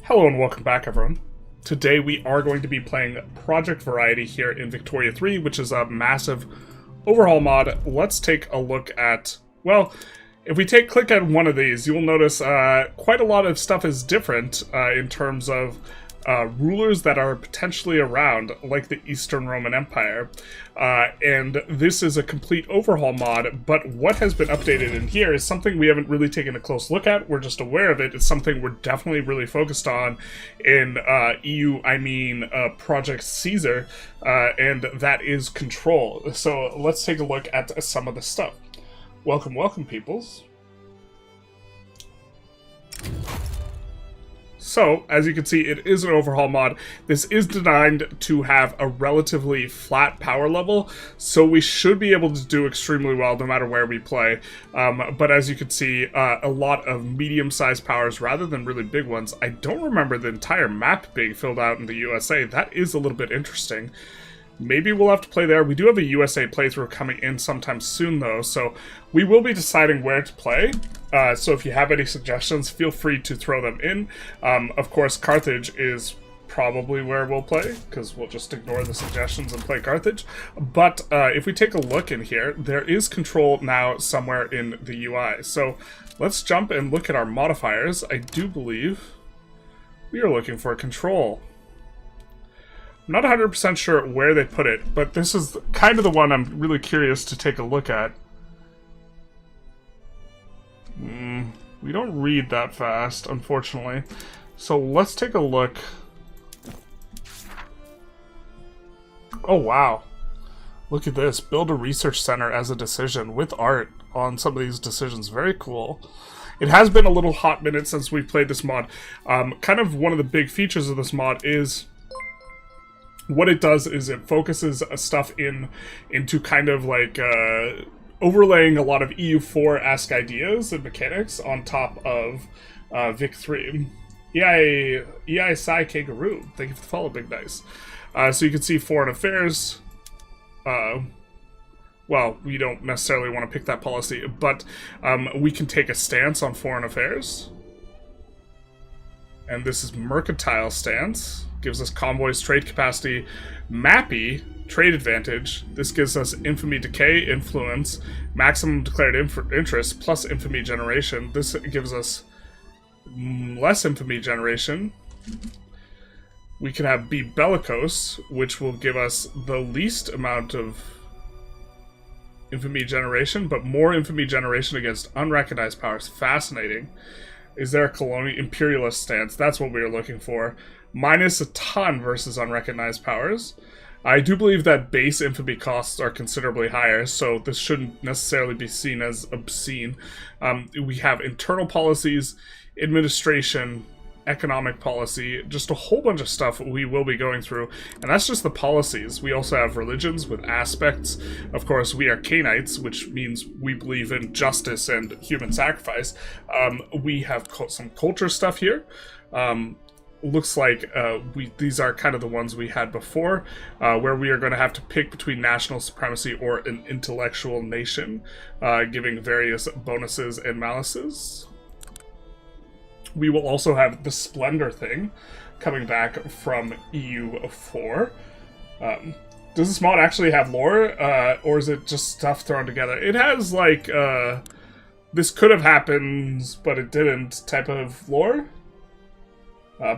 Hello and welcome back, everyone. Today we are going to be playing Project Variety here in Victoria 3, which is a massive overhaul mod. Let's take a look at, well, if we click at one of these, you will notice quite a lot of stuff is different in terms of rulers that are potentially around, like the Eastern Roman Empire. And this is a complete overhaul mod, but what has been updated in here is something we haven't really taken a close look at. We're just aware of it. It's something we're definitely really focused on in Project Caesar, and that is control. So let's take a look at some of the stuff. Welcome, peoples. So, as you can see, it is an overhaul mod. This is designed to have a relatively flat power level, so we should be able to do extremely well no matter where we play. But as you can see, a lot of medium-sized powers rather than really big ones. I don't remember the entire map being filled out in the USA. That is a little bit interesting. Maybe we'll have to play there. We do have a USA playthrough coming in sometime soon, though, so we will be deciding where to play. So if you have any suggestions, feel free to throw them in. Of course, Carthage is probably where we'll play, because we'll just ignore the suggestions and play Carthage. But if we take a look in here, there is control now somewhere in the UI. So let's jump and look at our modifiers. I do believe we are looking for control. I'm not 100% sure where they put it, but this is kind of the one I'm really curious to take a look at. We don't read that fast, unfortunately. So let's take a look. Oh, wow. Look at this. Build a research center as a decision with art on some of these decisions. Very cool. It has been a little hot minute since we've played this mod. Kind of one of the big features of this mod is what it does is it focuses stuff into kind of like overlaying a lot of EU4-esque ideas and mechanics on top of Vic 3. EI Sai Kangaroo. Thank you for the follow, Big Dice. So you can see foreign affairs. Well, we don't necessarily want to pick that policy, but we can take a stance on foreign affairs. And this is mercantile stance. Gives us convoys, trade capacity, mappy, trade advantage. This gives us infamy decay, influence, maximum declared interest, plus infamy generation. This gives us less infamy generation. We can have be bellicose, which will give us the least amount of infamy generation, but more infamy generation against unrecognized powers. Fascinating. Is there a colonial imperialist stance? That's what we were looking for. Minus a ton versus unrecognized powers. I do believe that base infamy costs are considerably higher, so this shouldn't necessarily be seen as obscene. We have internal policies, administration, economic policy, just a whole bunch of stuff we will be going through, and that's just the policies. We also have religions with aspects. Of course, we are Canaanites, which means we believe in justice and human sacrifice. We have some culture stuff here. Looks like these are kind of the ones we had before, where we are going to have to pick between national supremacy or an intellectual nation, giving various bonuses and malices. We will also have the Splendor thing coming back from EU4. Does this mod actually have lore, or is it just stuff thrown together? It has, like, this could have happened, but it didn't type of lore.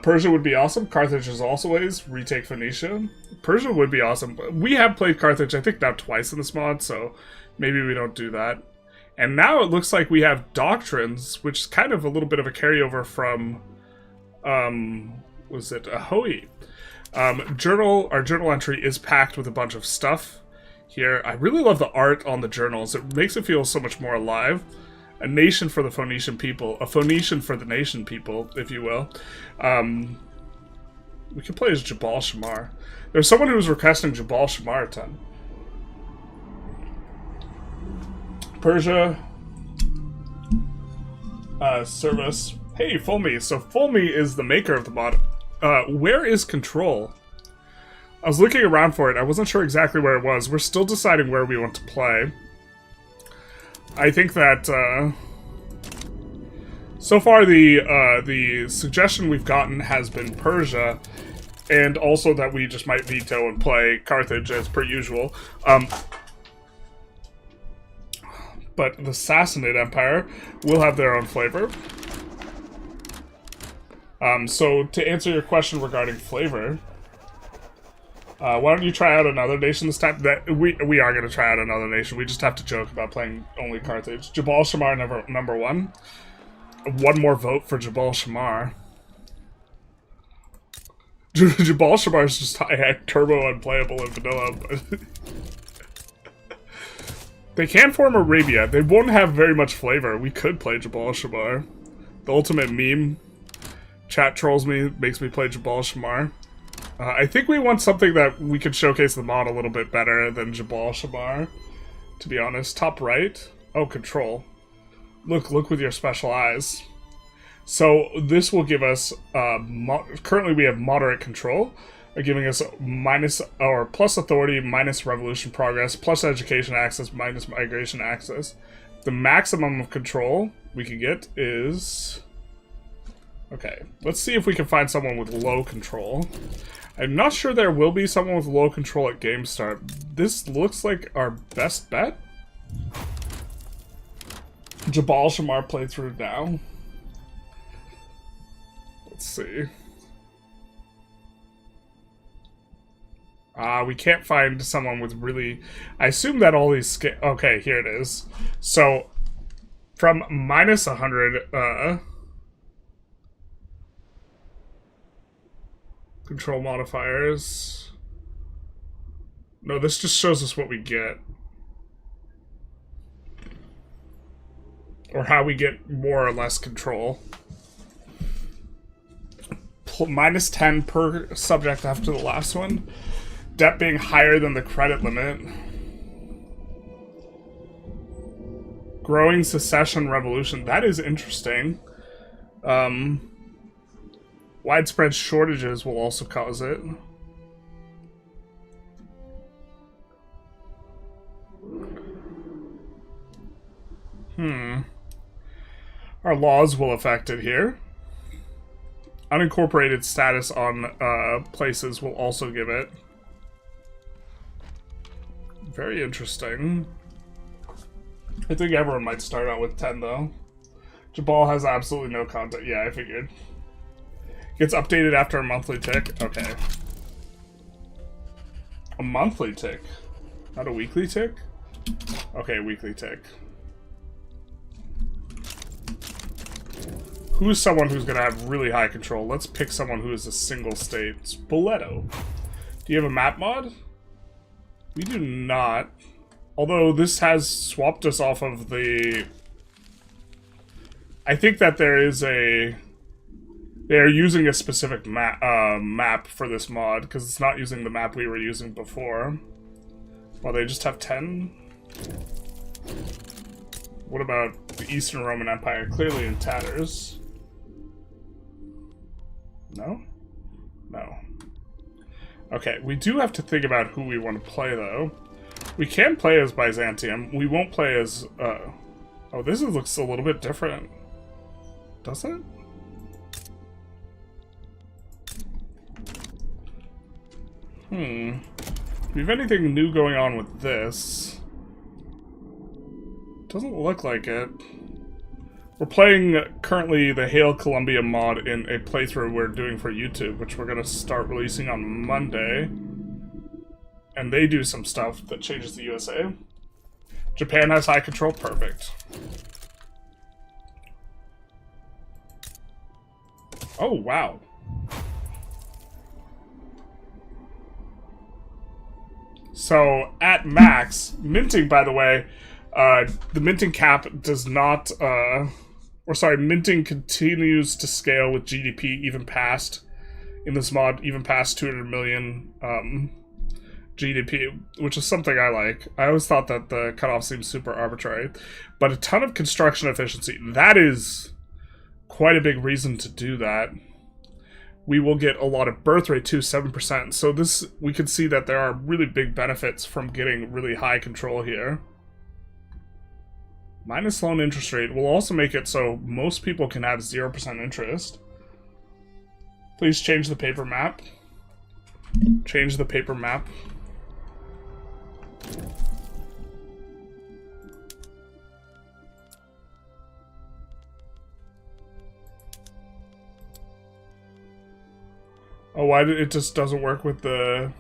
Persia would be awesome. Carthage is also always. Retake Phoenicia. Persia would be awesome. We have played Carthage, I think, now twice in this mod, so maybe we don't do that. And now it looks like we have doctrines, which is kind of a little bit of a carryover from, was it Ahoy? Our journal entry is packed with a bunch of stuff here. I really love the art on the journals. It makes it feel so much more alive. A nation for the Phoenician people. A Phoenician for the nation people, if you will. We could play as Jabal Shammar. There's someone who was requesting Jabal Shammar a ton. Persia. Service. Hey, Fulmi. So Fulmi is the maker of the mod. Where is control? I was looking around for it. I wasn't sure exactly where it was. We're still deciding where we want to play. I think that So far, the suggestion we've gotten has been Persia, and also that we just might veto and play Carthage as per usual. But the Sassanid Empire will have their own flavor. So to answer your question regarding flavor, why don't you try out another nation this time? That we are going to try out another nation. We just have to joke about playing only Carthage. Jabal Shammar number 1. One more vote for Jabal Shammar. Jabal Shammar is just turbo unplayable in vanilla, but they can form Arabia. They won't have very much flavor. We could play Jabal Shammar. The ultimate meme. Chat trolls me, makes me play Jabal Shammar. I think we want something that we could showcase the mod a little bit better than Jabal Shammar, to be honest. Top right. Oh, control. Look with your special eyes. So this will give us, currently we have moderate control, giving us minus or plus authority, minus revolution progress, plus education access, minus migration access. The maximum of control we can get is... Okay, let's see if we can find someone with low control. I'm not sure there will be someone with low control at game start. This looks like our best bet. Jabal Shammar playthrough now. Let's see. We can't find someone with really... I assume that all these... Okay, here it is. So, from minus 100... Control modifiers. No, this just shows us what we get. Or how we get more or less control. Minus 10 per subject after the last one. Debt being higher than the credit limit. Growing secession revolution. That is interesting. Widespread shortages will also cause it. Our laws will affect it here. Unincorporated status on places will also give it. Very interesting. I think everyone might start out with 10 though. Jabal has absolutely no content. Yeah, I figured. Gets updated after a monthly tick. Okay. A monthly tick. Not a weekly tick? Okay, weekly tick. Who's someone who's going to have really high control? Let's pick someone who is a single state. Spoleto. Do you have a map mod? We do not. Although this has swapped us off of the... I think that there is a... They're using a specific map for this mod, because it's not using the map we were using before. Well, they just have 10? What about the Eastern Roman Empire? Clearly in tatters. No? No. Okay, we do have to think about who we want to play, though. We can play as Byzantium. We won't play as... Oh, this looks a little bit different. Doesn't it? Do we have anything new going on with this? Doesn't look like it. We're playing currently the Hail Columbia mod in a playthrough we're doing for YouTube, which we're going to start releasing on Monday. And they do some stuff that changes the USA. Japan has high control. Perfect. Oh, wow. So, at max, minting, by the way, the minting cap does not, minting continues to scale with GDP even past, in this mod, even past 200 million GDP, which is something I like. I always thought that the cutoff seems super arbitrary, but a ton of construction efficiency, that is quite a big reason to do that. We will get a lot of birth rate too, 7%. So this, we can see that there are really big benefits from getting really high control here. Minus loan interest rate will also make it so most people can have 0% interest. Please change the paper map. Change the paper map. Oh, why did it just doesn't work with the...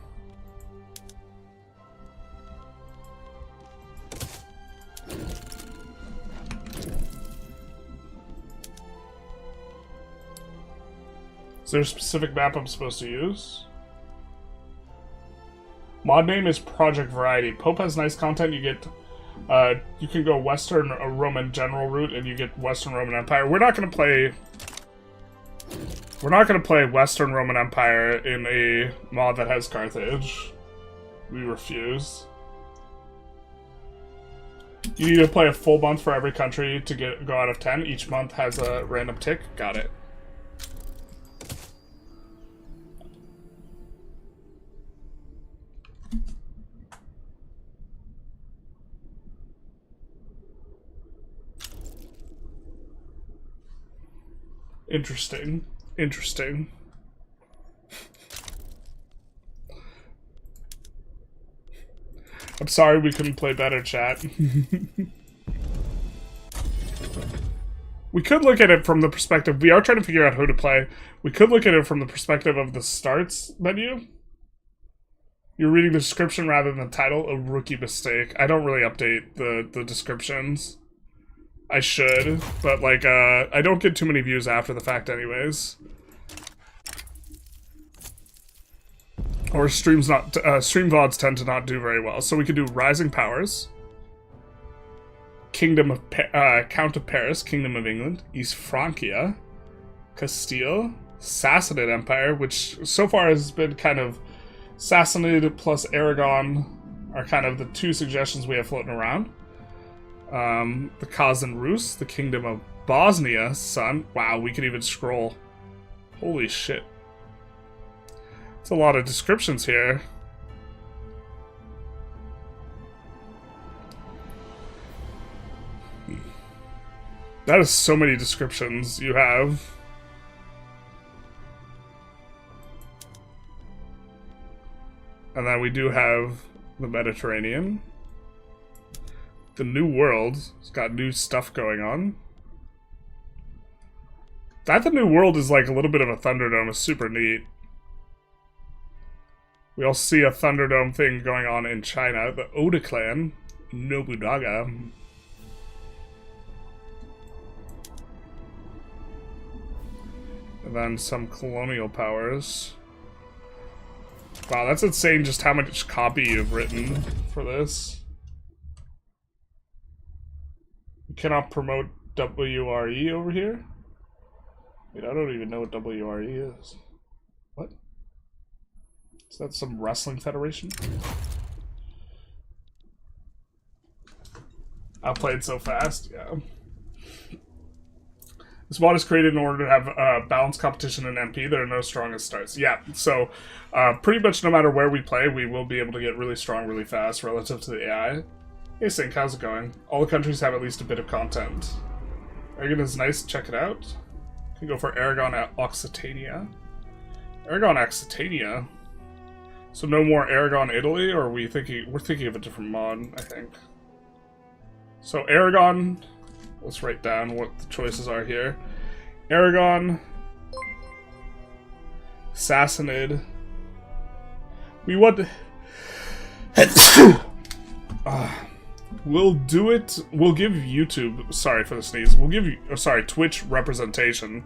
Is there a specific map I'm supposed to use? Mod name is Project Variety. Pope has nice content. You get, you can go Western Roman general route, and you get Western Roman Empire. We're not gonna play Western Roman Empire in a mod that has Carthage. We refuse. You need to play a full month for every country to go out of 10. Each month has a random tick. Got it. Interesting. Interesting. I'm sorry we couldn't play better, chat. We could look at it from the perspective... We are trying to figure out who to play. We could look at it from the perspective of the starts menu. You're reading the description rather than the title. A rookie mistake. I don't really update the descriptions. I should, but like, I don't get too many views after the fact anyways. Or stream VODs tend to not do very well. So we could do Rising Powers, Kingdom of Count of Paris, Kingdom of England, East Francia, Castile, Sassanid Empire, which so far has been kind of Sassanid plus Aragon are kind of the two suggestions we have floating around. The Kazan Rus, the Kingdom of Bosnia, son. Wow, we could even scroll. Holy shit. It's a lot of descriptions here. That is so many descriptions you have. And then we do have the Mediterranean. The New World. It's got new stuff going on. That the New World is like a little bit of a Thunderdome is super neat. We also see a Thunderdome thing going on in China. The Oda clan. Nobunaga. And then some colonial powers. Wow, that's insane just how much copy you've written for this. You cannot promote WRE over here? Wait, I don't even know what WRE is. What? Is that some wrestling federation? I played so fast, yeah. This mod is created in order to have balanced competition in MP. There are no strongest starts. Yeah, so pretty much no matter where we play, we will be able to get really strong really fast relative to the AI. Hey Sync, how's it going? All the countries have at least a bit of content. Aragon is nice, check it out. You can go for Aragon at Occitania. Aragon Occitania? So no more Aragon Italy, or are we thinking... We're thinking of a different mod, I think. So Aragon... Let's write down what the choices are here. Aragon... Sassanid... We want... We'll do it. We'll give YouTube. Sorry for the sneeze. We'll give you. Sorry, Twitch representation.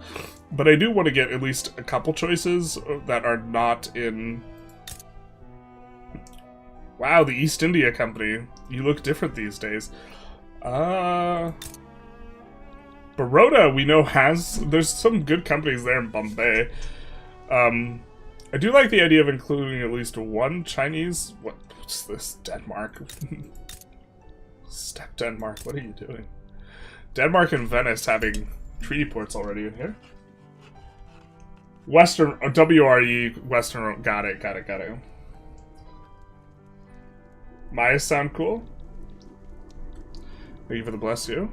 But I do want to get at least a couple choices that are not in. Wow, the East India Company. You look different these days. Baroda, we know has. There's some good companies there in Bombay. I do like the idea of including at least one Chinese. What's this? Denmark. Step Denmark, what are you doing? Denmark and Venice having treaty ports already in here. Western, WRE, Western, got it. Maya sound cool? Thank you for the bless you.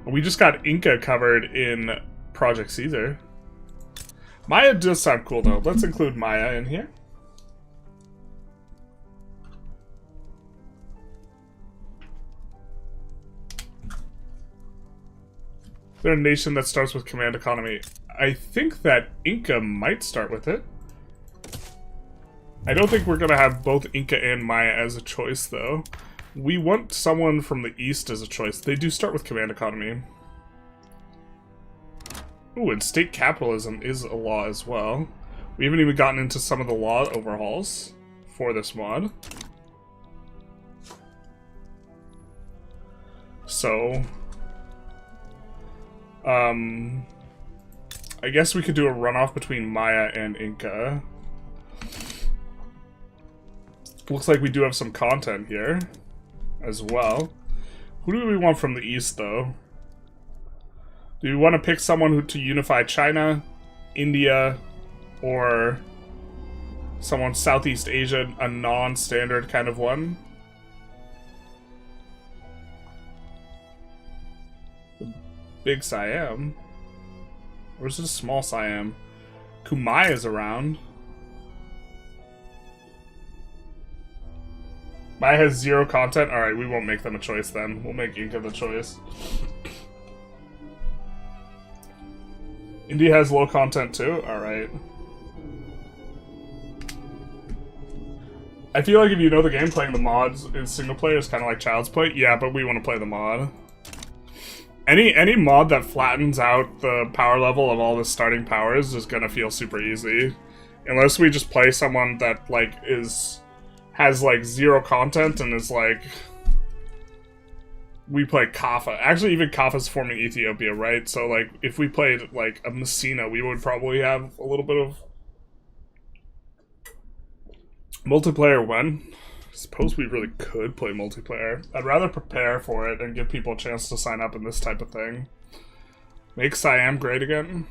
We just got Inca covered in Project Caesar. Maya does sound cool though. Let's include Maya in here. They're a nation that starts with command economy. I think that Inca might start with it. I don't think we're gonna have both Inca and Maya as a choice though. We want someone from the east as a choice. They do start with command economy. Ooh, and state capitalism is a law as well. We haven't even gotten into some of the law overhauls for this mod. So, I guess we could do a runoff between Maya and Inca. Looks like we do have some content here as well. Who do we want from the east, though? Do we want to pick someone to unify China, India, or someone Southeast Asia, a non-standard kind of one? Big Siam? Or is it a small Siam? Kumai is around. Maya has 0 content? Alright, we won't make them a choice then. We'll make Inca the choice. India has low content too? Alright. I feel like if you know the game, playing the mods in single player is kind of like Child's Play. Yeah, but we want to play the mod. Any mod that flattens out the power level of all the starting powers is gonna feel super easy. Unless we just play someone that, like, has, like, 0 content and is, like... We play Kaffa. Actually, even Kaffa's forming Ethiopia, right? So, like, if we played, like, a Messina, we would probably have a little bit of... Multiplayer when? I suppose we really could play multiplayer. I'd rather prepare for it and give people a chance to sign up in this type of thing. Make Siam great again.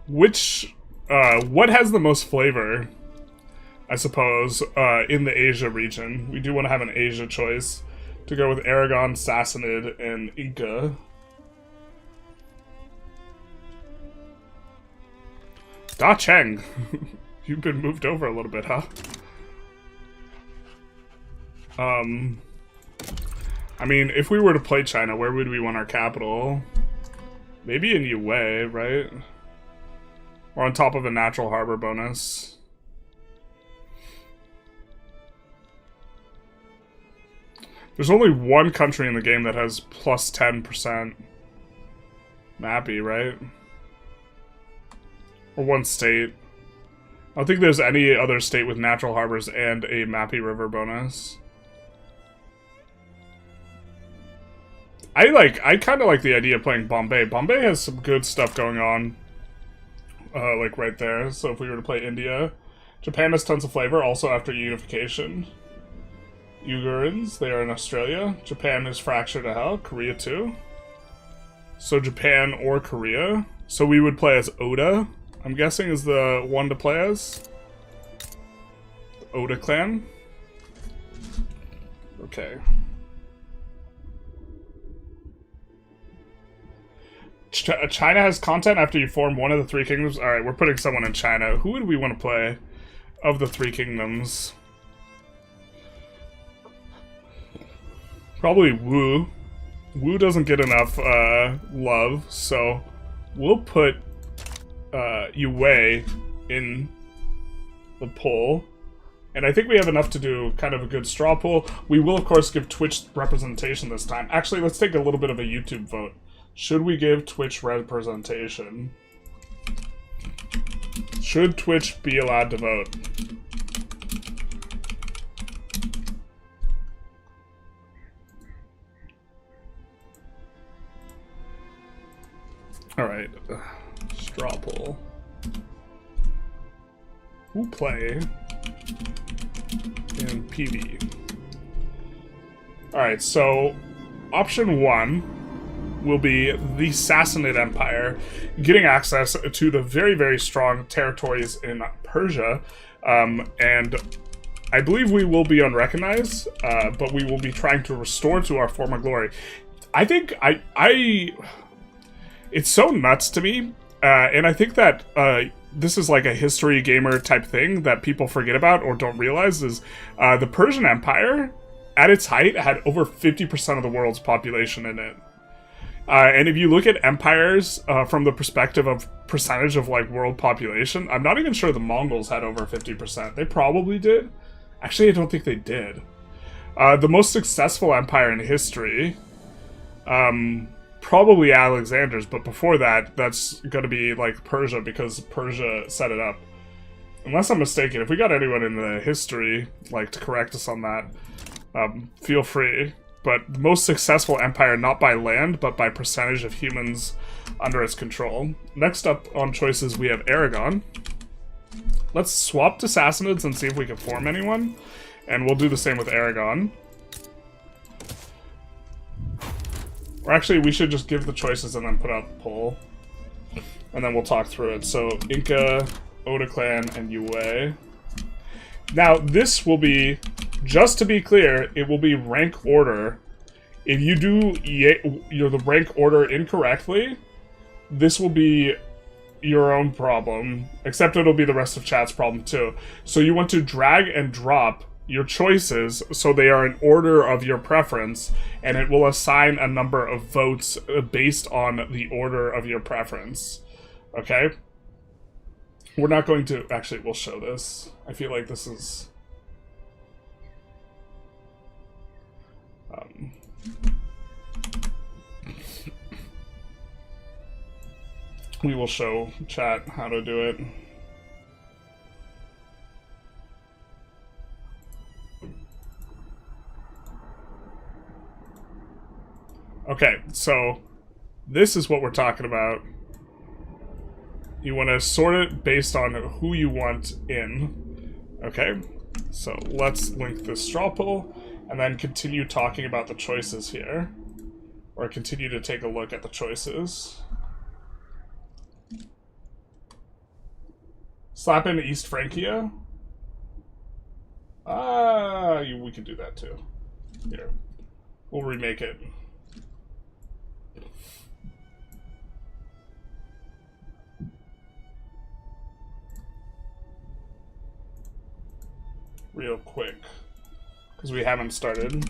What has the most flavor, I suppose, in the Asia region? We do want to have an Asia choice to go with Aragon, Sassanid, and Inca. Da Cheng! You've been moved over a little bit, huh? I mean, if we were to play China, where would we want our capital? Maybe in Yue, right? Or on top of a natural harbor bonus. There's only one country in the game that has plus 10% Mappy, right? Or one state. I don't think there's any other state with natural harbors and a Mappy River bonus. I kind of like the idea of playing Bombay. Bombay has some good stuff going on. Like right there. So if we were to play India. Japan has tons of flavor, also after unification. Uyghurins, they are in Australia. Japan is fractured to hell. Korea too. So Japan or Korea. So we would play as Oda, I'm guessing, is the one to play as. The Oda clan. Okay. China has content after you form one of the 3 kingdoms. Alright, we're putting someone in China. Who would we want to play of the 3 kingdoms? Probably Wu. Wu doesn't get enough love, so we'll put Yue in the poll. And I think we have enough to do kind of a good straw poll. We will, of course, give Twitch representation this time. Actually, let's take a little bit of a YouTube vote. Should we give Twitch representation? Should Twitch be allowed to vote? Alright. Straw poll. Who play in PV? Alright, so option 1 will be the Sassanid Empire getting access to the very, very strong territories in Persia, and I believe we will be unrecognized, but we will be trying to restore to our former glory. I think it's so nuts to me, and I think that this is like a history gamer type thing that people forget about or don't realize is the Persian Empire, at its height, had over 50% of the world's population in it. And if you look at empires from the perspective of percentage of like world population, I'm not even sure the Mongols had over 50%. They probably did. Actually, I don't think they did. The most successful empire in history, probably Alexander's, but before that, that's going to be like Persia because Persia set it up. Unless I'm mistaken, if we got anyone in the history like to correct us on that, feel free. But most successful empire, not by land, but by percentage of humans under its control. Next up on choices, we have Aragon. Let's swap to Sassanids and see if we can form anyone. And we'll do the same with Aragon. Or actually, we should just give the choices and then put out the poll. And then we'll talk through it. So, Inca, Oda Clan, and Yue. Now, this will be... Just to be clear, it will be rank order. If you do the rank order incorrectly, this will be your own problem. Except it'll be the rest of chat's problem too. So you want to drag and drop your choices so they are in order of your preference, and it will assign a number of votes based on the order of your preference. Okay? We're not going to... Actually, we'll show this. I feel like this is... we will show chat how to do it. Okay, so this is what we're talking about. You want to sort it based on who you want in. Okay, so let's link this straw poll. And then continue talking about the choices here. Or continue to take a look at the choices. Slap in East Francia? We could do that too. Here. We'll remake it. Real quick. Because we haven't started.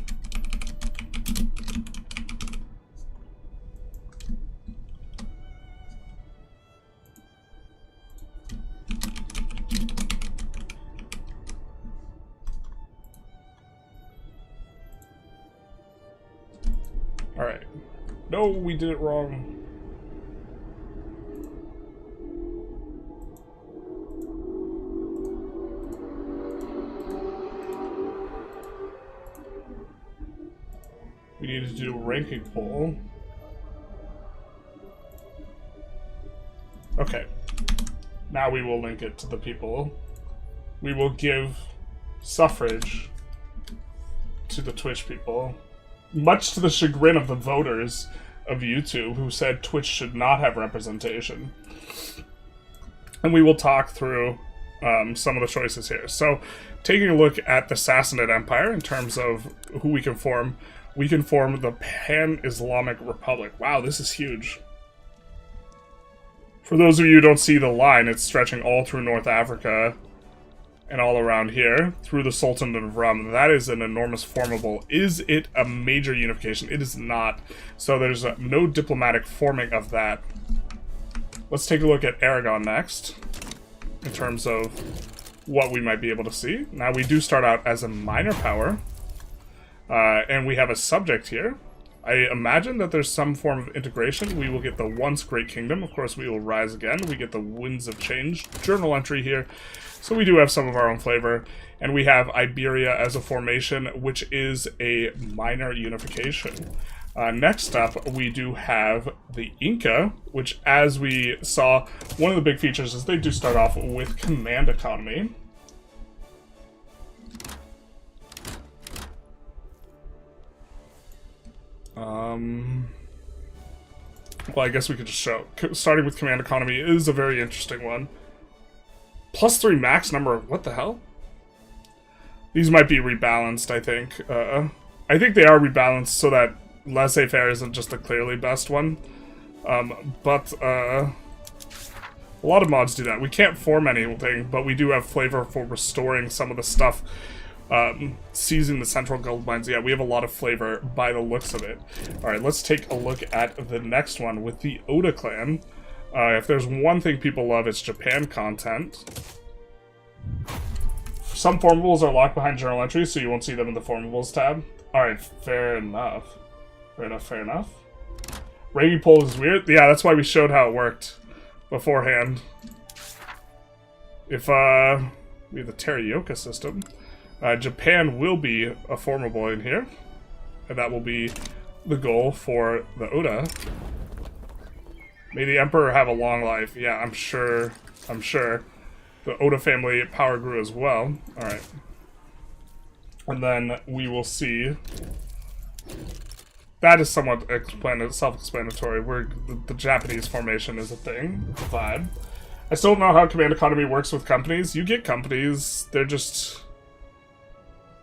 Alright. No, we did it wrong. We need to do a ranking poll. Okay. Now we will link it to the people. We will give suffrage to the Twitch people. Much to the chagrin of the voters of YouTube who said Twitch should not have representation. And we will talk through some of the choices here. So, taking a look at the Sassanid Empire in terms of who we can form the Pan-Islamic Republic. Wow, this is huge. For those of you who don't see the line, it's stretching all through North Africa and all around here, through the Sultanate of Rum. That is an enormous formable. Is it a major unification? It is not. So there's no diplomatic forming of that. Let's take a look at Aragon next, in terms of what we might be able to see. Now, we do start out as a minor power. And we have a subject here. I imagine that there's some form of integration. We will get the Once Great Kingdom. Of course, we will rise again. We get the Winds of Change journal entry here. So we do have some of our own flavor. And we have Iberia as a formation, which is a minor unification. Next up, we do have the Inca, which, as we saw, one of the big features is they do start off with command economy. Well, I guess we could just show. Starting with command economy is a very interesting one. +3 max number of... What the hell? These might be rebalanced, I think. I think they are rebalanced so that laissez-faire isn't just the clearly best one. But a lot of mods do that. We can't form anything, but we do have flavor for restoring some of the stuff. Seizing the central gold mines. Yeah, we have a lot of flavor by the looks of it. Alright, let's take a look at the next one with the Oda clan. If there's one thing people love, it's Japan content. Some formables are locked behind journal entries, so you won't see them in the formables tab. Alright, fair enough. Fair enough, fair enough. Ranking poll is weird. Yeah, that's why we showed how it worked beforehand. If, we have the Terrayoka system. Japan will be a formable in here. And that will be the goal for the Oda. May the Emperor have a long life. Yeah, I'm sure. The Oda family power grew as well. Alright. And then we will see. That is somewhat self-explanatory. The Japanese formation is a thing. It's a vibe. I still don't know how command economy works with companies. You get companies, they're just...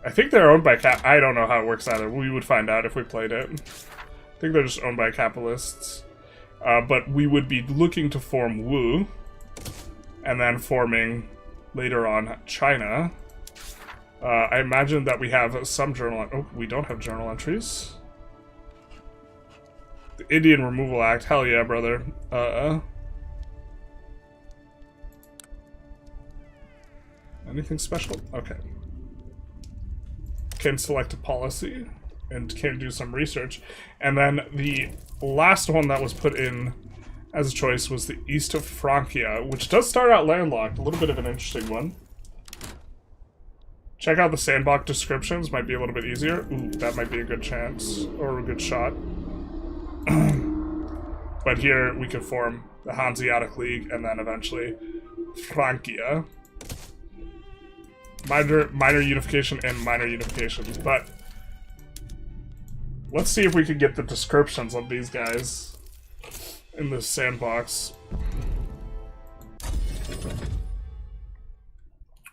I think they're owned by I don't know how it works either. We would find out if we played it. I think they're just owned by capitalists. But we would be looking to form Wu. And then forming, later on, China. I imagine that we have some journal... Oh, we don't have journal entries. The Indian Removal Act. Hell yeah, brother. Anything special? Okay. Can select a policy and can do some research. And then the last one that was put in as a choice was the East of Francia, which does start out landlocked. A little bit of an interesting one. Check out the sandbox descriptions. Might be a little bit easier. Ooh, that might be a good chance. Or a good shot. But here we could form the Hanseatic League and then eventually Francia. Minor unification and minor unifications, but let's see if we can get the descriptions of these guys in this sandbox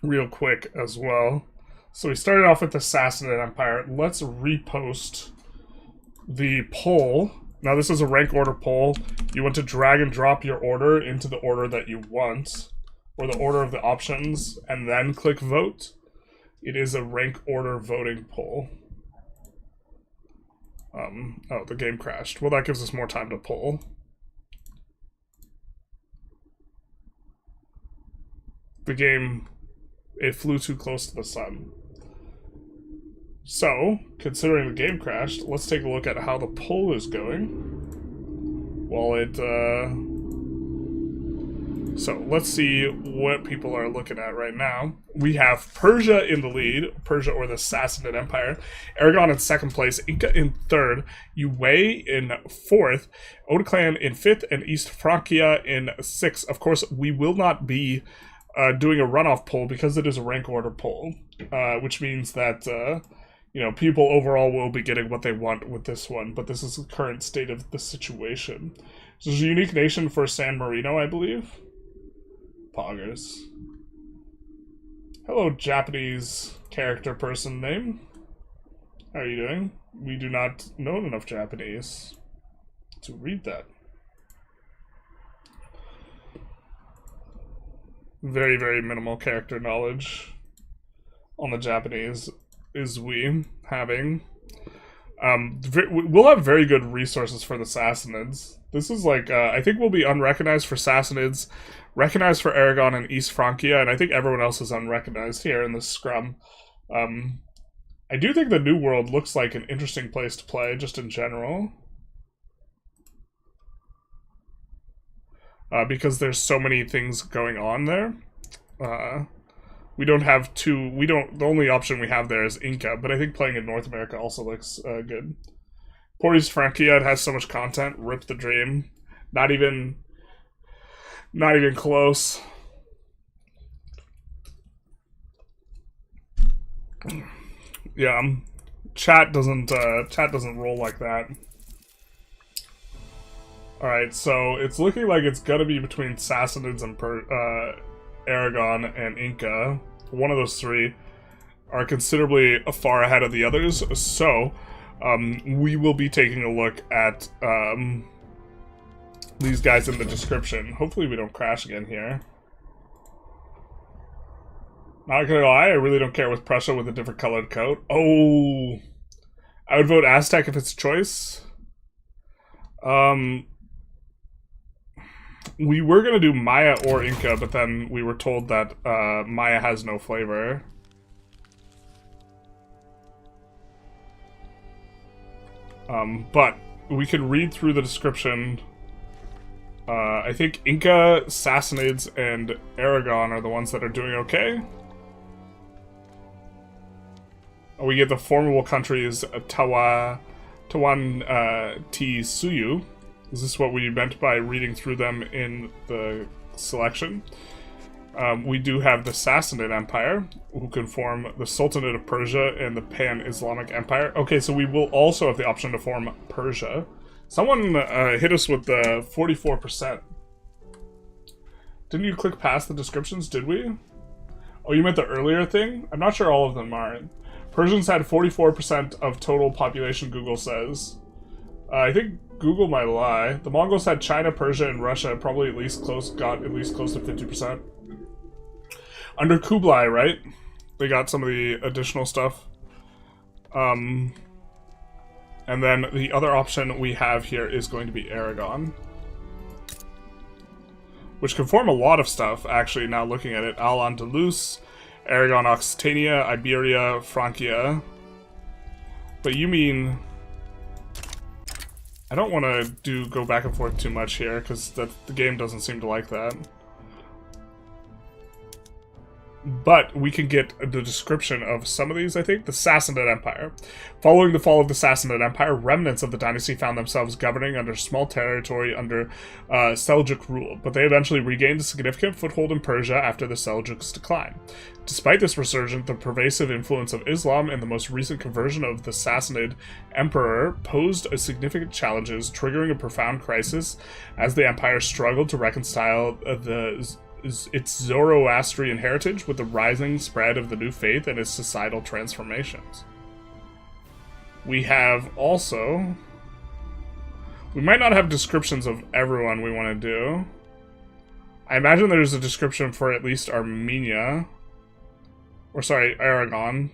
real quick as well. So we started off with the Sassanid Empire. Let's repost the poll. Now this is a rank order poll. You want to drag and drop your order into the order that you want, or the order of the options, and then click vote. It is a rank order voting poll. Oh, the game crashed. Well, that gives us more time to poll. The game, it flew too close to the sun. So, considering the game crashed, let's take a look at how the poll is going. While it, So, let's see what people are looking at right now. We have Persia in the lead, Persia or the Sassanid Empire. Aragon in second place, Inca in third, Yue in fourth, Oda clan in fifth, and East Francia in sixth. Of course, we will not be doing a runoff poll because it is a rank order poll, which means that, you know, people overall will be getting what they want with this one, but this is the current state of the situation. So there's a unique nation for San Marino, I believe. Poggers. Hello, Japanese character person name. How are you doing? We do not know enough Japanese to read that. Very, very minimal character knowledge on the Japanese is we having. We'll have very good resources for the Sassanids. This is like, I think we'll be unrecognized for Sassanids, recognized for Aragon and East Francia, and I think everyone else is unrecognized here in this scrum. I do think the New World looks like an interesting place to play, just in general. Because there's so many things going on there. We don't have the only option we have there is Inca, but I think playing in North America also looks good. Poor East Francia, it has so much content, rip the dream. Not even close. Yeah, chat doesn't roll like that. Alright, so it's looking like it's gonna be between Sassanids and Aragon and Inca. One of those three. are considerably far ahead of the others, so we will be taking a look at these guys in the description. Hopefully we don't crash again here. Not gonna lie, I really don't care with Prussia with a different colored coat. Oh, I would vote Aztec if it's a choice. We were gonna do Maya or Inca, but then we were told that Maya has no flavor. But we could read through the description. I think Inca, Sassanids, and Aragon are the ones that are doing okay. We get the formable countries Tawan Ti Suyu. Is this what we meant by reading through them in the selection? We do have the Sassanid Empire, who can form the Sultanate of Persia and the Pan-Islamic Empire. Okay, so we will also have the option to form Persia. Someone hit us with the 44%. Didn't you click past the descriptions, did we? Oh, you meant the earlier thing? I'm not sure all of them are. Persians had 44% of total population, Google says. I think Google might lie. The Mongols had China, Persia, and Russia probably got at least close to 50%. Under Kublai, right? They got some of the additional stuff. And then the other option we have here is going to be Aragon, which can form a lot of stuff, actually, now looking at it. Al-Andalus, Aragon, Occitania, Iberia, Francia. But you mean... I don't want to go back and forth too much here, because the game doesn't seem to like that. But we can get the description of some of these, I think. The Sassanid Empire. Following the fall of the Sassanid Empire, remnants of the dynasty found themselves governing under small territory under Seljuk rule, but they eventually regained a significant foothold in Persia after the Seljuks' decline. Despite this resurgence, the pervasive influence of Islam and the most recent conversion of the Sassanid emperor posed significant challenges, triggering a profound crisis as the empire struggled to reconcile its Zoroastrian heritage with the rising spread of the new faith and its societal transformations. We have also... We might not have descriptions of everyone we want to do. I imagine there's a description for at least Armenia. Or sorry, Aragon.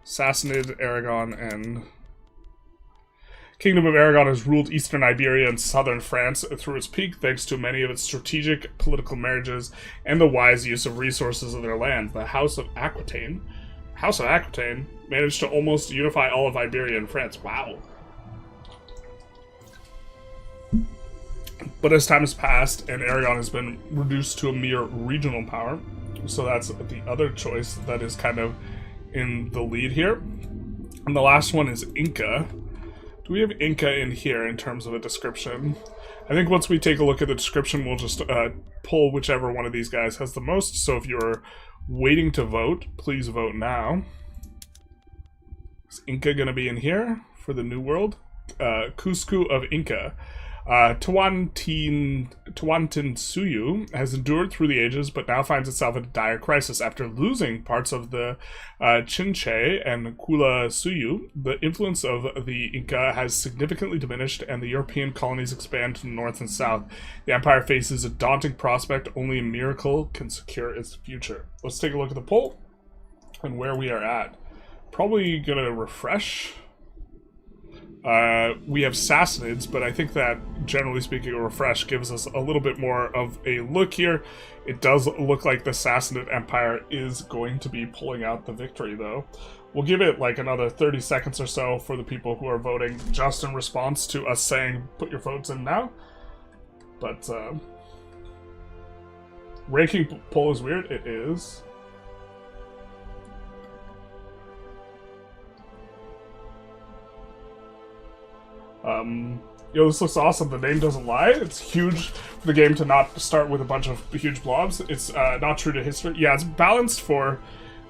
Sassanid, Aragon, and... Kingdom of Aragon has ruled eastern Iberia and southern France through its peak thanks to many of its strategic political marriages and the wise use of resources of their land. The House of Aquitaine managed to almost unify all of Iberia and France. Wow. But as time has passed and Aragon has been reduced to a mere regional power, so that's the other choice that is kind of in the lead here. And the last one is Inca. Do we have Inca in here in terms of a description? I think once we take a look at the description, we'll just pull whichever one of these guys has the most. So if you're waiting to vote, please vote now. Is Inca going to be in here for the New World? Cusco of Inca. Tawantinsuyu has endured through the ages, but now finds itself in a dire crisis. After losing parts of the Chinche and Kula Suyu, the influence of the Inca has significantly diminished, and the European colonies expand to the north and south. The empire faces a daunting prospect. Only a miracle can secure its future. Let's take a look at the poll and where we are at. Probably gonna refresh. We have Sassanids, but I think that, generally speaking, a refresh gives us a little bit more of a look here. It does look like the Sassanid Empire is going to be pulling out the victory, though. We'll give it like another 30 seconds or so for the people who are voting, just in response to us saying, put your votes in now. But, ranking poll is weird. It is. Yo, this looks awesome. The name doesn't lie. It's huge for the game to not start with a bunch of huge blobs. It's not true to history. Yeah, it's balanced for...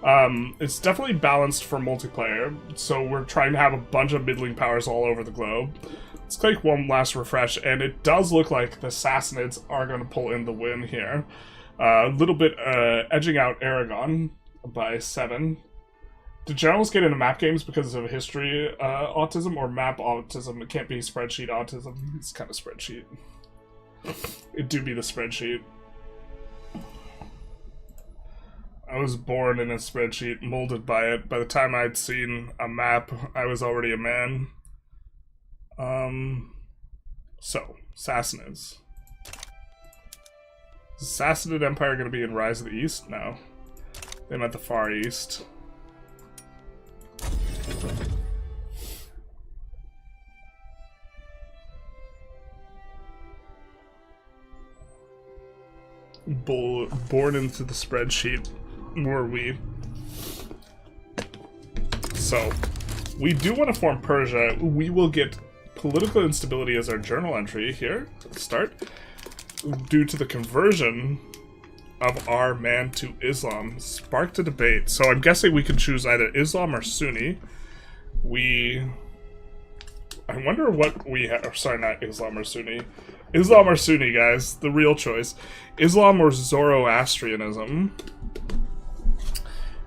it's definitely balanced for multiplayer. So we're trying to have a bunch of middling powers all over the globe. Let's click one last refresh, and it does look like the Sassanids are going to pull in the win here. A little bit edging out Aragon. by 7. Do generals get into map games because of history autism or map autism? It can't be spreadsheet autism. It's kind of spreadsheet. It do be the spreadsheet. I was born in a spreadsheet, molded by it. By the time I'd seen a map, I was already a man. So, Sassanids. Is the Sassanid Empire going to be in Rise of the East? No. They meant the Far East. Born into the spreadsheet were we. So, we do want to form Persia. We will get political instability as our journal entry here at the start, due to the conversion of our man to Islam. Sparked a debate. So I'm guessing we can choose either Islam or Sunni. I wonder what we have. Sorry, not Islam or Sunni. Islam or Sunni, guys. The real choice. Islam or Zoroastrianism.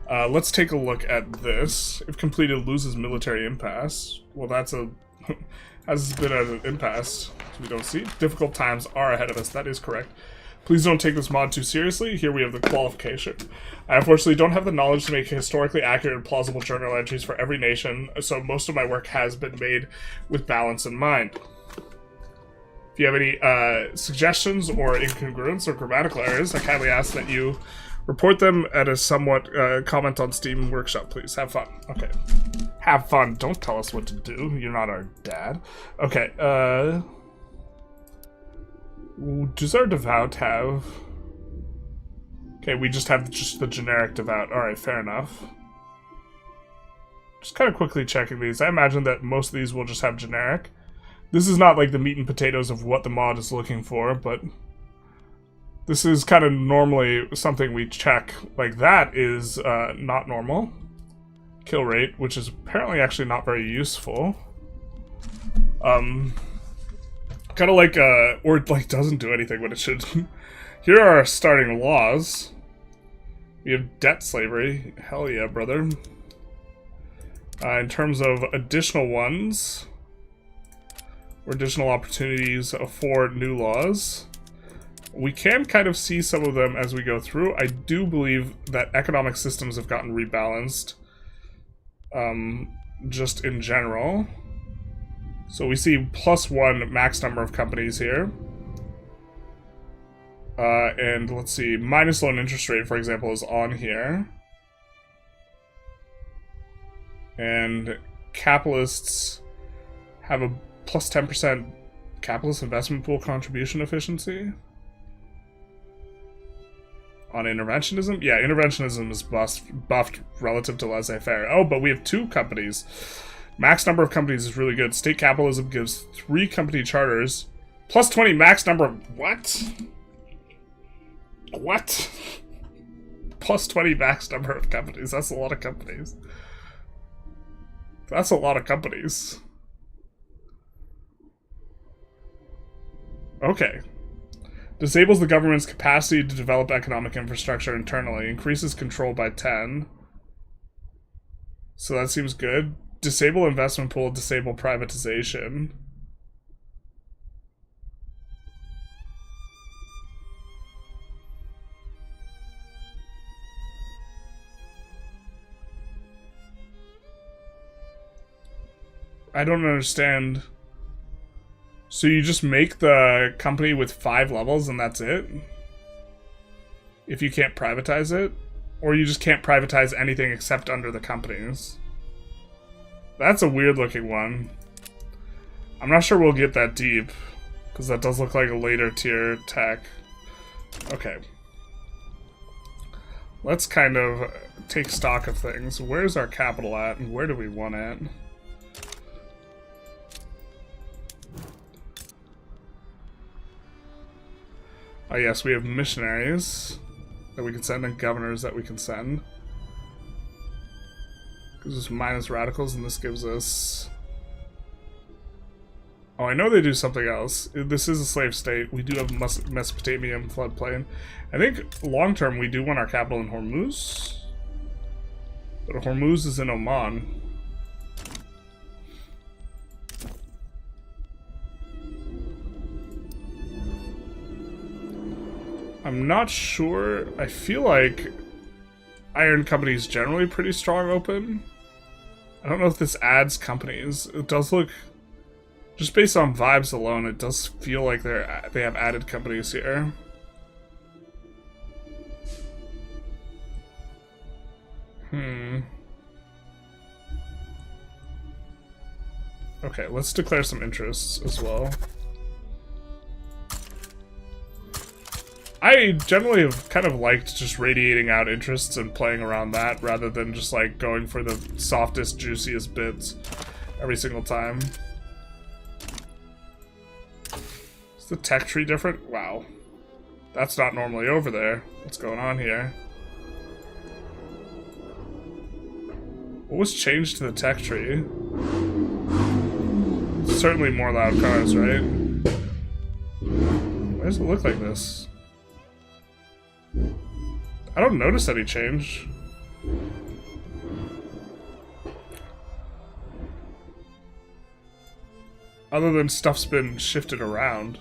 Let's take a look at this. If completed, loses military impasse. Well, that's a... has been at an impasse. We don't see. Difficult times are ahead of us. That is correct. Please don't take this mod too seriously. Here we have the qualification. I unfortunately don't have the knowledge to make historically accurate and plausible journal entries for every nation, so most of my work has been made with balance in mind. If you have any suggestions or incongruence or grammatical errors, I kindly ask that you report them at a somewhat comment on Steam workshop, please. Have fun. Okay. Have fun. Don't tell us what to do. You're not our dad. Okay, does our devout have... Okay, we just have just the generic devout. Alright, fair enough. Just kind of quickly checking these. I imagine that most of these will just have generic. This is not like the meat and potatoes of what the mod is looking for, but... this is kind of normally something we check. Like, that is not normal. Kill rate, which is apparently actually not very useful. Kind of like, or like doesn't do anything when it should. Here are our starting laws. We have debt slavery. Hell yeah, brother. In terms of additional ones, or additional opportunities for new laws, we can kind of see some of them as we go through. I do believe that economic systems have gotten rebalanced, just in general. So we see +1 max number of companies here. And let's see, minus loan interest rate, for example, is on here. And capitalists have a +10% capitalist investment pool contribution efficiency. On interventionism? Yeah, interventionism is buffed relative to laissez-faire. Oh, but we have 2 companies. Max number of companies is really good. State capitalism gives 3 company charters. +20 max number of... What? What? +20 max number of companies. That's a lot of companies. That's a lot of companies. Okay. Disables the government's capacity to develop economic infrastructure internally. Increases control by 10. So that seems good. Disable investment pool, disable privatization. I don't understand. So you just make the company with 5 levels and that's it? If you can't privatize it? Or you just can't privatize anything except under the companies? That's a weird looking one. I'm not sure we'll get that deep, because that does look like a later tier tech. Okay. Let's kind of take stock of things. Where's our capital at, and where do we want it? Oh yes, we have missionaries that we can send and governors that we can send. Gives us minus radicals, and this gives us... Oh, I know they do something else. This is a slave state. We do have Mesopotamian floodplain. I think long-term we do want our capital in Hormuz. But Hormuz is in Oman. I'm not sure. I feel like iron companies generally pretty strong open. I don't know if this adds companies. It does look, just based on vibes alone, it does feel like they have added companies here. Okay, let's declare some interests as well. I generally have kind of liked just radiating out interests and playing around that rather than just like going for the softest, juiciest bits every single time. Is the tech tree different? Wow. That's not normally over there. What's going on here? What was changed to the tech tree? Certainly more loud cars, right? Why does it look like this? I don't notice any change. Other than stuff's been shifted around.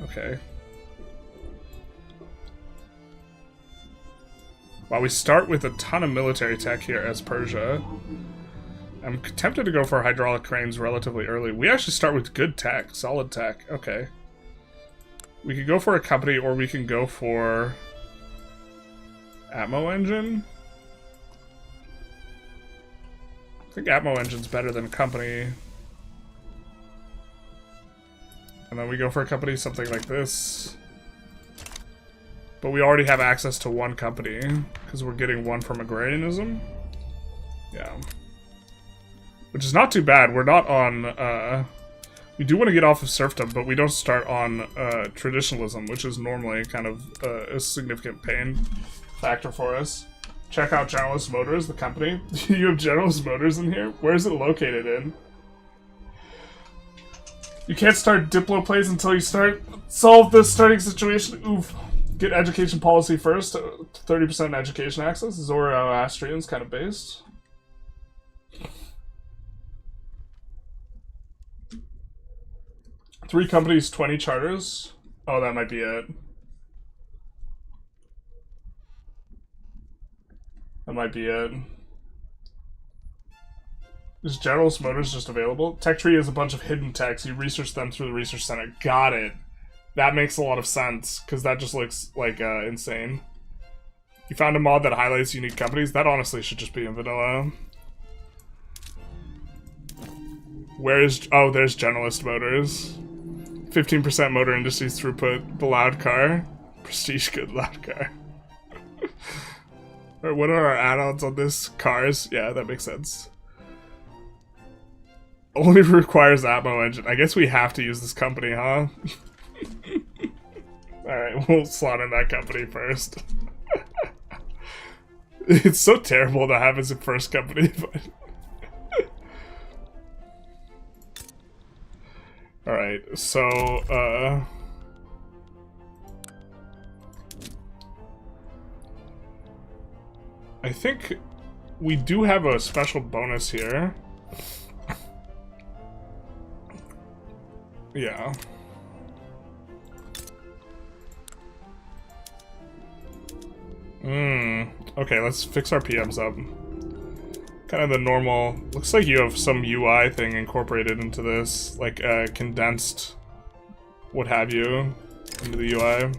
Okay. Wow, we start with a ton of military tech here as Persia. I'm tempted to go for hydraulic cranes relatively early. We actually start with good tech, solid tech. Okay. We could go for a company, or we can go for Atmo engine. I think Atmo engine's better than a company. And then we go for a company, something like this. But we already have access to one company, because we're getting one from agrarianism. Yeah. Which is not too bad. We're not on, we do want to get off of serfdom, but we don't start on traditionalism, which is normally kind of a significant pain factor for us. Check out Generalist Motors, the company. You have Generalist Motors in here? Where is it located in? You can't start Diplo plays until you solve this starting situation. Oof. Get education policy first. 30% education access. Zoroastrian's kind of based. Three companies, 20 charters. Oh, that might be it. That might be it. Is Generalist Motors just available? Tech Tree is a bunch of hidden techs. You research them through the research center. Got it. That makes a lot of sense, because that just looks like insane. You found a mod that highlights unique companies? That honestly should just be in vanilla. Where is... Oh, there's Generalist Motors. 15% motor industries throughput. The loud car. Prestige good loud car. Or what are our add-ons on this? Cars? Yeah, that makes sense. Only requires Atmo engine. I guess we have to use this company, huh? Alright, we'll slot in that company first. It's so terrible to have as a first company, but... Alright, so, I think we do have a special bonus here. Yeah. Okay, let's fix our PMs up. Kind of the normal... Looks like you have some UI thing incorporated into this. Like, condensed... what have you... into the UI.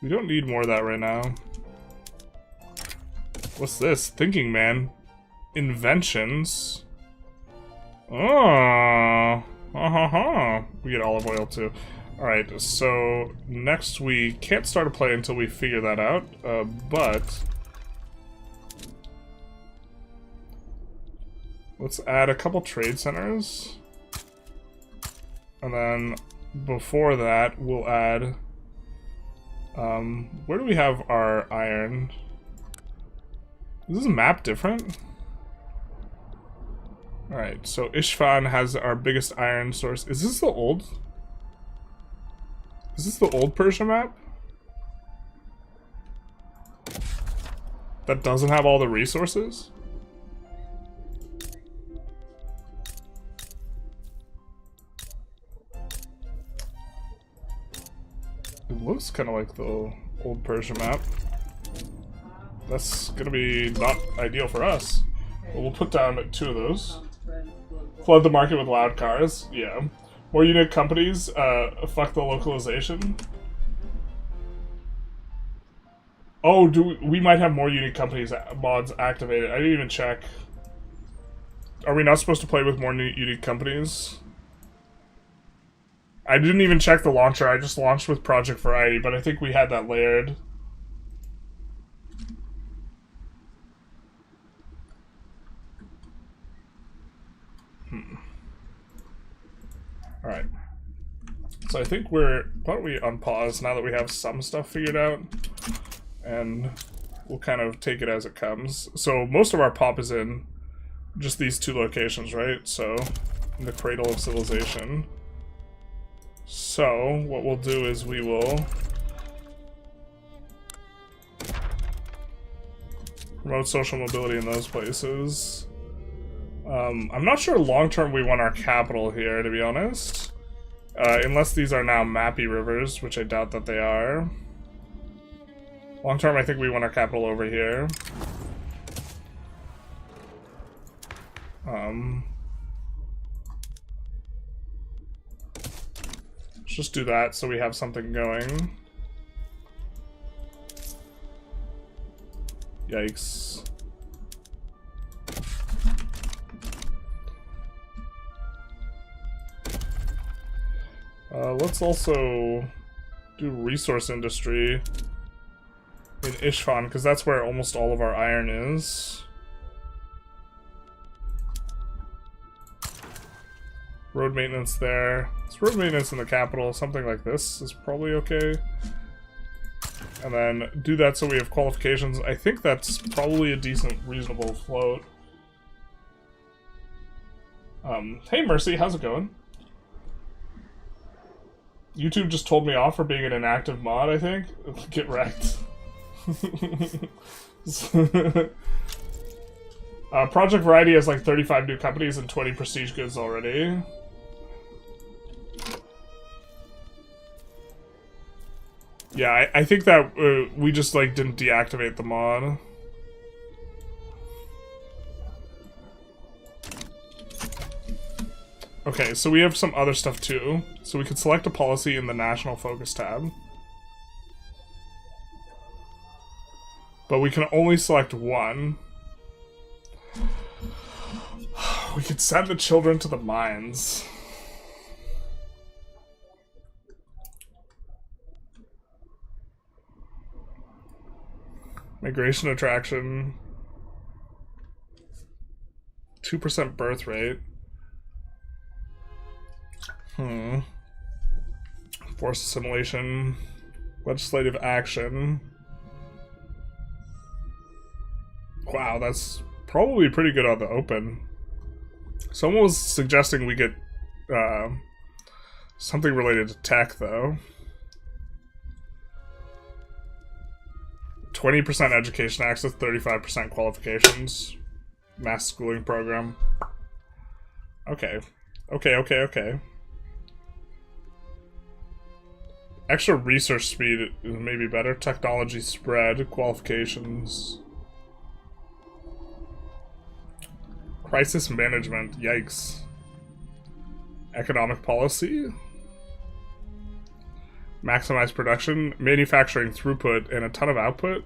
We don't need more of that right now. What's this? Thinking Man. Inventions. Oh. We get olive oil too. Alright, so next we can't start a play until we figure that out, but let's add a couple trade centers. And then before that we'll add where do we have our iron? Is this map different? Alright, so Isfahan has our biggest iron source. Is this the old? Is this the old Persia map? That doesn't have all the resources? It looks kind of like the old Persia map. That's gonna be not ideal for us. But we'll put down 2 of those. Flood the market with loud cars. Yeah. More unique companies. Fuck the localization. Oh, we might have more unique companies mods activated. I didn't even check. Are we not supposed to play with more unique companies? I didn't even check the launcher. I just launched with Project Variety, but I think we had that layered. Alright. So I think why don't we unpause now that we have some stuff figured out? And we'll kind of take it as it comes. So most of our pop is in just these 2 locations, right? So, in the cradle of civilization. So, what we'll do is we will promote social mobility in those places. I'm not sure long-term we want our capital here, to be honest. Unless these are now mappy rivers, which I doubt that they are. Long-term, I think we want our capital over here. Let's just do that so we have something going. Yikes. Let's also do resource industry in Ishfan, because that's where almost all of our iron is. Road maintenance there. It's road maintenance in the capital. Something like this is probably okay. And then do that so we have qualifications. I think that's probably a decent, reasonable float. Hey Mercy, how's it going? YouTube just told me off for being an inactive mod, I think. Get wrecked. Project Variety has like 35 new companies and 20 prestige goods already. Yeah, I think that we just like didn't deactivate the mod. Okay, so we have some other stuff too. So we could select a policy in the National Focus tab. But we can only select one. We could send the children to the mines. Migration attraction. 2% birth rate. Forced assimilation. Legislative action. Wow, that's probably pretty good on the open. Someone was suggesting we get something related to tech, though. 20% education access, 35% qualifications. Mass schooling program. Okay. Okay. Extra research speed is maybe better. Technology spread, qualifications. Crisis management, yikes. Economic policy. Maximize production, manufacturing throughput, and a ton of output.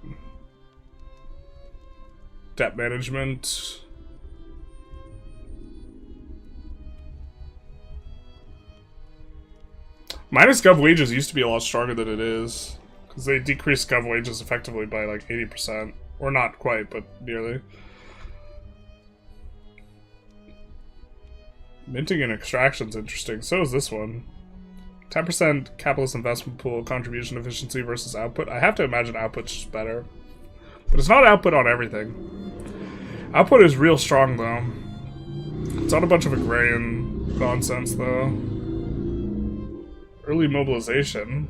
Debt management. Minus gov wages used to be a lot stronger than it is. Because they decreased gov wages effectively by like 80%. Or not quite, but nearly. Minting and extraction's interesting. So is this one. 10% capitalist investment pool contribution efficiency versus output. I have to imagine output's just better. But it's not output on everything. Output is real strong, though. It's not a bunch of agrarian nonsense, though. Early mobilization.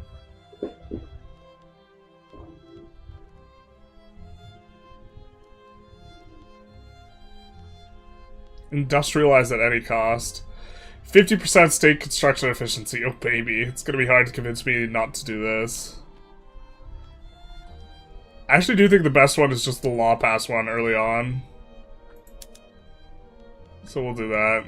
Industrialize at any cost. 50% state construction efficiency. Oh, baby. It's gonna be hard to convince me not to do this. I actually do think the best one is just the law pass one early on. So we'll do that.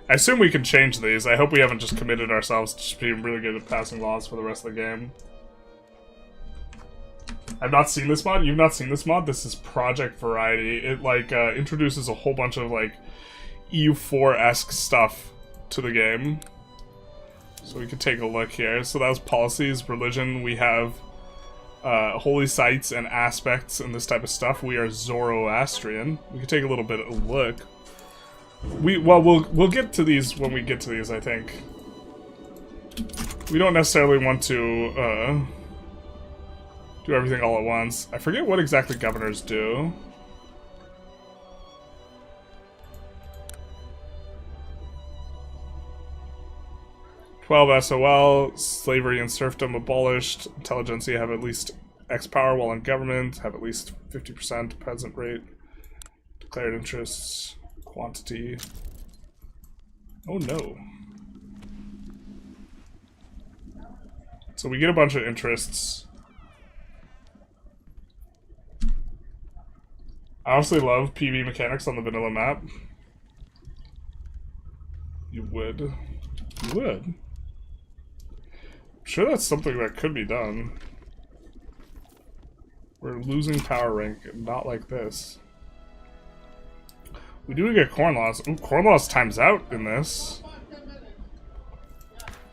I assume we can change these. I hope we haven't just committed ourselves to just being really good at passing laws for the rest of the game. I've not seen this mod. You've not seen this mod? This is Project Variety. It, like, introduces a whole bunch of, like, EU4-esque stuff to the game. So we can take a look here. So that was policies, religion. We have holy sites and aspects and this type of stuff. We are Zoroastrian. We can take a little bit of a look. We'll get to these when we get to these, I think. We don't necessarily want to do everything all at once. I forget what exactly governors do. SOL, slavery and serfdom abolished. Intelligentsia have at least X power while in government, have at least 50% present rate. Declared interests, quantity. Oh no. So we get a bunch of interests. I honestly love PV mechanics on the vanilla map. You would. You would. I'm sure that's something that could be done. We're losing power rank, not like this. We do get corn laws. Ooh, corn laws times out in this.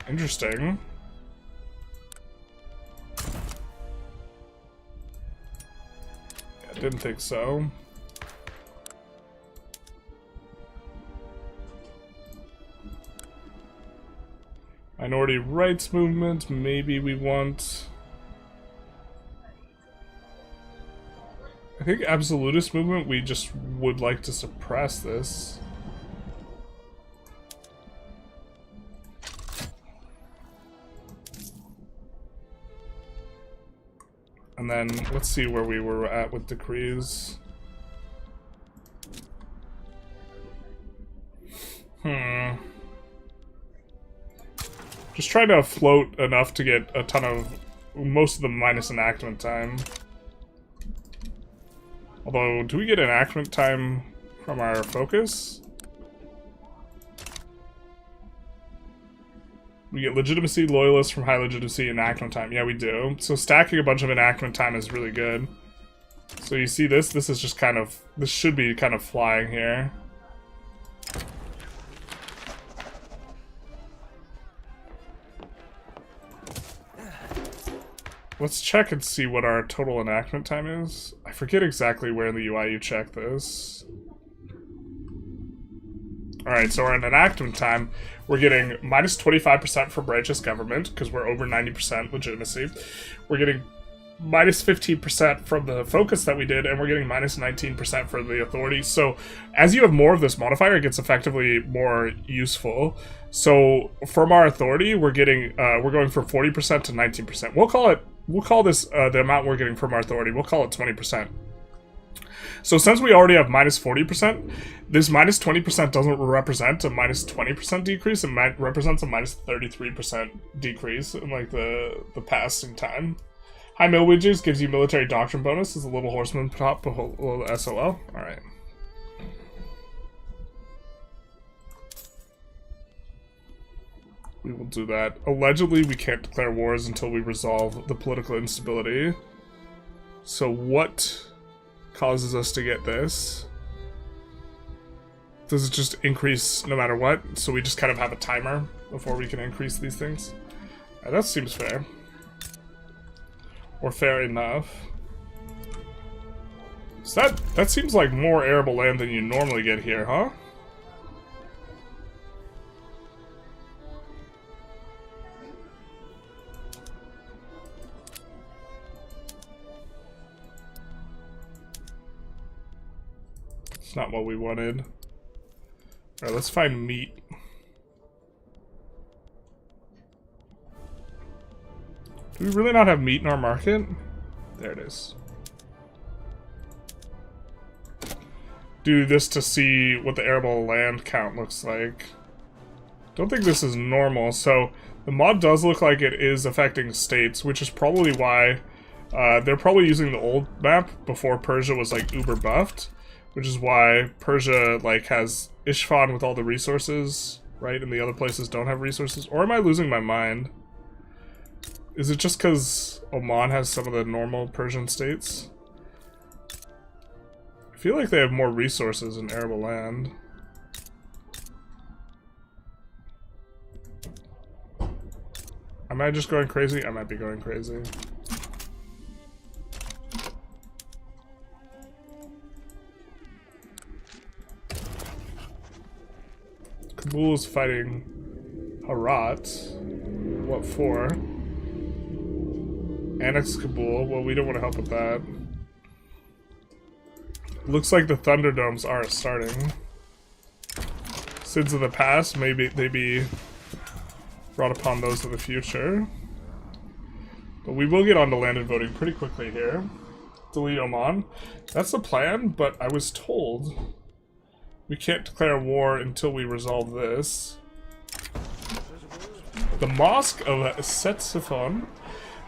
Interesting. Yeah, didn't think so. Minority rights movement, maybe we want... I think absolutist movement, we just would like to suppress this. And then, let's see where we were at with decrees. Just trying to float enough to get a ton of... most of the minus enactment time. Although, do we get enactment time from our focus? We get legitimacy, loyalists from high legitimacy, enactment time. Yeah, we do. So stacking a bunch of enactment time is really good. So you see this? This is just kind of... this should be kind of flying here. Let's check and see what our total enactment time is. I forget exactly where in the UI you check this. Alright, so our enactment time, we're getting minus 25% from righteous government, because we're over 90% legitimacy. We're getting minus 15% from the focus that we did, and we're getting minus 19% for the authority. So as you have more of this modifier, it gets effectively more useful. So from our authority, we're getting we're going from 40% to 19%. We'll call this the amount we're getting from our authority. We'll call it 20%. So since we already have minus 40%, this minus 20% doesn't represent a minus 20% decrease. It represents a minus 33% decrease in like the passing time. High mill wages gives you military doctrine bonus as a little horseman top below the SOL. Alright. We will do that. Allegedly, we can't declare wars until we resolve the political instability. So what causes us to get this? Does it just increase no matter what? So we just kind of have a timer before we can increase these things? That seems fair. Or fair enough. So that seems like more arable land than you normally get here, huh? It's not what we wanted. Alright, let's find meat. Do we really not have meat in our market? There it is. do this to see what the arable land count looks like. Don't think this is normal, so the mod does look like it is affecting states, which is probably why they're probably using the old map before Persia was like uber buffed, which is why Persia like has Isfahan with all the resources, right, and the other places don't have resources. Or am I losing my mind? Is it just because Oman has some of the normal Persian states? I feel like they have more resources in arable land. Am I just going crazy? I might be going crazy. Kabul is fighting Herat. What for? Annex Kabul. Well, we don't want to help with that. Looks like the Thunderdomes are starting. Sins of the past, maybe they be brought upon those of the future. But we will get on to landed voting pretty quickly here. Delete Oman. That's the plan, but I was told we can't declare war until we resolve this. The Mosque of Ctesiphon.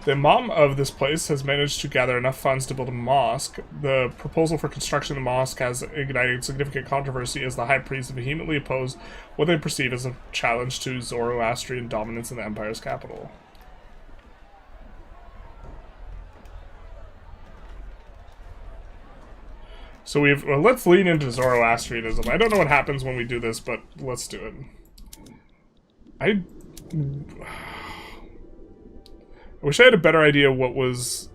The Imam of this place has managed to gather enough funds to build a mosque. The proposal for construction of the mosque has ignited significant controversy as the high priests vehemently oppose what they perceive as a challenge to Zoroastrian dominance in the empire's capital. So well, let's lean into Zoroastrianism. I don't know what happens when we do this, but let's do it. I wish I had a better idea what was...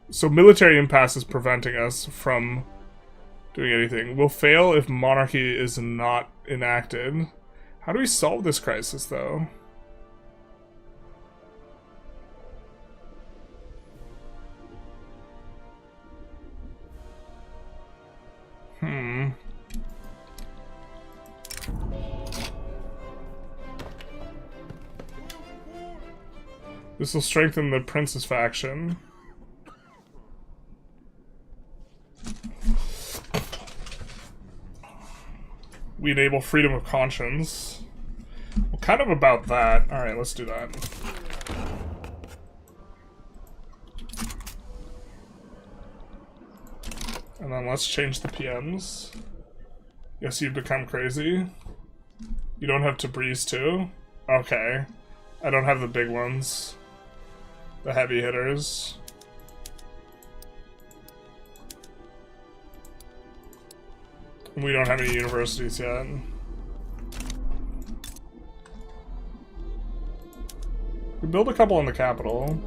So military impasse is preventing us from doing anything. We'll fail if monarchy is not enacted. How do we solve this crisis, though? This will strengthen the prince's faction. We enable freedom of conscience. Well, kind of about that. Alright, let's do that. And then let's change the PMs. Yes, you've become crazy. You don't have Tabriz too? Okay. I don't have the big ones. The heavy hitters. We don't have any universities yet. We build a couple in the capital.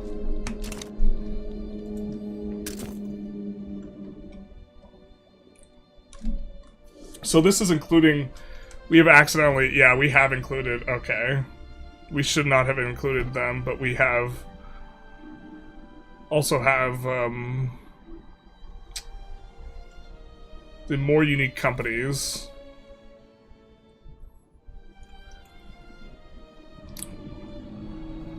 So this is including... We have accidentally... Yeah, we have included... Okay. We should not have included them, but we have... Also have, the more unique companies.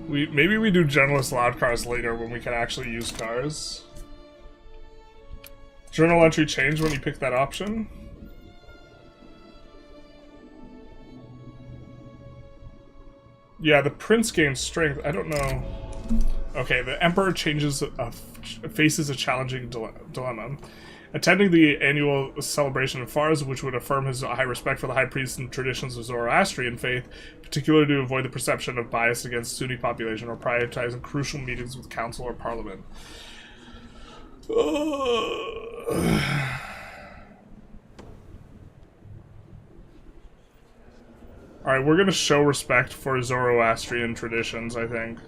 Maybe we do journalist loud cars later when we can actually use cars. Journal entry change when you pick that option. Yeah, the prince gains strength. I don't know. Okay, the emperor faces a challenging dilemma. Attending the annual celebration of Fars, which would affirm his high respect for the high priests and traditions of Zoroastrian faith, particularly to avoid the perception of bias against Sunni population or prioritizing crucial meetings with council or parliament. Alright, we're gonna show respect for Zoroastrian traditions, I think.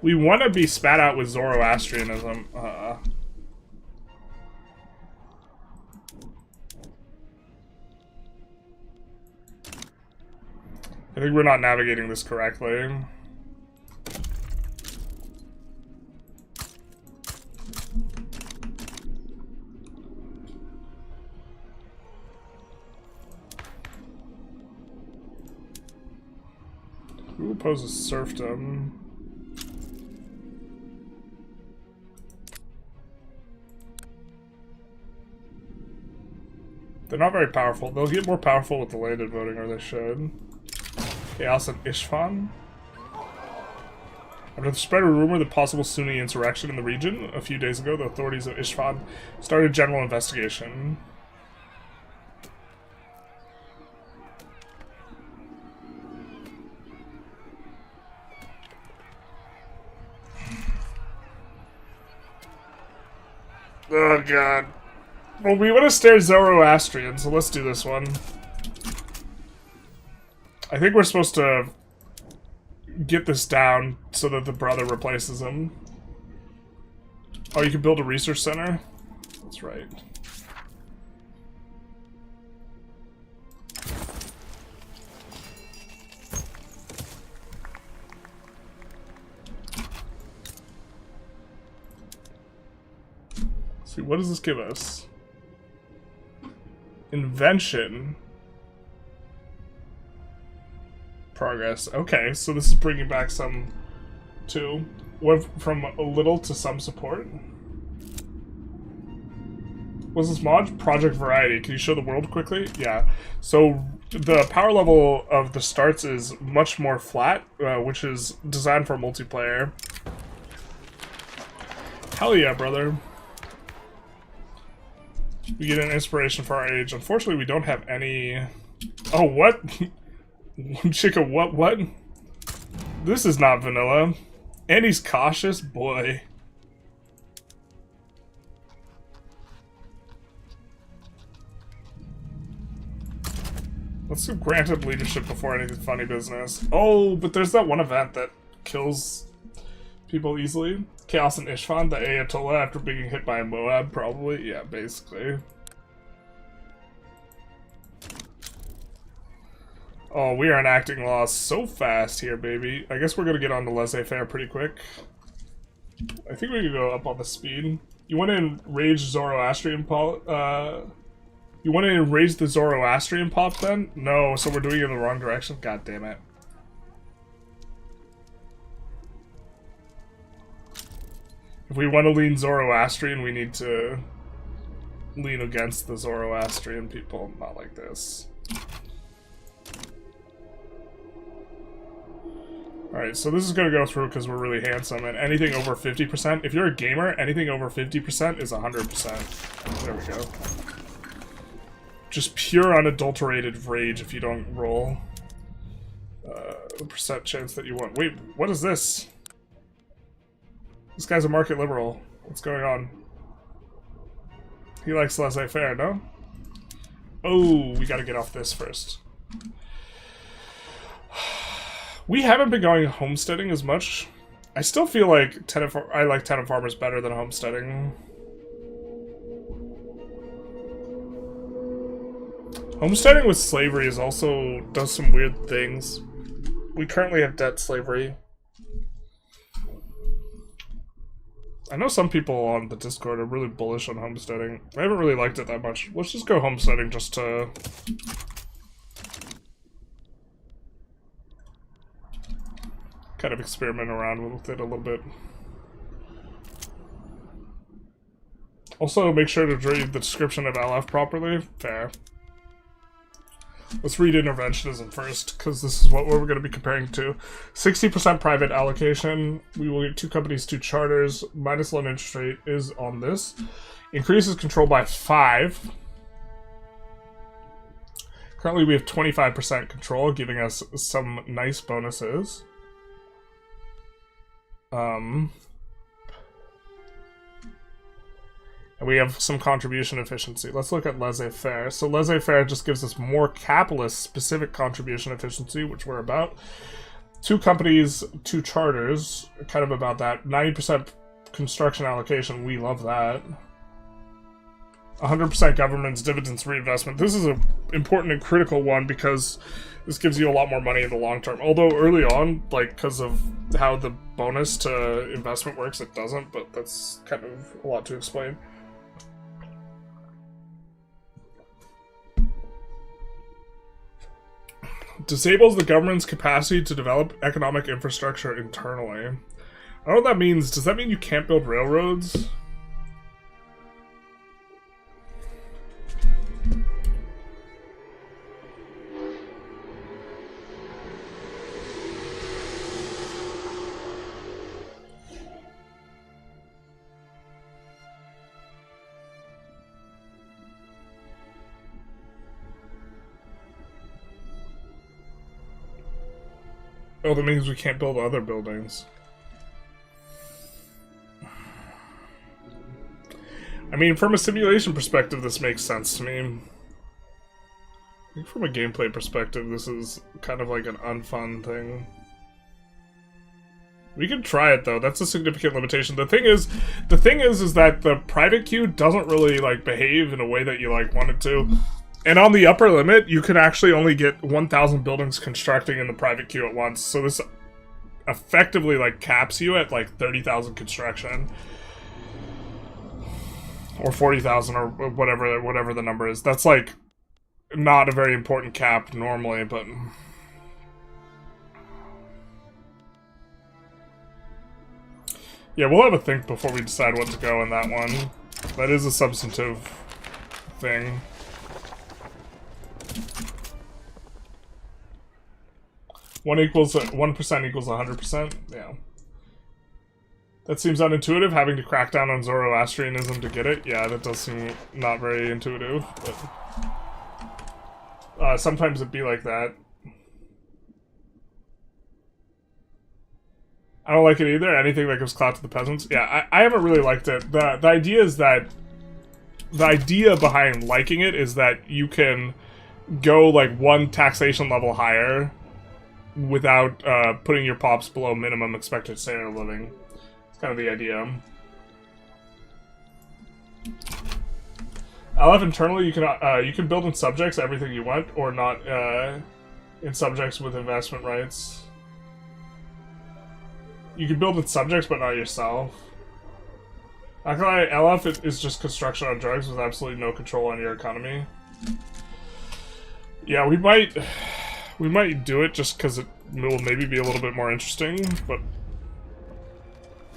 We want to be spat out with Zoroastrianism. I think we're not navigating this correctly. Who opposes serfdom? They're not very powerful. They'll get more powerful with the landed voting, or they should. Chaos and Ishfan. After the spread of rumor of the possible Sunni insurrection in the region a few days ago, the authorities of Ishfan started a general investigation. Oh god. Well, we want to stay Zoroastrian, so let's do this one. I think we're supposed to get this down so that the brother replaces him. Oh, you can build a research center? That's right. Let's see, what does this give us? Invention. Progress. Okay, so this is bringing back some too. Went from a little to some support. What's this mod? Project Variety. Can you show the world quickly? Yeah. So the power level of the starts is much more flat, which is designed for multiplayer. Hell yeah, brother. We get an inspiration for our age. Unfortunately, we don't have any... Oh, what? Chica, what? This is not vanilla. And he's cautious? Boy. Let's do granted leadership before anything funny business. Oh, but there's that one event that kills people easily. Chaos and Ishfan, the Ayatollah after being hit by a Moab, probably. Yeah, basically. Oh, we are enacting laws so fast here, baby. I guess we're gonna get on to laissez-faire pretty quick. I think we can go up on the speed. You want to enrage Zoroastrian you want to enrage the Zoroastrian pop then? No, so we're doing it in the wrong direction? God damn it. If we want to lean Zoroastrian, we need to lean against the Zoroastrian people, not like this. Alright, so this is going to go through because we're really handsome, and anything over 50%, if you're a gamer, anything over 50% is 100%. There we go. Just pure unadulterated rage if you don't roll the percent chance that you want. Wait, what is this? This guy's a market liberal. What's going on? He likes laissez-faire, no? Oh, we gotta get off this first. We haven't been going homesteading as much. I still feel like I like tenant farmers better than homesteading. Homesteading with slavery is also does some weird things. We currently have debt slavery. I know some people on the Discord are really bullish on homesteading. I haven't really liked it that much. Let's just go homesteading just to... kind of experiment around with it a little bit. Also, make sure to read the description of LF properly. Fair. Let's read interventionism first, because this is what we're going to be comparing to. 60% private allocation. We will get 2 companies, 2 charters. Minus loan interest rate is on this. Increases control by 5. Currently we have 25% control, giving us some nice bonuses. And we have some contribution efficiency. Let's look at laissez-faire. So laissez-faire just gives us more capitalist-specific contribution efficiency, which we're about. 2 companies, 2 charters, kind of about that. 90% construction allocation, we love that. 100% government's dividends reinvestment. This is an important and critical one because this gives you a lot more money in the long term. Although early on, like, because of how the bonus to investment works, it doesn't, but that's kind of a lot to explain. Disables the government's capacity to develop economic infrastructure internally. I don't know what that means. Does that mean you can't build railroads? Oh, that means we can't build other buildings. I mean, from a simulation perspective, this makes sense to me. I think from a gameplay perspective, this is kind of like an unfun thing. We can try it though. That's a significant limitation. The thing is that the private queue doesn't really like behave in a way that you like want it to. And on the upper limit, you can actually only get 1,000 buildings constructing in the private queue at once. So this effectively like caps you at like 30,000 construction. Or 40,000 or whatever the number is. That's like not a very important cap normally, but yeah, we'll have a think before we decide what to go in that one. That is a substantive thing. One equals 1% equals 100%. Yeah. That seems unintuitive, having to crack down on Zoroastrianism to get it. Yeah, that does seem not very intuitive, but sometimes it'd be like that. I don't like it either. Anything that gives clout to the peasants. Yeah, I haven't really liked it. The idea is that the idea behind liking it is that you can go like one taxation level higher without putting your pops below minimum expected standard of living. Kind of the idea. LF internally, you can build in subjects everything you want, or not in subjects with investment rights. You can build in subjects, but not yourself. Actually, LF is just construction on drugs with absolutely no control on your economy. Yeah, we might do it just because it will maybe be a little bit more interesting, but.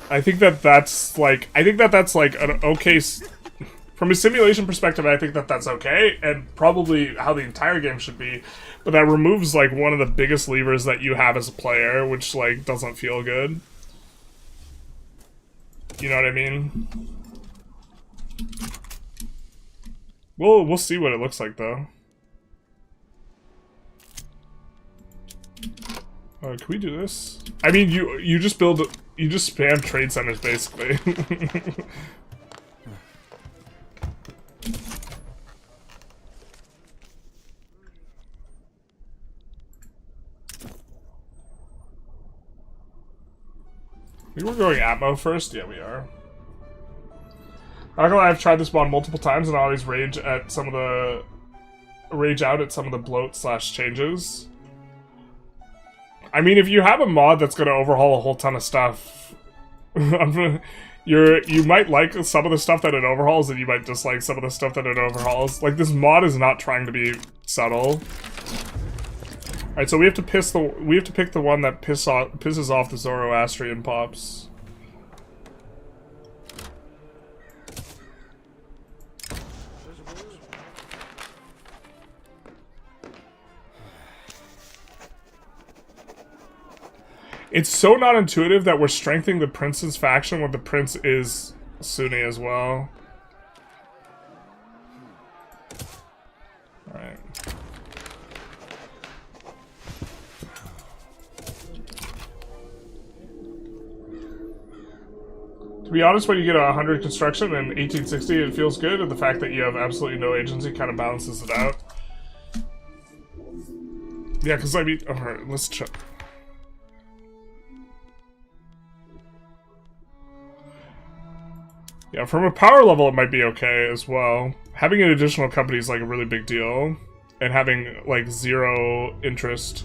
I think that's like an okay, from a simulation perspective, I think that's okay, and probably how the entire game should be, but that removes like one of the biggest levers that you have as a player, which like doesn't feel good. You know what I mean? We'll see what it looks like though. Can we do this? I mean, you just spam trade centers, basically. We were going Atmo first? Yeah, we are. Not gonna lie, I've tried this mod multiple times and I always rage out at some of the bloat / changes. I mean, if you have a mod that's gonna overhaul a whole ton of stuff, you might like some of the stuff that it overhauls, and you might dislike some of the stuff that it overhauls. Like, this mod is not trying to be subtle. Alright, so we have to pick the one that pisses off the Zoroastrian pops. It's so not intuitive that we're strengthening the prince's faction when the prince is Sunni as well. Alright. To be honest, when you get 100 construction in 1860, it feels good, and the fact that you have absolutely no agency kind of balances it out. Yeah, because I mean, alright, let's check. Yeah, from a power level, it might be okay as well. Having an additional company is like a really big deal, and having like 0 interest.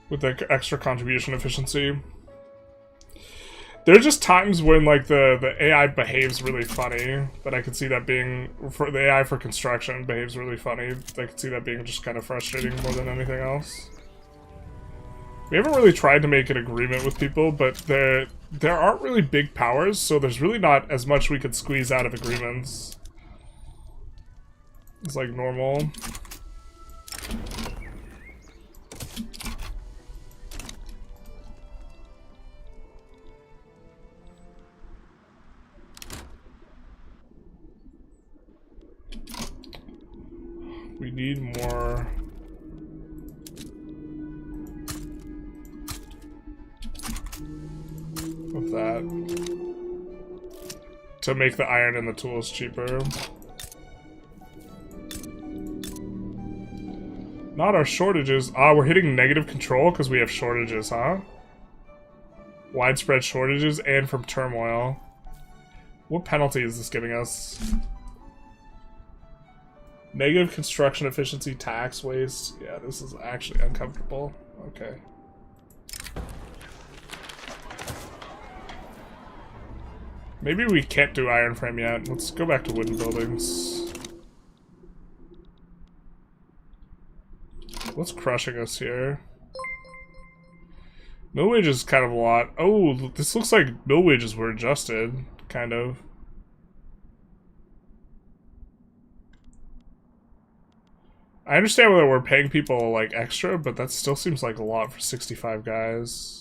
With the extra contribution efficiency. There are just times when like the AI behaves really funny, that I could see that being, for the AI for construction behaves really funny. I could see that being just kind of frustrating more than anything else. We haven't really tried to make an agreement with people, but there aren't really big powers, so there's really not as much we could squeeze out of agreements. It's like normal. We need more. Of that. To make the iron and the tools cheaper. Not our shortages. Ah, we're hitting negative control because we have shortages, huh? Widespread shortages and from turmoil. What penalty is this giving us? Negative construction efficiency, tax waste. Yeah, this is actually uncomfortable. Okay. Maybe we can't do iron frame yet. Let's go back to wooden buildings. What's crushing us here? Mill wages is kind of a lot. Oh, this looks like mill wages were adjusted, kind of. I understand whether we're paying people like extra, but that still seems like a lot for 65 guys.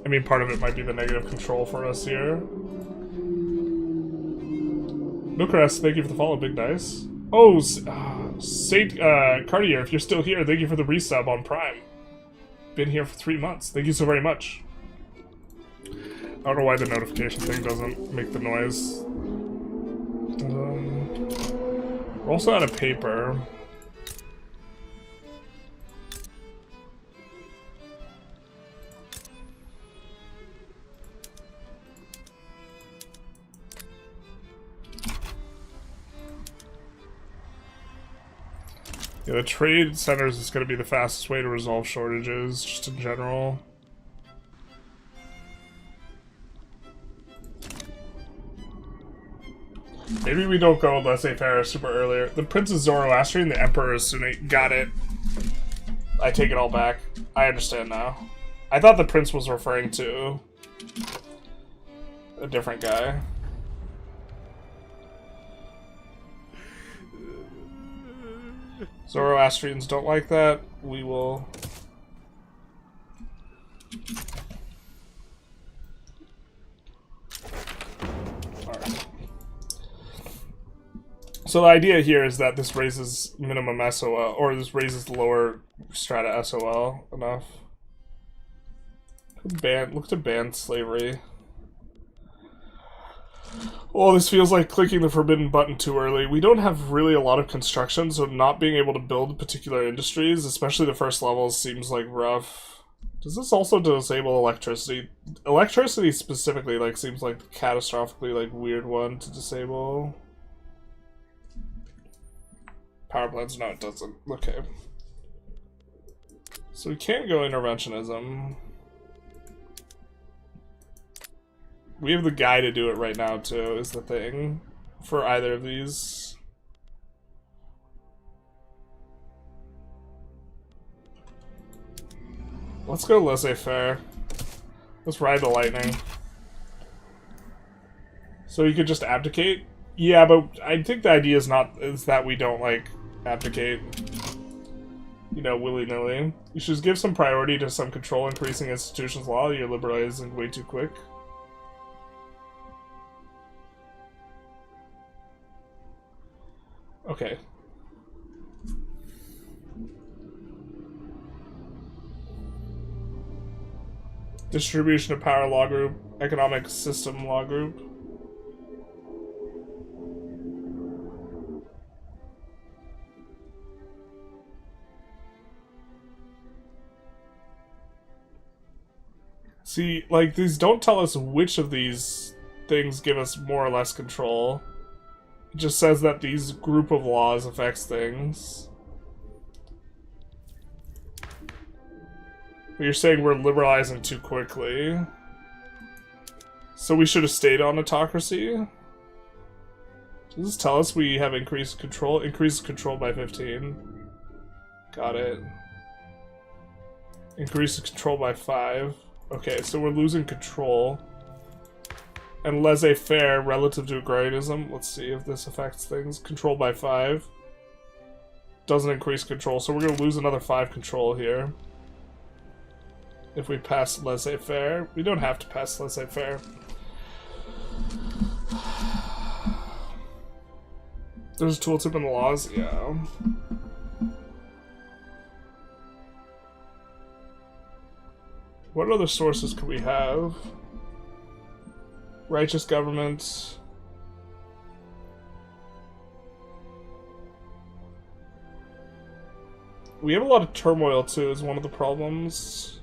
I mean, part of it might be the negative control for us here. Milkrest, thank you for the follow, Big Dice. Oh, Saint Cartier, if you're still here, thank you for the resub on Prime. Been here for 3 months. Thank you so very much. I don't know why the notification thing doesn't make the noise. We're also out of paper. Yeah, the trade centers is going to be the fastest way to resolve shortages, just in general. Maybe we don't go laissez-faire super earlier. The Prince is Zoroastrian, the Emperor is Sunni. Got it. I take it all back. I understand now. I thought the Prince was referring to a different guy. Zoroastrians don't like that. We will... Alright. So the idea here is that this raises minimum SOL, or this raises lower strata SOL enough. Look to ban slavery. Oh, this feels like clicking the forbidden button too early. We don't have really a lot of construction, so not being able to build particular industries, especially the first levels, seems like rough. Does this also disable electricity? Electricity specifically, like, seems like a catastrophically, like, weird one to disable. Power plants? No, it doesn't. Okay. So we can't go interventionism. We have the guy to do it right now, too, is the thing. For either of these. Let's go laissez-faire. Let's ride the lightning. So you could just abdicate? Yeah, but I think the idea is that we don't, like, abdicate. You know, willy-nilly. You should give some priority to some control increasing institutions law. You're liberalizing way too quick. Okay. Distribution of power law group, economic system law group. See, like, these don't tell us which of these things give us more or less control. It just says that these group of laws affects things. But you're saying we're liberalizing too quickly. So we should have stayed on autocracy? Does this tell us we have increased control? Increased control by 15. Got it. Increased control by 5. Okay, so we're losing control. And laissez-faire relative to agrarianism. Let's see if this affects things. Control by 5. Doesn't increase control, so we're going to lose another 5 control here. If we pass laissez-faire. We don't have to pass laissez-faire. There's a tooltip in the laws? Yeah. What other sources could we have? Righteous government. We have a lot of turmoil too, is one of the problems.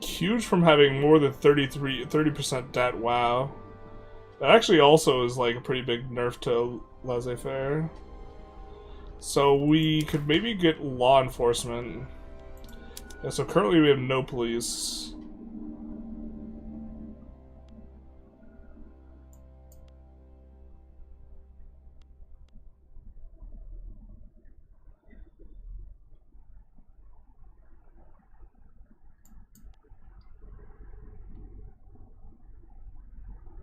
Huge from having more than 30% debt, wow. That actually also is like a pretty big nerf to laissez-faire. So we could maybe get law enforcement. Yeah, so currently we have no police.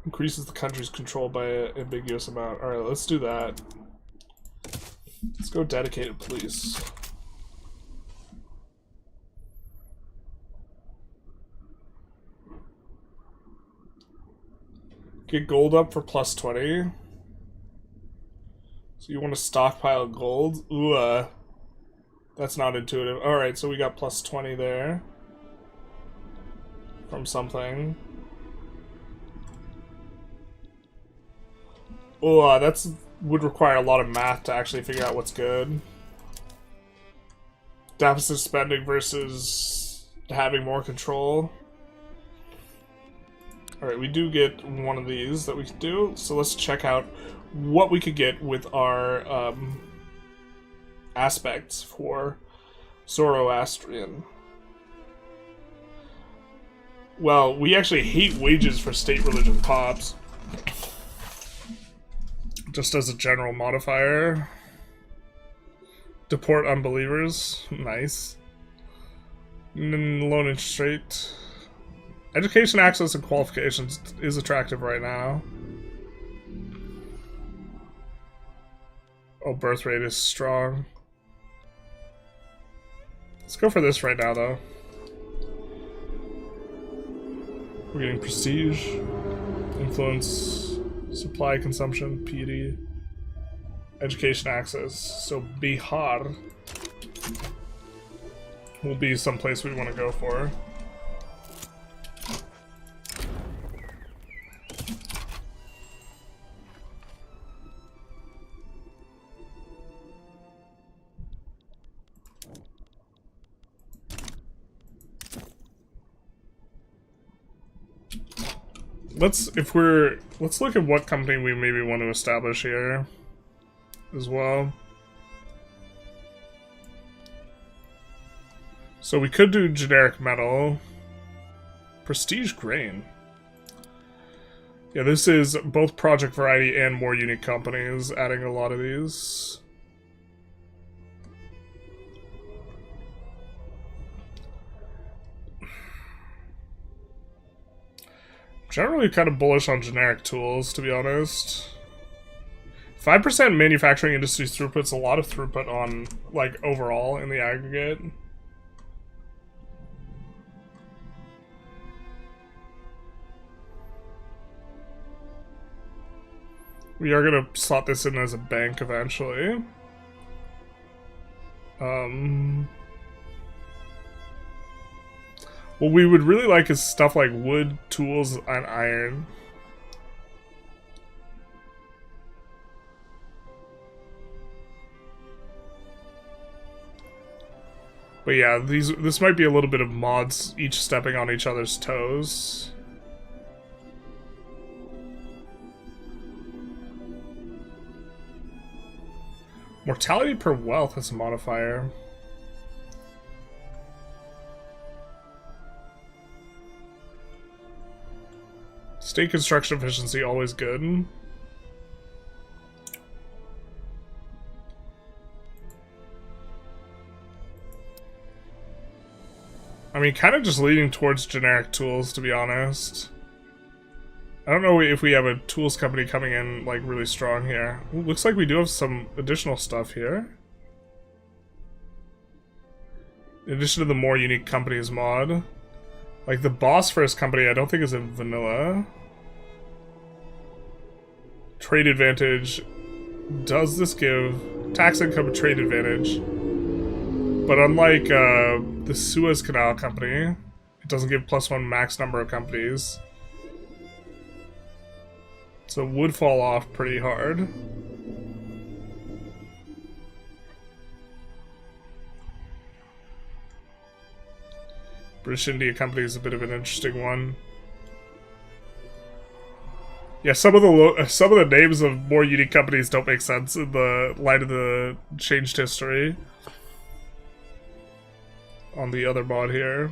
Increases the country's control by an ambiguous amount. Alright, let's do that. Let's go dedicated police. Get gold up for plus 20. So you want to stockpile gold? Ooh, that's not intuitive. Alright, so we got plus 20 there. From something. Oh, that's would require a lot of math to actually figure out what's good. Deficit spending versus having more control. Alright, we do get one of these that we can do, so let's check out what we could get with our aspects for Zoroastrian. Well, we actually hate wages for state religion pops. Just as a general modifier. Deport unbelievers. Nice. Loan interest rate. Education access and qualifications is attractive right now. Oh, birth rate is strong. Let's go for this right now, though. We're getting prestige, influence, supply consumption, PD, education access. So Bihar will be someplace we want to go for. Let's look at what company we maybe want to establish here as well. So we could do generic metal. Prestige grain. Yeah, this is both project variety and more unique companies, adding a lot of these. Generally kind of bullish on generic tools, to be honest. 5% manufacturing industry's throughput's a lot of throughput on, like, overall in the aggregate. We are gonna slot this in as a bank eventually. What we would really like is stuff like wood, tools, and iron. But yeah, this might be a little bit of mods, each stepping on each other's toes. Mortality per wealth is a modifier. State construction efficiency, always good. mean, kind of just leaning towards generic tools, to be honest. I don't know if we have a tools company coming in, like, really strong here. Ooh, looks like we do have some additional stuff here. In addition to the more unique companies mod. Like, the boss first company, I don't think is in vanilla. Trade advantage. Does this give tax income trade advantage? But unlike the Suez Canal company, it doesn't give +1 max number of companies. So it would fall off pretty hard. British India Company is a bit of an interesting one. Yeah, some of the names of more unique companies don't make sense in the light of the changed history. On the other mod here.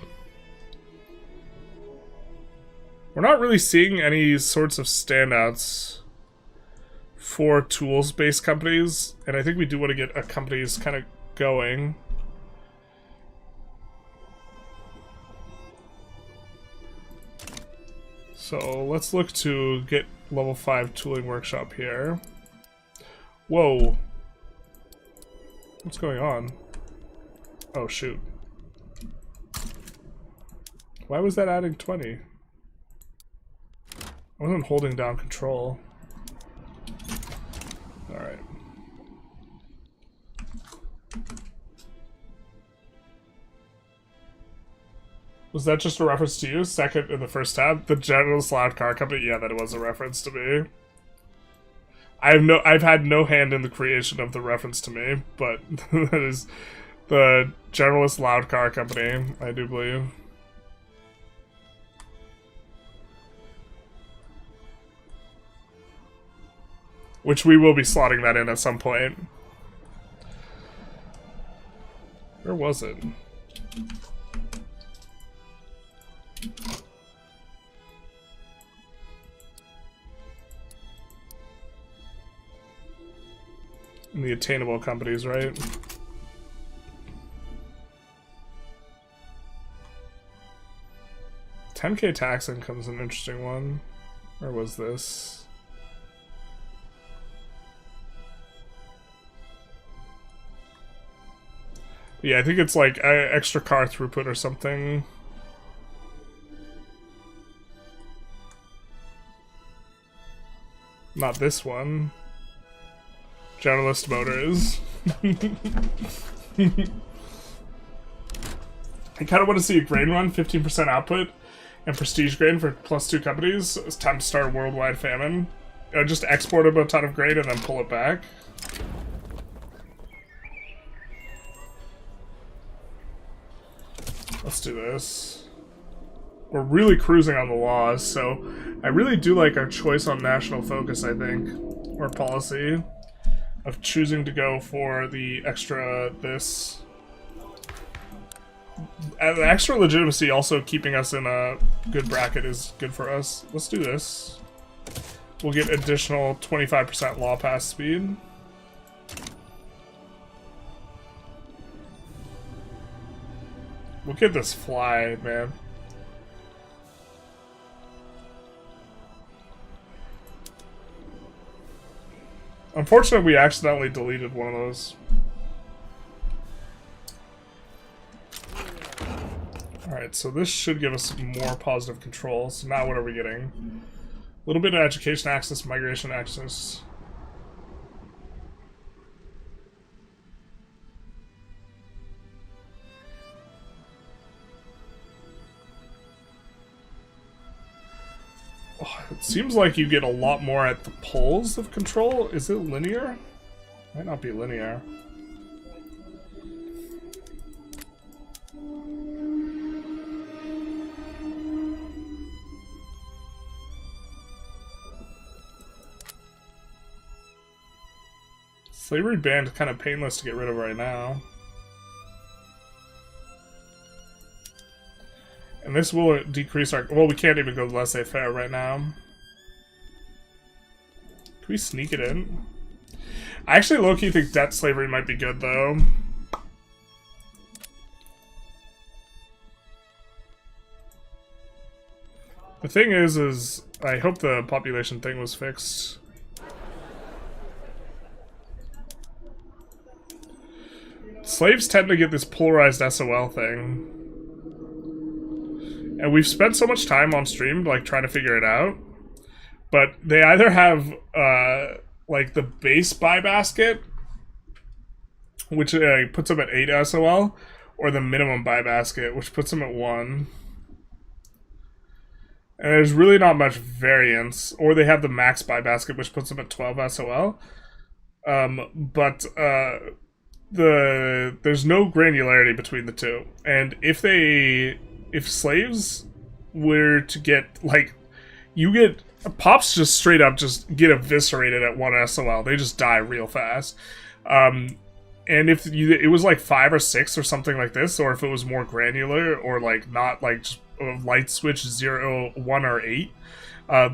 We're not really seeing any sorts of standouts for tools-based companies, and I think we do want to get our companies kind of going. So let's look to get level 5 tooling workshop here. Whoa. What's going on? Oh, shoot. Why was that adding 20? I wasn't holding down control. Alright. Was that just a reference to you? Second in the first tab? The Generalist Loud Car Company? Yeah, that was a reference to me. I've had no hand in the creation of the reference to me, but that is the Generalist Loud Car Company, I do believe. Which we will be slotting that in at some point. Where was it? In the attainable companies, right? $10K tax income is an interesting one. Where was this? Yeah, I think it's like extra car throughput or something. Not this one. Generalist Motors. I kind of want to see a grain run, 15% output, and prestige grain for +2 companies. It's time to start a worldwide famine. Just export a ton of grain and then pull it back. Let's do this. We're really cruising on the laws, so I really do like our choice on national focus, I think, or policy, of choosing to go for the extra this. And the extra legitimacy also keeping us in a good bracket is good for us. Let's do this. We'll get additional 25% law pass speed. Look at this fly, man. Unfortunately, we accidentally deleted one of those. Alright, so this should give us more positive control. So now what are we getting? A little bit of education access, migration access. Oh, it seems like you get a lot more at the poles of control. Is it linear? Might not be linear. Slavery banned is kind of painless to get rid of right now. And this will decrease our... Well, we can't even go laissez-faire right now. Can we sneak it in? I actually low-key think debt slavery might be good, though. The thing is I hope the population thing was fixed. Slaves tend to get this polarized SOL thing. And we've spent so much time on stream, like, trying to figure it out. But they either have, like, the base buy basket, which puts them at 8 SOL, or the minimum buy basket, which puts them at 1. And there's really not much variance. Or they have the max buy basket, which puts them at 12 SOL. There's no granularity between the two. And if slaves were to get, like, pops just straight up just get eviscerated at 1 SOL. They just die real fast. And if it was like 5 or 6 or something like this, or if it was more granular, or like not like just light switch 0, 1, or 8,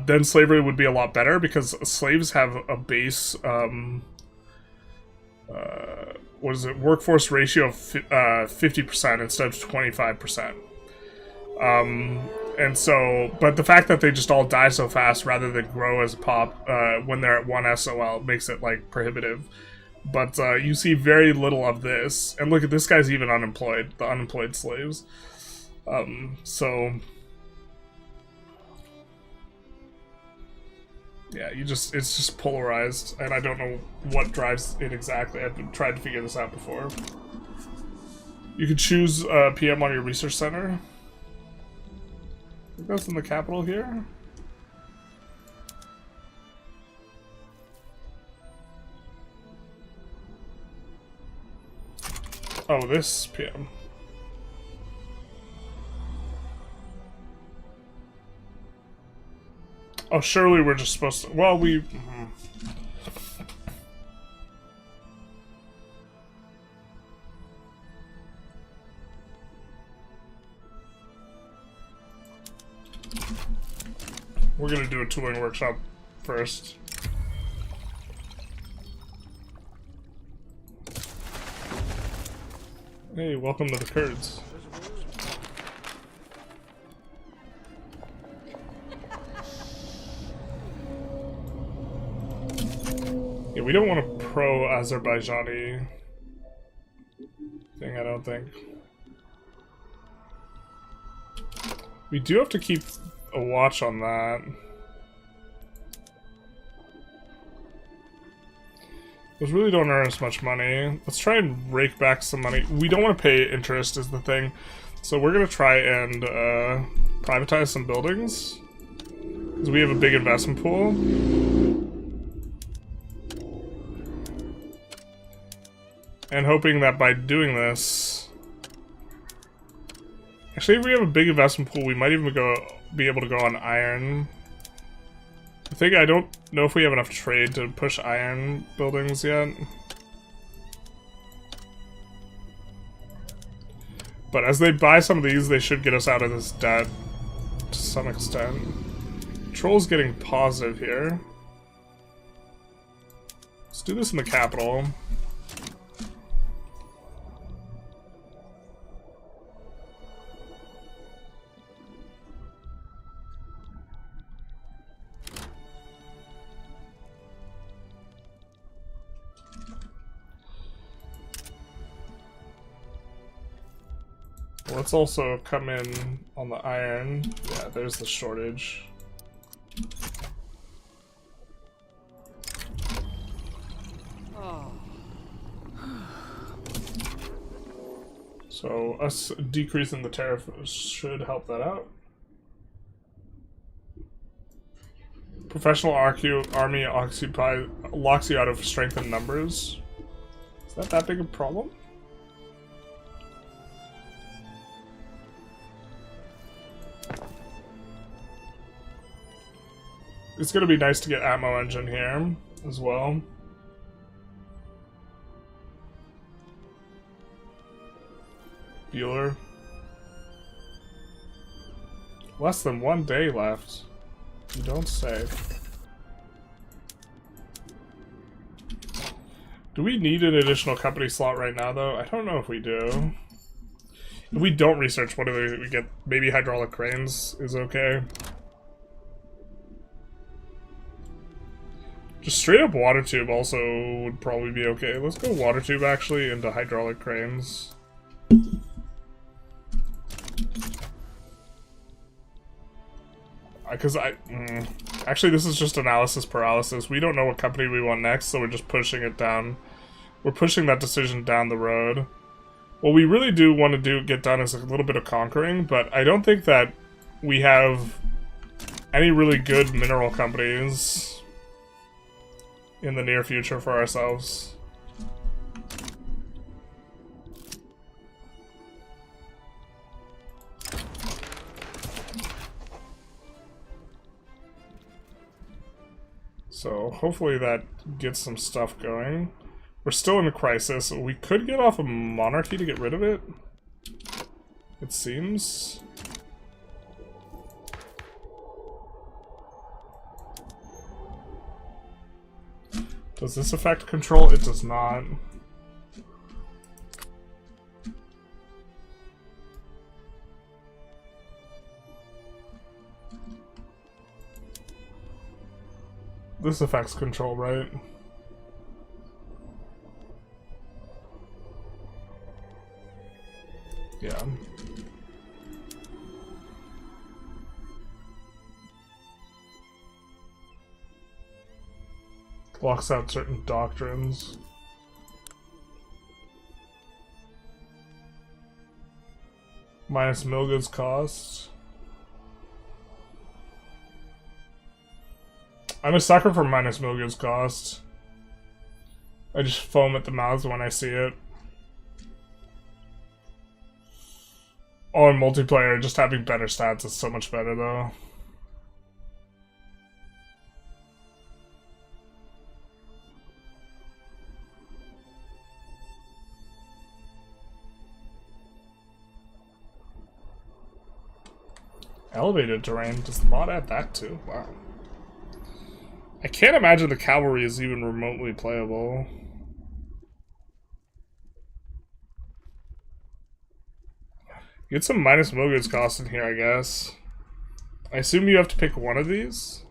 then slavery would be a lot better, because slaves have a base workforce ratio of 50% instead of 25%. And so, but the fact that they just all die so fast rather than grow as a pop when they're at 1 SOL makes it, like, prohibitive. But you see very little of this. And look at this guy's even unemployed, the unemployed slaves. So yeah, it's just polarized, and I don't know what drives it exactly. I've tried to figure this out before. You could choose PM on your research center. I think that's in the capital here. Oh, this PM. Oh, surely we're just supposed to... Well, we... We're gonna do a tooling workshop first. Hey, welcome to the Kurds. Yeah, we don't want a pro-Azerbaijani thing, I don't think. We do have to keep a watch on that. Those really don't earn us much money. Let's try and rake back some money. We don't want to pay interest is the thing. So we're going to try and privatize some buildings. Because we have a big investment pool. And hoping that by doing this... Actually, if we have a big investment pool, we might even be able to go on iron. I don't know if we have enough trade to push iron buildings yet. But as they buy some of these, they should get us out of this debt to some extent. Troll's getting positive here. Let's do this in the capital. Let's also come in on the iron. Yeah, there's the shortage. So us decreasing the tariff should help that out. Professional army locks you out of strength in numbers. Is that big a problem? It's gonna be nice to get ammo engine here as well. Bueller. Less than 1 day left. You don't say. Do we need an additional company slot right now, though? I don't know if we do. If we don't research, what do we get? Maybe hydraulic cranes is okay. Just straight up water tube also would probably be okay. Let's go water tube actually into hydraulic cranes. Because actually this is just analysis paralysis. We don't know what company we want next, so we're just pushing it down. We're pushing that decision down the road. What we really do want to get done is a little bit of conquering, but I don't think that we have any really good mineral companies in the near future for ourselves. So hopefully that gets some stuff going. We're still in a crisis. We could get off a monarchy to get rid of it, it seems. Does this affect control? It does not. This affects control, right? Yeah. Blocks out certain doctrines. Minus Milgo's cost. I'm a sucker for minus Milgo's cost. I just foam at the mouth when I see it. Oh, in multiplayer, just having better stats is so much better, though. Elevated terrain. Does the mod add that too? Wow. I can't imagine the cavalry is even remotely playable. Get some minus Milgo's cost in here, I guess. I assume you have to pick one of these?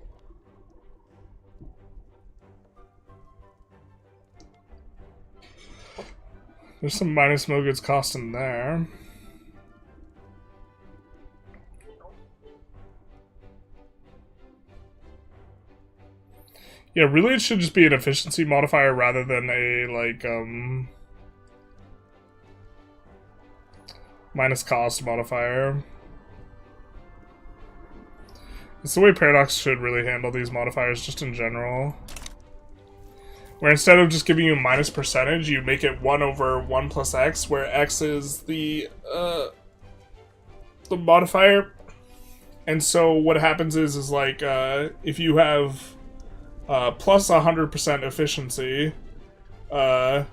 There's some minus Milgo's cost in there. Yeah, really it should just be an efficiency modifier rather than a, like, minus cost modifier. It's the way Paradox should really handle these modifiers, just in general. Where instead of just giving you minus percentage, you make it 1 over 1 plus x, where x is the modifier. And so what happens is like, if you have plus 100% efficiency, right,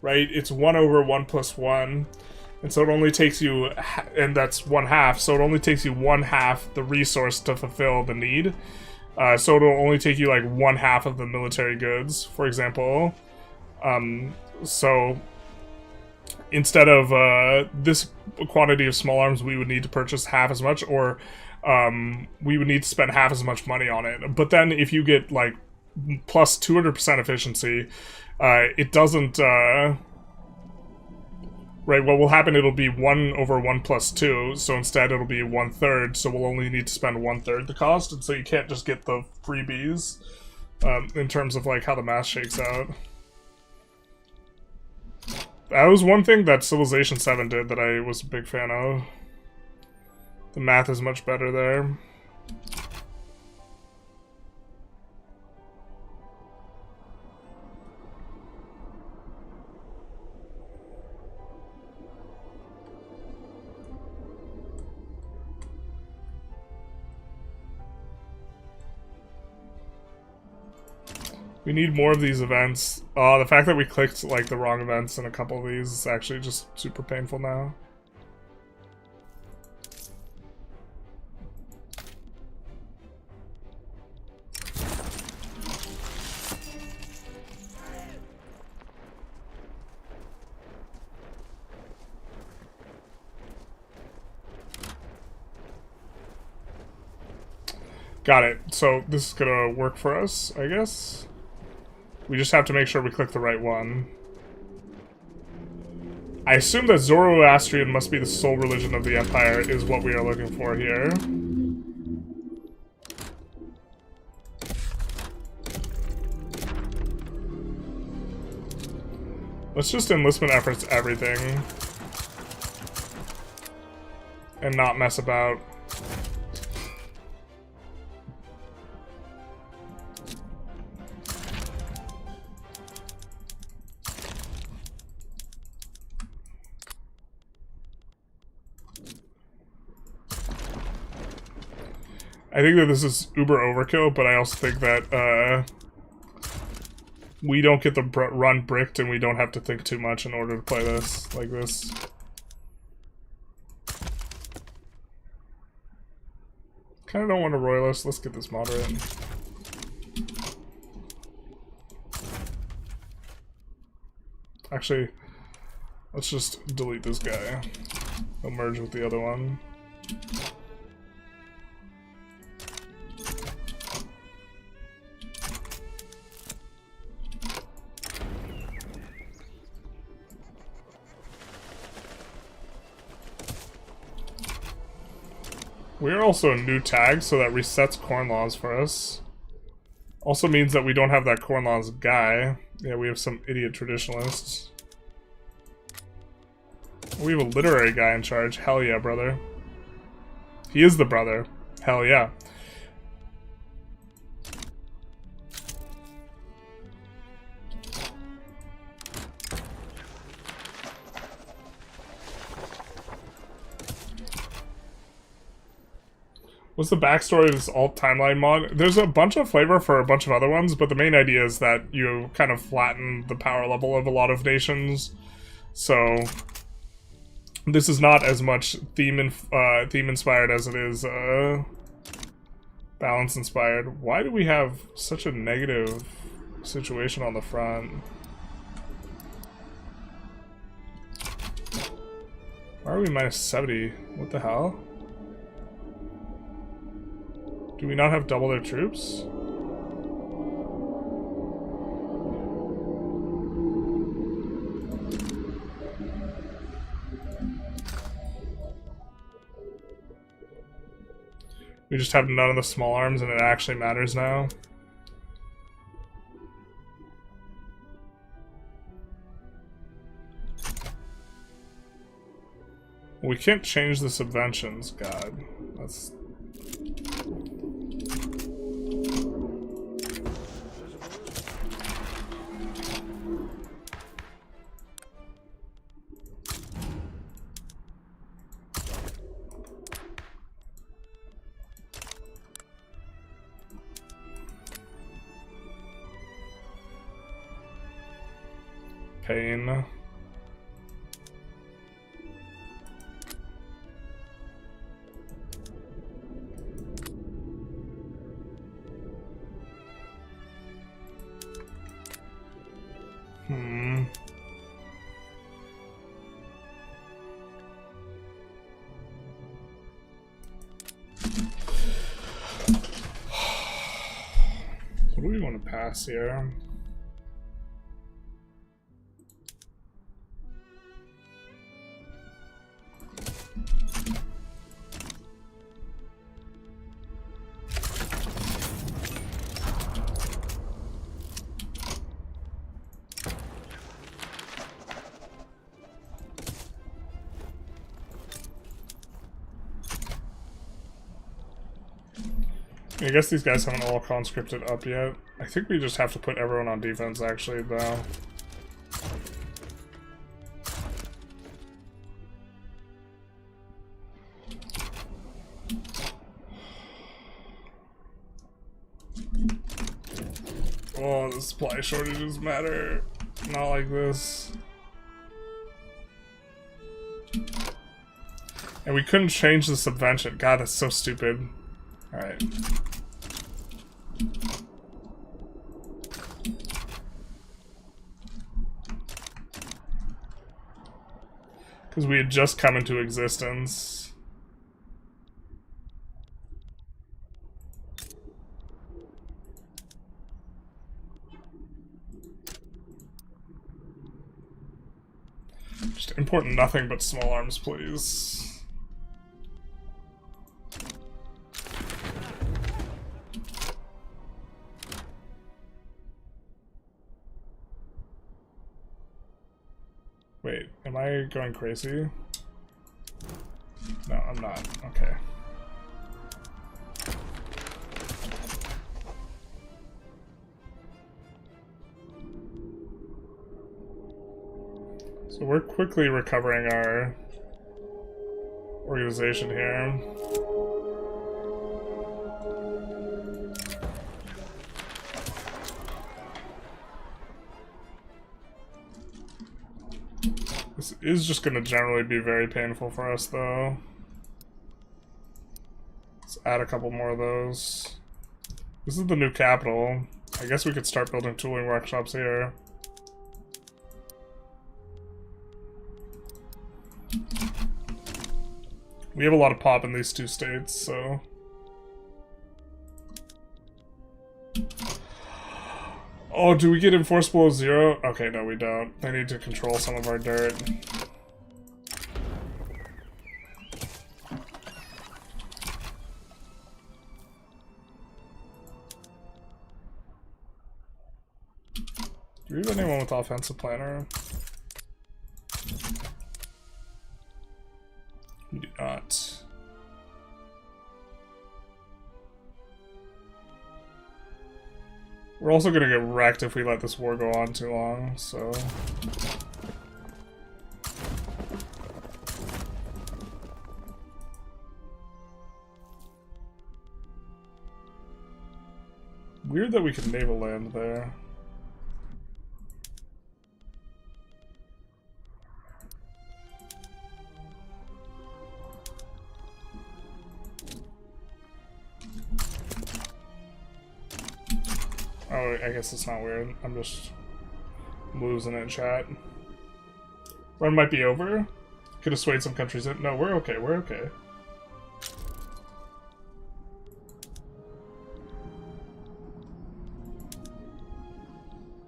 it's 1 over 1 plus 1. And so it only takes you, and that's 1/2, so it only takes you 1/2 the resource to fulfill the need. So it'll only take you like 1/2 of the military goods, for example. So instead of this quantity of small arms, we would need to purchase half as much, or we would need to spend half as much money on it. But then if you get like plus 200% efficiency, it doesn't... Right, what will happen, it'll be 1 over 1 plus 2, so instead it'll be 1/3, so we'll only need to spend 1/3 the cost, and so you can't just get the freebies, in terms of, like, how the math shakes out. That was one thing that Civilization 7 did that I was a big fan of. The math is much better there. We need more of these events. The fact that we clicked like the wrong events in a couple of these is actually just super painful now. Got it. So this is gonna work for us, I guess. We just have to make sure we click the right one. I assume that Zoroastrian must be the sole religion of the Empire, is what we are looking for here. Let's just enlistment efforts everything. And not mess about. I think that this is uber overkill, but I also think that we don't get the run bricked and we don't have to think too much in order to play this like this. Kinda don't want a royalist. Let's get this moderate. Actually, let's just delete this guy. He'll merge with the other one. We're also a new tag, so that resets corn laws for us. Also means that we don't have that corn laws guy. Yeah, we have some idiot traditionalists. We have a literary guy in charge. Hell yeah, brother. He is the brother. Hell yeah. What's the backstory of this alt timeline mod? There's a bunch of flavor for a bunch of other ones, but the main idea is that you kind of flatten the power level of a lot of nations. So this is not as much theme inspired as it is balance inspired. Why do we have such a negative situation on the front? Why are we minus 70? What the hell? Do we not have double their troops? We just have none of the small arms and it actually matters now. We can't change the subventions, God. That's... pain. What do we want to pass here? I guess these guys haven't all conscripted up yet. I think we just have to put everyone on defense, actually, though. Oh, the supply shortages matter. Not like this. And we couldn't change the subvention. God, that's so stupid. Alright. Because we had just come into existence. Just import nothing but small arms, please. Wait, am I going crazy? No, I'm not. Okay. So we're quickly recovering our organization here. This is just going to generally be very painful for us, though. Let's add a couple more of those. This is the new capital. I guess we could start building tooling workshops here. We have a lot of pop in these two states, so... Oh, do we get enforceable 0? Okay, no, we don't. They need to control some of our dirt. Do we have anyone with offensive planner? We do not. We're also gonna get wrecked if we let this war go on too long, so... Weird that we could naval land there. Oh, I guess it's not weird. I'm just losing it, chat. Run might be over. Could have swayed some countries in. No, we're okay. We're okay.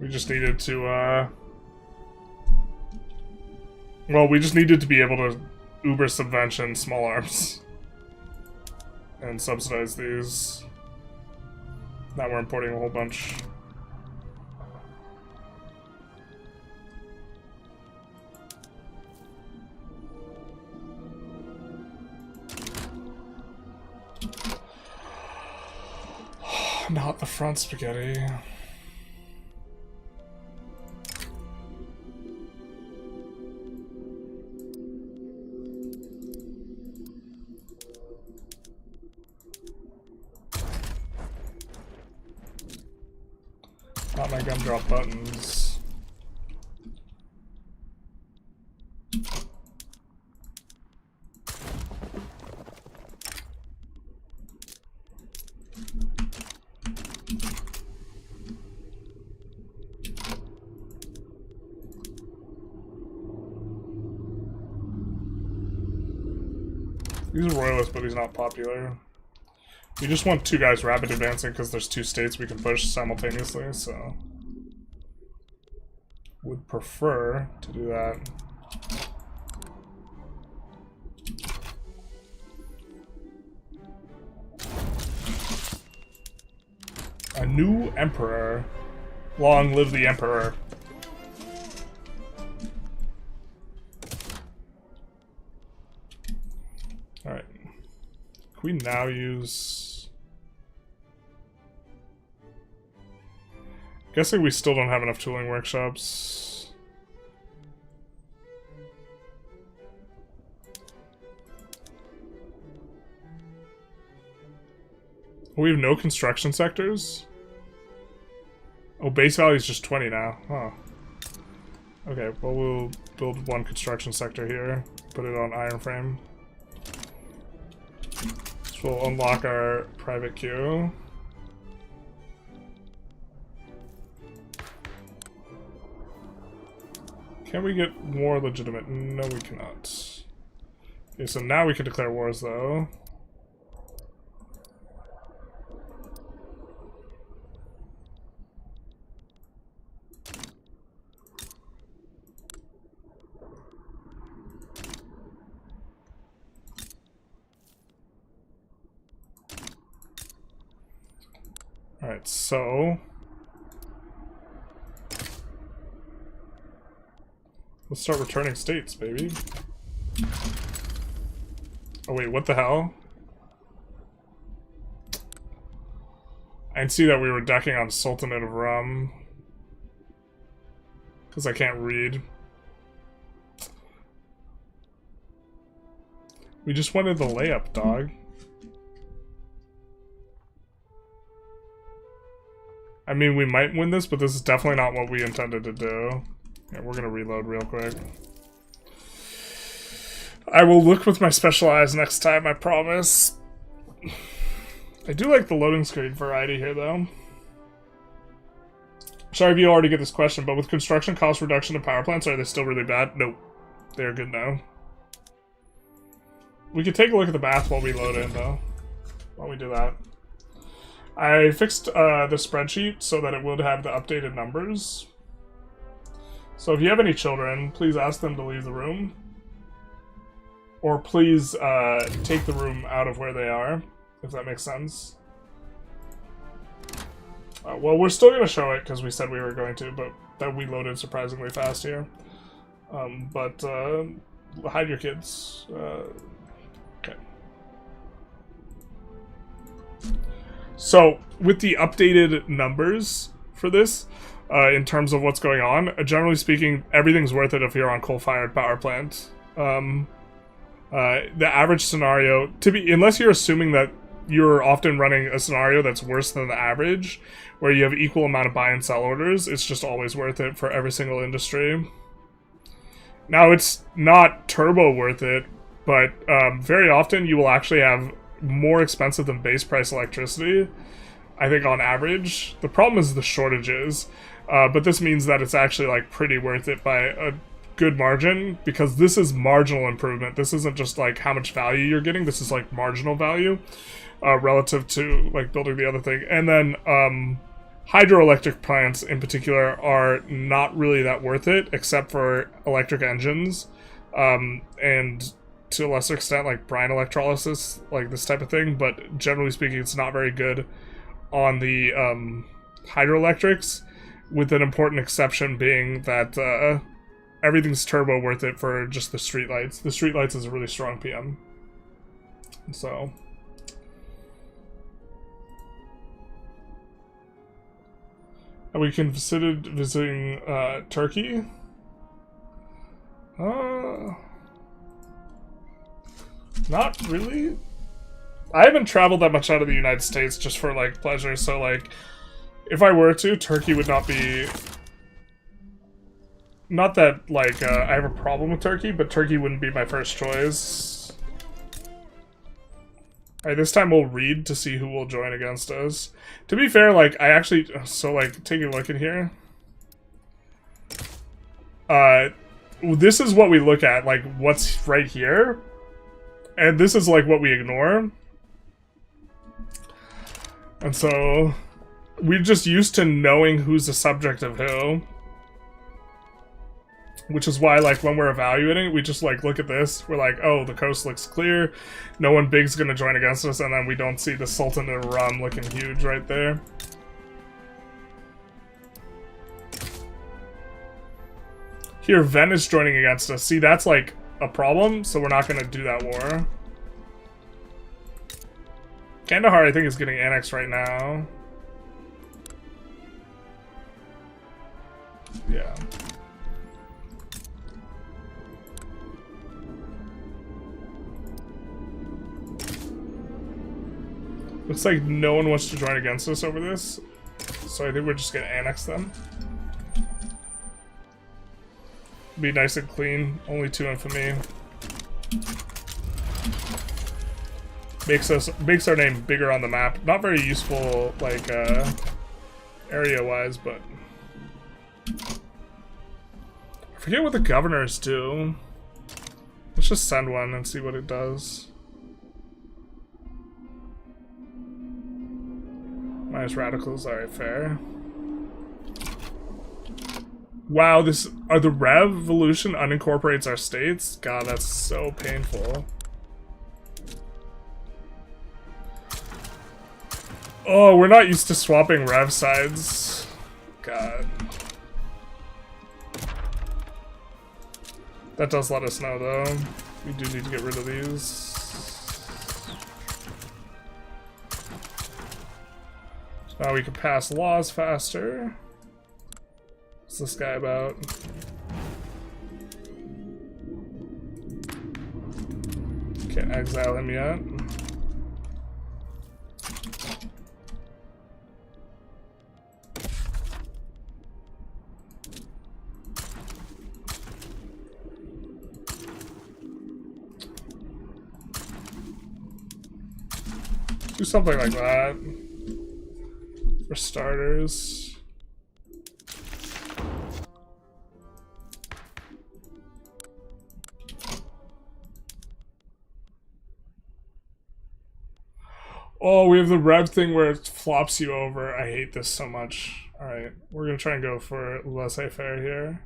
We just needed to, well, we just needed to be able to uber subvention small arms. And subsidize these. Now we're importing a whole bunch. Not the front spaghetti. Not my gumdrop buttons. He's a royalist, but he's not popular. We just want two guys rapid advancing because there's two states we can push simultaneously, so... Would prefer to do that. A new emperor. Long live the emperor. Alright. Can we now use... Guessing we still don't have enough tooling workshops. We have no construction sectors? Oh, base value is just 20 now. Huh. Okay, well we'll build one construction sector here. Put it on iron frame. So we'll unlock our private queue. Can we get more legitimate? No, we cannot. Okay, so now we can declare wars, though. Alright, so... let's start returning states, baby. Oh wait, what the hell? I didn't see that we were decking on Sultanate of Rum. Because I can't read. We just wanted the layup, dog. I mean, we might win this, but this is definitely not what we intended to do. Yeah, we're gonna reload real quick. I will look with my special eyes next time, I promise. I do like the loading screen variety here, though. Sorry if you already get this question, but with construction cost reduction of power plants, are they still really bad? Nope. They're good now. We could take a look at the math while we load in, though. While we do that. I fixed the spreadsheet so that it would have the updated numbers. So if you have any children, please ask them to leave the room. Or please take the room out of where they are. If that makes sense. Well, we're still going to show it because we said we were going to, but that we loaded surprisingly fast here. Hide your kids. Okay. So, with the updated numbers for this, in terms of what's going on, generally speaking, everything's worth it if you're on coal-fired power plant. The average scenario, unless you're assuming that you're often running a scenario that's worse than the average, where you have equal amount of buy and sell orders, it's just always worth it for every single industry. Now, it's not turbo worth it, but very often you will actually have more expensive than base price electricity, I think, on average. The problem is the shortages, but this means that it's actually like pretty worth it by a good margin, because this is marginal improvement. This isn't just like how much value you're getting, this is like marginal value relative to like building the other thing. And then hydroelectric plants in particular are not really that worth it, except for electric engines, and to a lesser extent like brine electrolysis, like this type of thing. But generally speaking, it's not very good on the hydroelectrics, with an important exception being that everything's turbo worth it for just the streetlights. The streetlights is a really strong PM. So... and we considered visiting Turkey. Not really. I haven't traveled that much out of the United States just for like pleasure, so like if I were to, Turkey would not be... not that like I have a problem with Turkey, but Turkey wouldn't be my first choice. Alright, this time we'll read to see who will join against us. To be fair, like, I actually... so, like, taking a look in here. This is what we look at, like, what's right here. And this is, like, what we ignore. And so... we're just used to knowing who's the subject of who. Which is why, like, when we're evaluating, we just, like, look at this. We're like, oh, the coast looks clear. No one big's gonna join against us, and then we don't see the Sultanate of Rum looking huge right there. Here, Venice joining against us. See, that's, like, a problem, so we're not gonna do that war. Kandahar, I think, is getting annexed right now. Yeah. Looks like no one wants to join against us over this, so I think we're just gonna annex them. Be nice and clean, only 2 infamy. Makes our name bigger on the map. Not very useful, like, area-wise, but... I forget what the governors do. Let's just send one and see what it does. Minus radicals, alright, fair. Wow, the revolution unincorporates our states? God, that's so painful. Oh, we're not used to swapping rev sides. God. That does let us know, though. We do need to get rid of these. So now we can pass laws faster. What's this guy about? Can't exile him yet. Do something like that. For starters. Oh, we have the rev thing where it flops you over. I hate this so much. Alright, we're gonna try and go for laissez-faire here.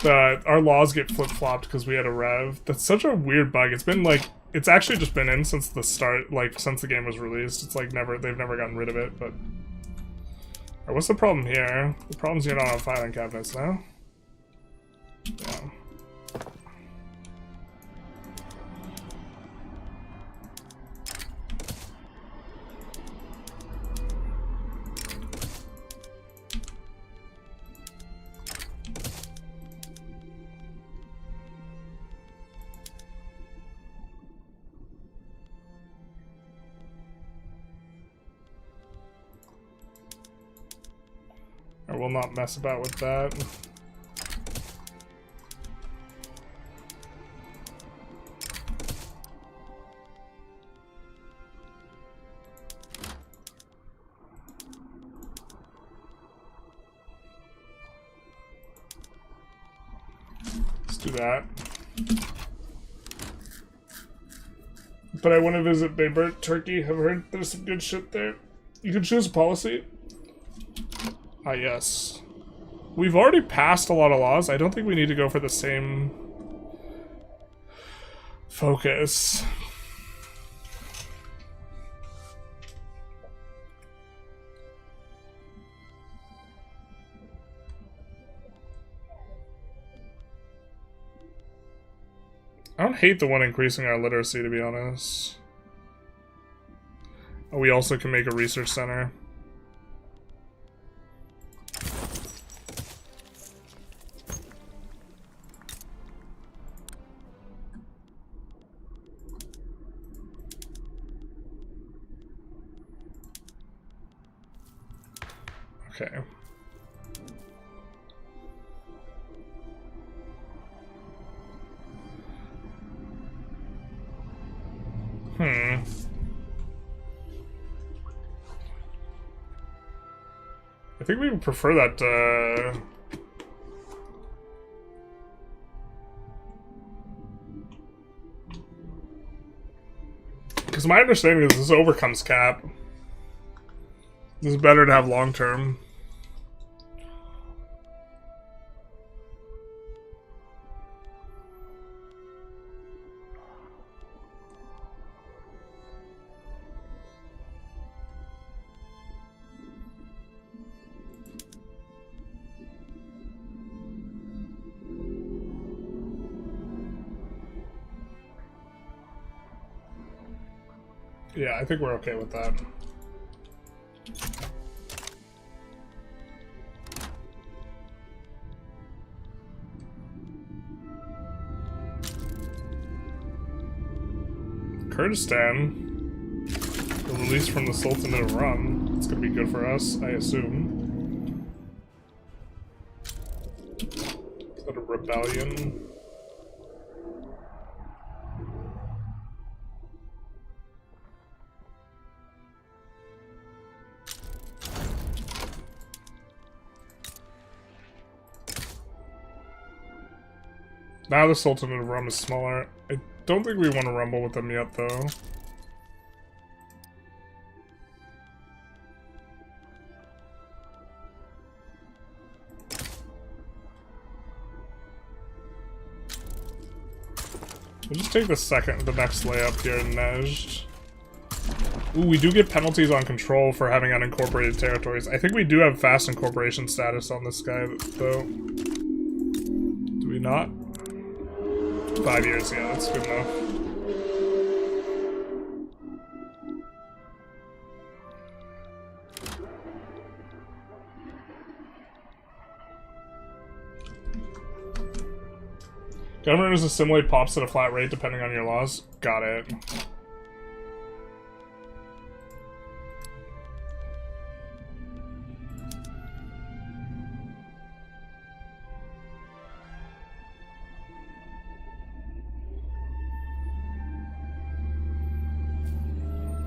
Our laws get flip-flopped because we had a rev. That's such a weird bug. It's been like, it's actually just been in since the start, like since the game was released. It's like they've never gotten rid of it, but... Alright, what's the problem here? The problem's you're not on filing cabinets now. Yeah. I will not mess about with that. Let's do that. But I want to visit Bayburt, Turkey. I've heard there's some good shit there. You can choose a policy. Ah, yes. We've already passed a lot of laws. I don't think we need to go for the same focus. I don't hate the one increasing our literacy, to be honest. Oh, we also can make a research center. Okay. I think we would prefer that, because my understanding is this overcomes cap. This is better to have long term. Yeah, I think we're okay with that. Kurdistan, the release from the Sultanate of Rum. It's gonna be good for us, I assume. Is that a rebellion? Now the Sultanate of Rum is smaller. I don't think we want to rumble with them yet, though. We'll just take the next layup here in Nejd. Ooh, we do get penalties on control for having unincorporated territories. I think we do have fast incorporation status on this guy, though. Do we not? 5 years, yeah, that's good enough. Governors assimilate pops at a flat rate depending on your laws. Got it.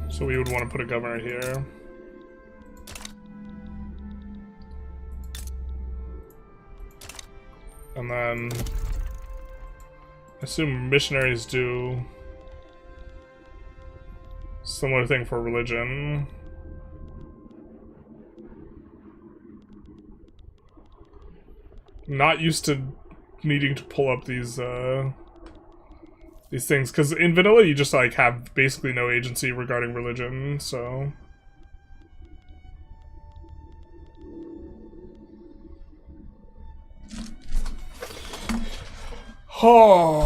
So we would want to put a governor here. And then I assume missionaries do similar thing for religion. Not used to needing to pull up these things, because in vanilla you just like have basically no agency regarding religion, so oh,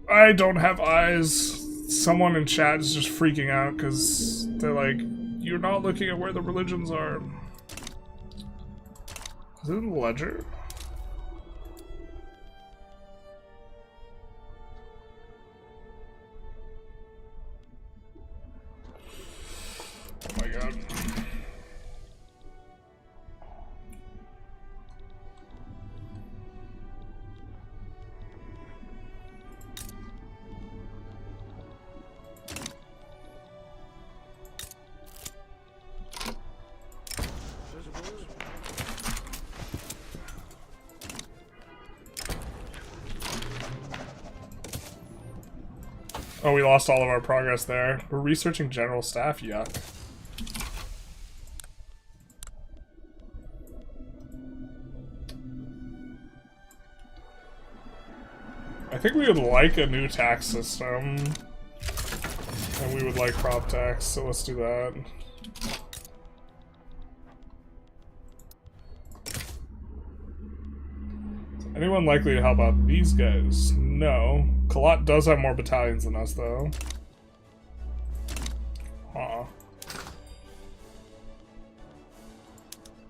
I don't have eyes. Someone in chat is just freaking out because they're like, you're not looking at where the religions are. Is it in the ledger? Oh my god. Oh, we lost all of our progress there. We're researching general staff, yuck. I think we would like a new tax system. And we would like crop tax, so let's do that. Is anyone likely to help out these guys? No. Kalat does have more battalions than us, though. Huh.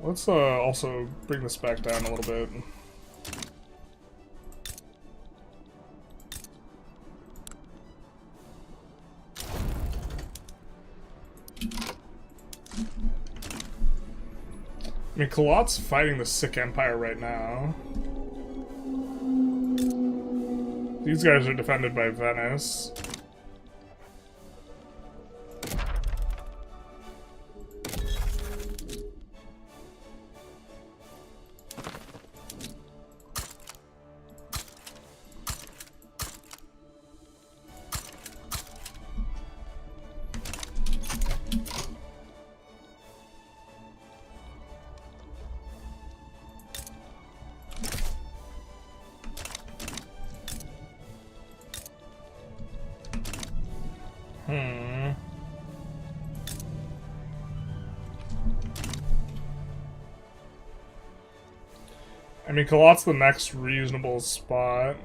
Let's also bring this back down a little bit. I mean, Kalat's fighting the Sikh Empire right now. These guys are defended by Venice. I mean, Kalat's the next reasonable spot.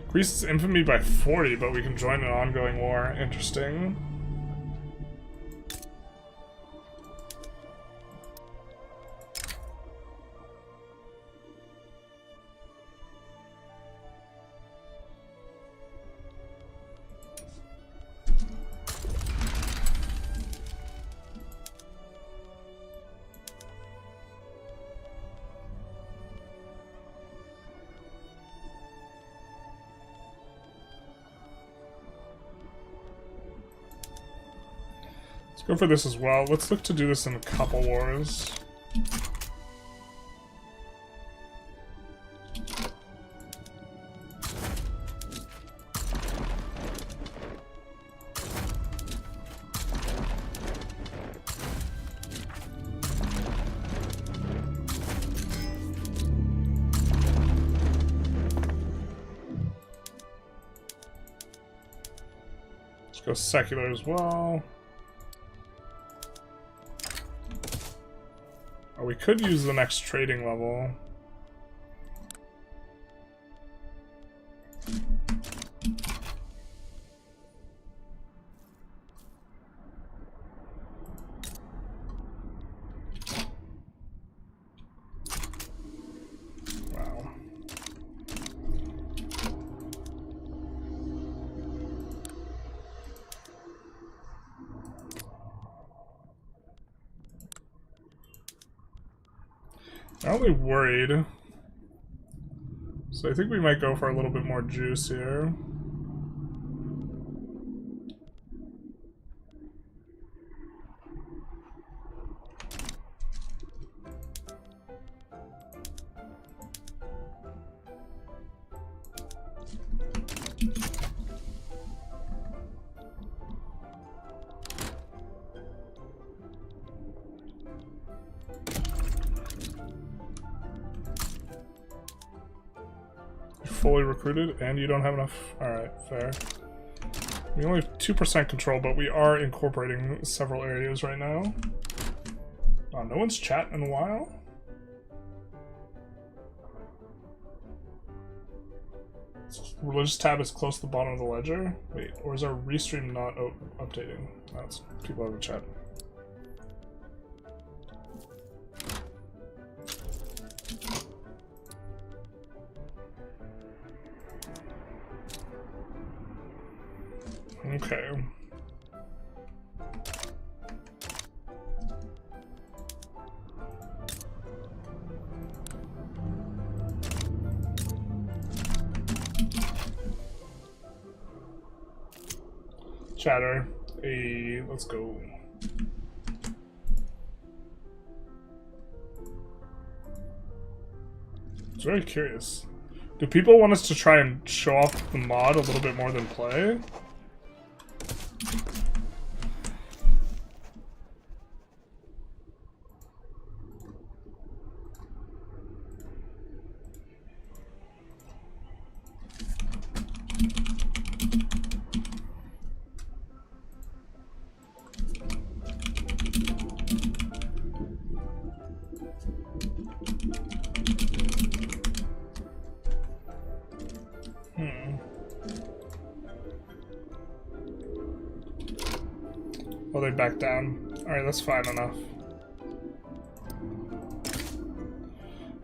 Increases infamy by 40, but we can join an ongoing war. Interesting. Go for this as well. Let's look to do this in a couple wars. Go secular as well. Oh, we could use the next trading level. I'm only worried, so I think we might go for a little bit more juice here. Fully recruited, and you don't have enough. Alright, fair. We only have 2% control, but we are incorporating several areas right now. Oh, no one's chatting in a while? Religious tab is close to the bottom of the ledger. Wait, or is our restream not updating? That's people have a chat. Okay. Chatter. Hey, let's go. I was very curious. Do people want us to try and show off the mod a little bit more than play? Oh, they back down. Alright, that's fine enough.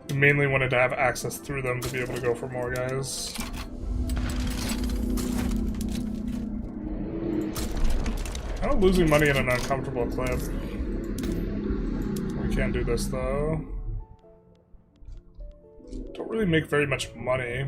We mainly wanted to have access through them to be able to go for more guys. Kind of losing money at an uncomfortable clip. We can't do this though. Don't really make very much money.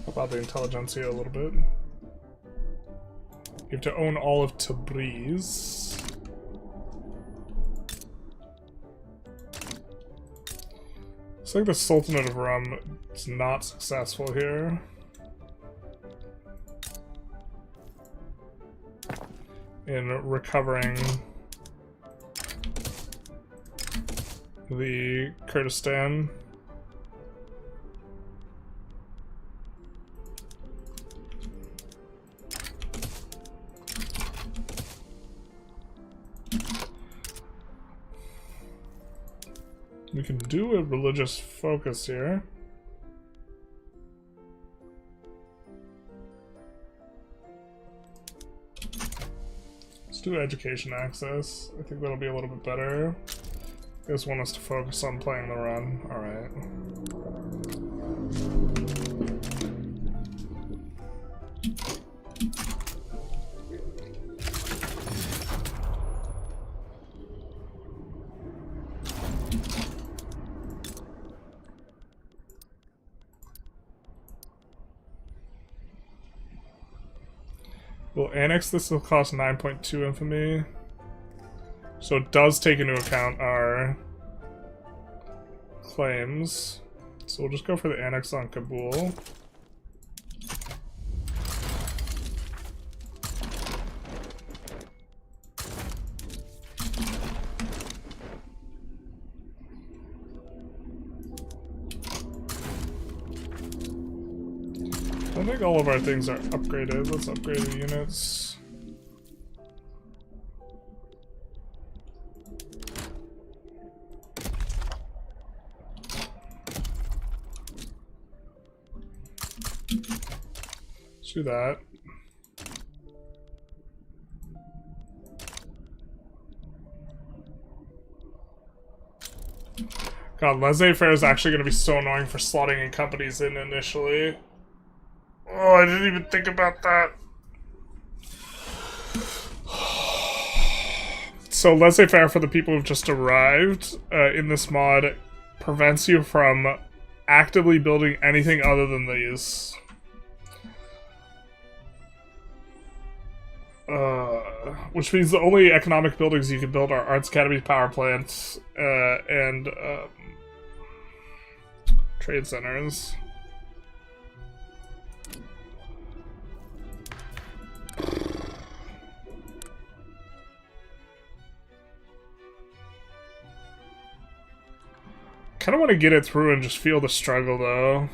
About the Intelligentsia a little bit. You have to own all of Tabriz. Looks like the Sultanate of Rum is not successful here. In recovering the Kurdistan. We can do a religious focus here. Let's do education access. I think that'll be a little bit better. They just want us to focus on playing the run. Alright. We'll annex this, will cost 9.2 infamy. So it does take into account our claims. So we'll just go for the annex on Kabul. I think all of our things are upgraded. Let's upgrade the units. Let's do that. God, laissez-faire is actually going to be so annoying for slotting in companies in initially. Oh, I didn't even think about that. So laissez-faire for the people who've just arrived in this mod prevents you from actively building anything other than these. Which means the only economic buildings you can build are Arts Academy, power plants, and trade centers. Kind of want to get it through and just feel the struggle, though.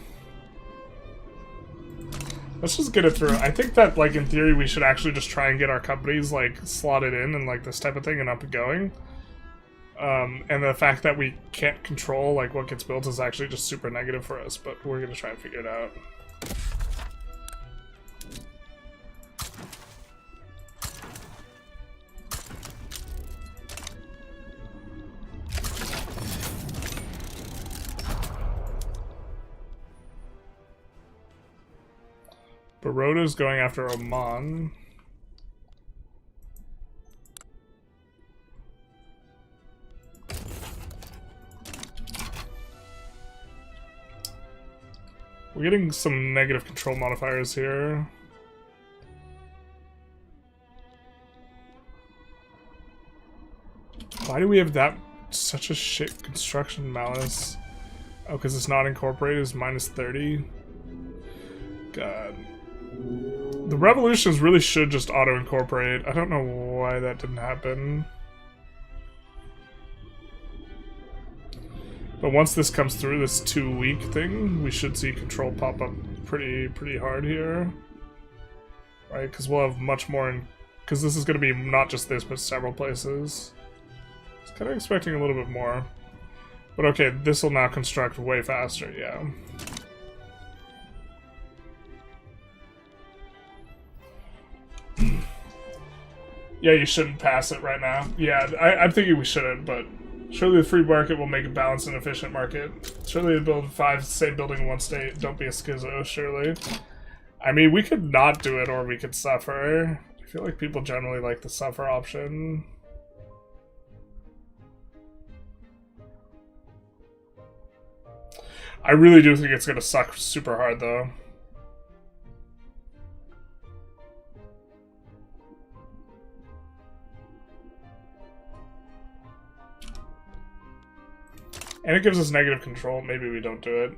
Let's just get it through. I think that, like, in theory, we should actually just try and get our companies, like, slotted in and, like, this type of thing and up and going. And the fact that we can't control, like, what gets built is actually just super negative for us, but we're gonna try and figure it out. Baroda's going after Oman. We're getting some negative control modifiers here. Why do we have that such a shit construction malice? Oh, because it's not incorporated, it's minus 30. God. The revolutions really should just auto-incorporate. I don't know why that didn't happen. But once this comes through, this 2-week thing, we should see control pop up pretty hard here. Right, because we'll have much more in... Because this is going to be not just this, but several places. I was kind of expecting a little bit more. But okay, this will now construct way faster, yeah. Yeah, you shouldn't pass it right now. Yeah, I'm thinking we shouldn't, but surely the free market will make a balanced and efficient market. Surely to build 5 same building in one state, don't be a schizo, surely. I mean, we could not do it or we could suffer. I feel like people generally like the suffer option. I really do think it's gonna suck super hard, though. And it gives us negative control. Maybe we don't do it. Do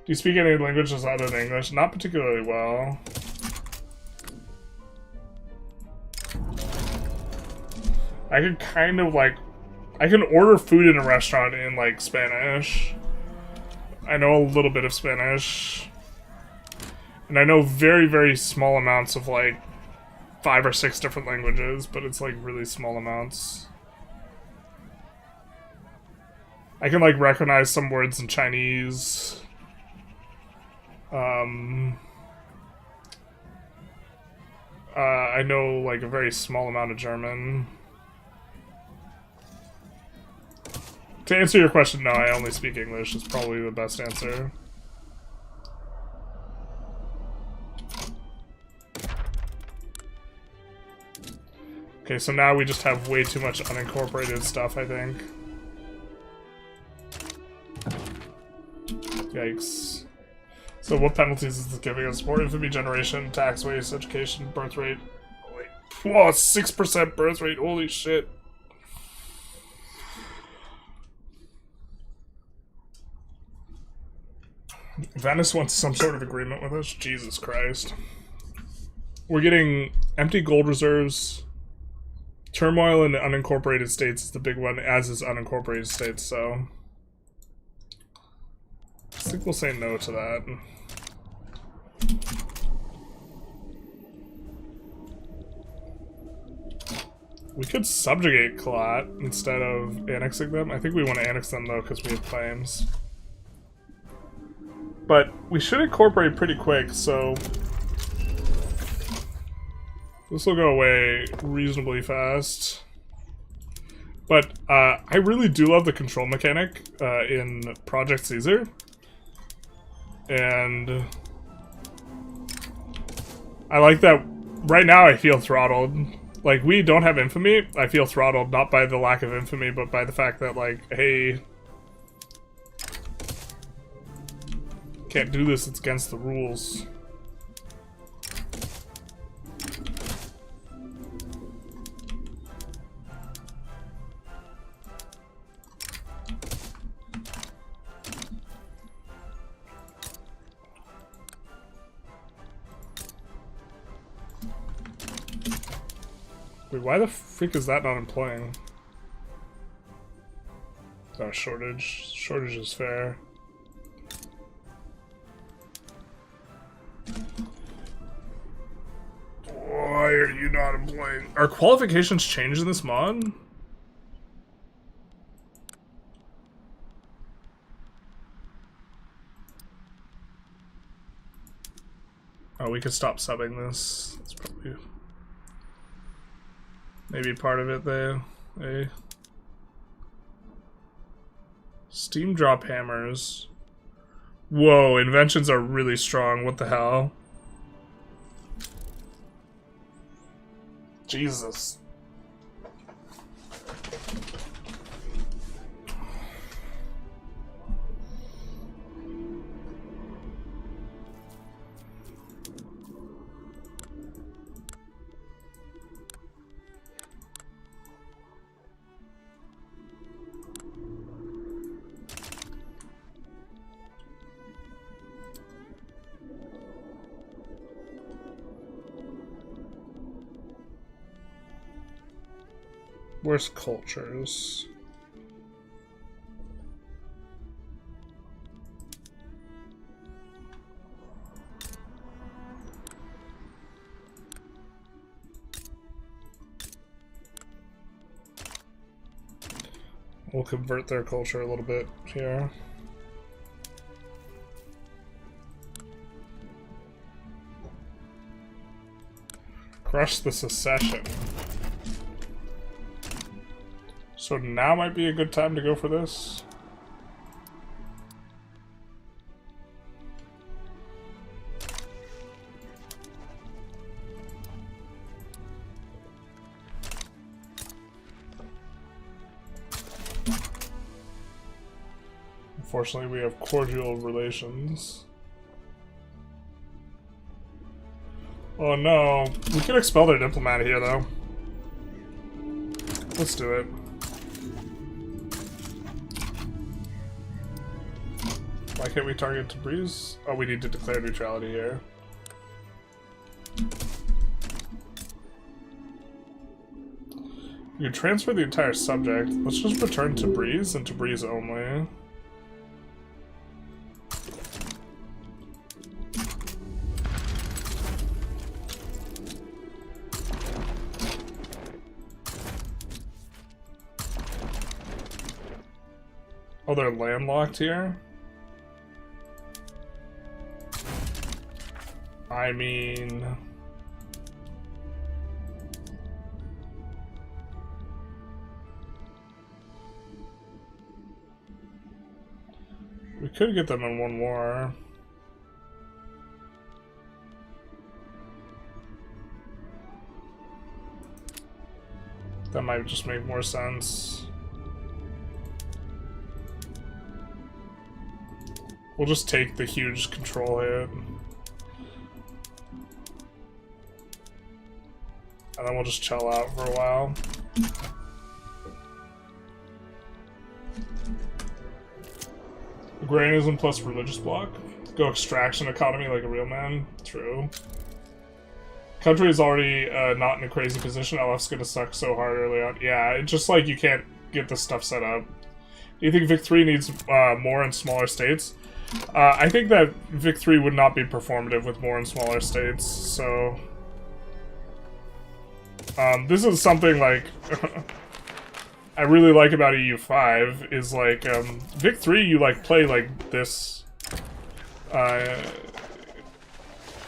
you speak any languages other than English? Not particularly well. I can kind of, like... I can order food in a restaurant in, like, Spanish. I know a little bit of Spanish. And I know very, very small amounts of, like, 5 or 6 different languages, but it's, like, really small amounts. I can, like, recognize some words in Chinese. I know, like, a very small amount of German. To answer your question, no, I only speak English. It's probably the best answer. Okay, so now we just have way too much unincorporated stuff, I think. Yikes. So what penalties is this giving us? More infamy generation, tax waste, education, birth rate, Whoa, 6% birth rate. Holy shit. Venice wants some sort of agreement with us. Jesus Christ. We're getting empty gold reserves. Turmoil in unincorporated states is the big one, as is unincorporated states, so I think we'll say no to that. We could subjugate Kalat instead of annexing them. I think we want to annex them though because we have claims. But we should incorporate pretty quick, so this will go away reasonably fast. But I really do love the control mechanic in Project Caesar. And I like that right now I feel throttled. Like, we don't have infamy. I feel throttled, not by the lack of infamy, but by the fact that, like, hey, can't do this, it's against the rules. Wait, why the freak is that not employing? Oh, shortage. Shortage is fair. Why are you not employing? Are qualifications changed in this mod? Oh, we could stop subbing this. That's probably maybe part of it there. Hey. Steam drop hammers. Whoa, inventions are really strong. What the hell? Jesus. Where's cultures? We'll convert their culture a little bit here. Crush the secession. So now might be a good time to go for this. Unfortunately, we have cordial relations. Oh no, we could expel their diplomat here though. Let's do it. Why can't we target Tabriz? Oh, we need to declare neutrality here. You can transfer the entire subject. Let's just return Tabriz and Tabriz only. Oh, they're landlocked here? I mean... we could get them in one war. That might just make more sense. We'll just take the huge control hit. And then we'll just chill out for a while. Agrarianism plus religious bloc. Go extraction economy like a real man. True. Country is already not in a crazy position. LF's gonna suck so hard early on. Yeah, it's just like you can't get this stuff set up. Do you think Vic 3 needs more and smaller states? I think that Vic 3 would not be performative with more and smaller states, so... this is something, like, I really like about EU5, is, like, Vic 3, you, like, play, like, this.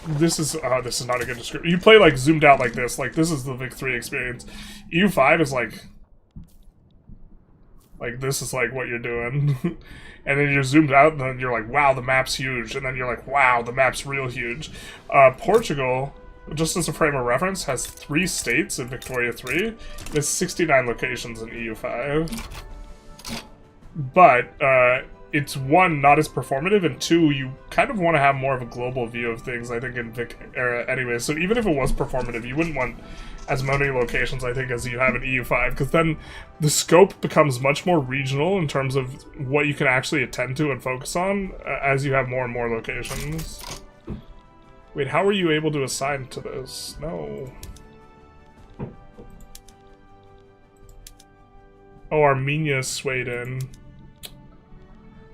This is not a good description. You play, like, zoomed out like this is the Vic 3 experience. EU5 is, like, this is, like, what you're doing. And then you're zoomed out, and then you're like, wow, the map's huge. And then you're like, wow, the map's real huge. Portugal, just as a frame of reference, has 3 states in Victoria 3. There's 69 locations in EU5. But, it's, 1, not as performative, and 2, you kind of want to have more of a global view of things, I think, in Vic era anyway. So even if it was performative, you wouldn't want as many locations, I think, as you have in EU5, because then the scope becomes much more regional in terms of what you can actually attend to and focus on as you have more and more locations. Wait, how were you able to assign to this? No. Oh, Armenia swayed in.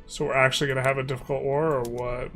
So we're actually going to have a difficult war, or what?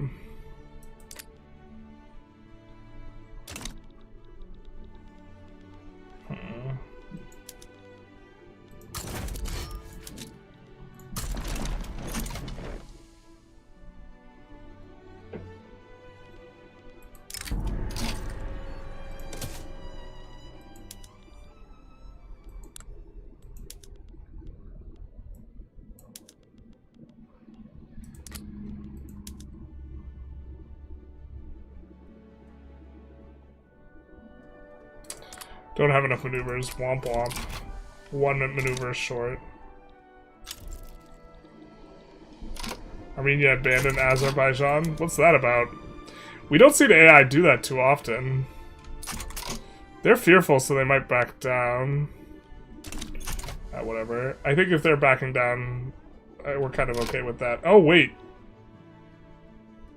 Don't have enough maneuvers. Womp womp. 1 maneuver is short. Armenia abandoned Azerbaijan? What's that about? We don't see the AI do that too often. They're fearful, so they might back down. Whatever. I think if they're backing down, we're kind of okay with that. Oh, wait.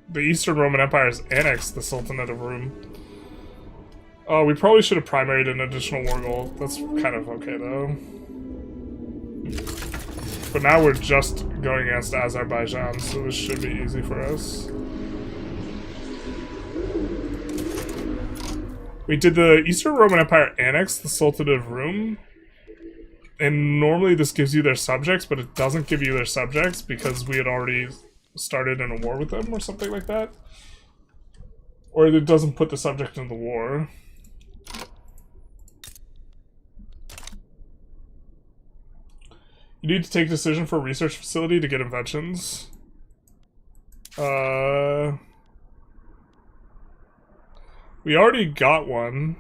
The Eastern Roman Empire has annexed the Sultanate of Rum. Oh, we probably should have primaried an additional war goal. That's kind of okay, though. But now we're just going against Azerbaijan, so this should be easy for us. Wait, did the Eastern Roman Empire annex the Sultanate of Rum? And normally this gives you their subjects, but it doesn't give you their subjects because we had already started in a war with them or something like that. Or it doesn't put the subject in the war. You need to take a decision for a research facility to get inventions. We already got one.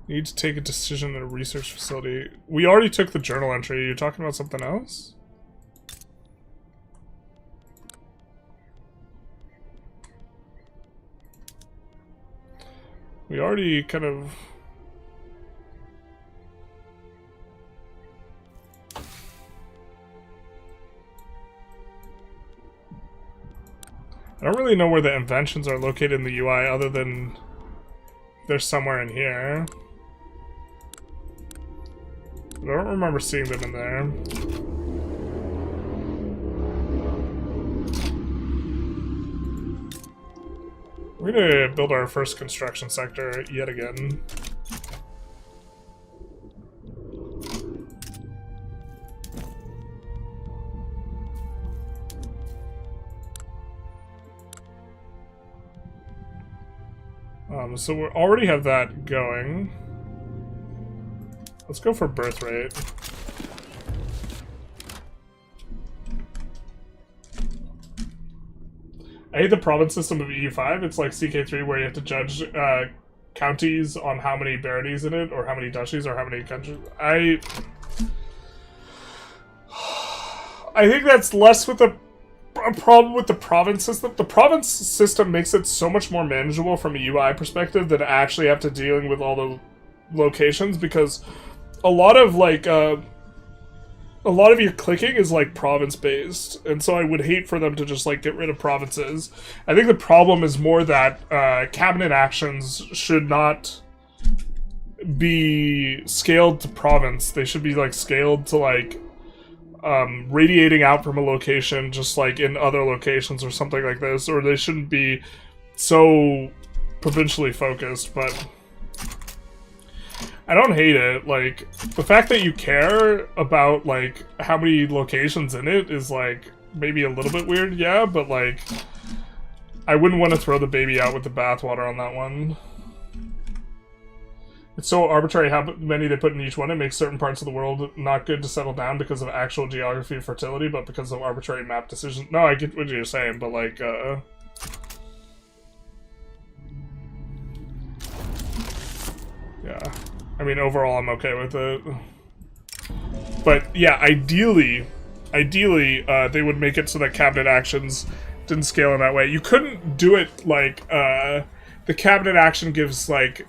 You need to take a decision at a research facility. We already took the journal entry. You're talking about something else? We already kind of... I don't really know where the inventions are located in the UI other than they're somewhere in here. I don't remember seeing them in there. We're gonna build our first construction sector yet again. So we already have that going. Let's go for birth rate. I hate the province system of EU5. It's like CK3 where you have to judge counties on how many baronies in it, or how many duchies, or how many countries. I think that's less with the a problem with the province system. The province system makes it so much more manageable from a UI perspective than actually have to dealing with all the locations, because a lot of like a lot of your clicking is like province based, and so I would hate for them to just like get rid of provinces. I think the problem is more that cabinet actions should not be scaled to province. They should be like scaled to like radiating out from a location, just like in other locations or something like this, or they shouldn't be so provincially focused. But I don't hate it. Like, the fact that you care about like how many locations in it is like maybe a little bit weird, yeah, but like I wouldn't want to throw the baby out with the bathwater on that one. It's so arbitrary how many they put in each one. It makes certain parts of the world not good to settle down because of actual geography and fertility, but because of arbitrary map decisions. No, I get what you're saying, but like, yeah. I mean, overall, I'm okay with it. But yeah, ideally, they would make it so that cabinet actions didn't scale in that way. You couldn't do it like, the cabinet action gives like,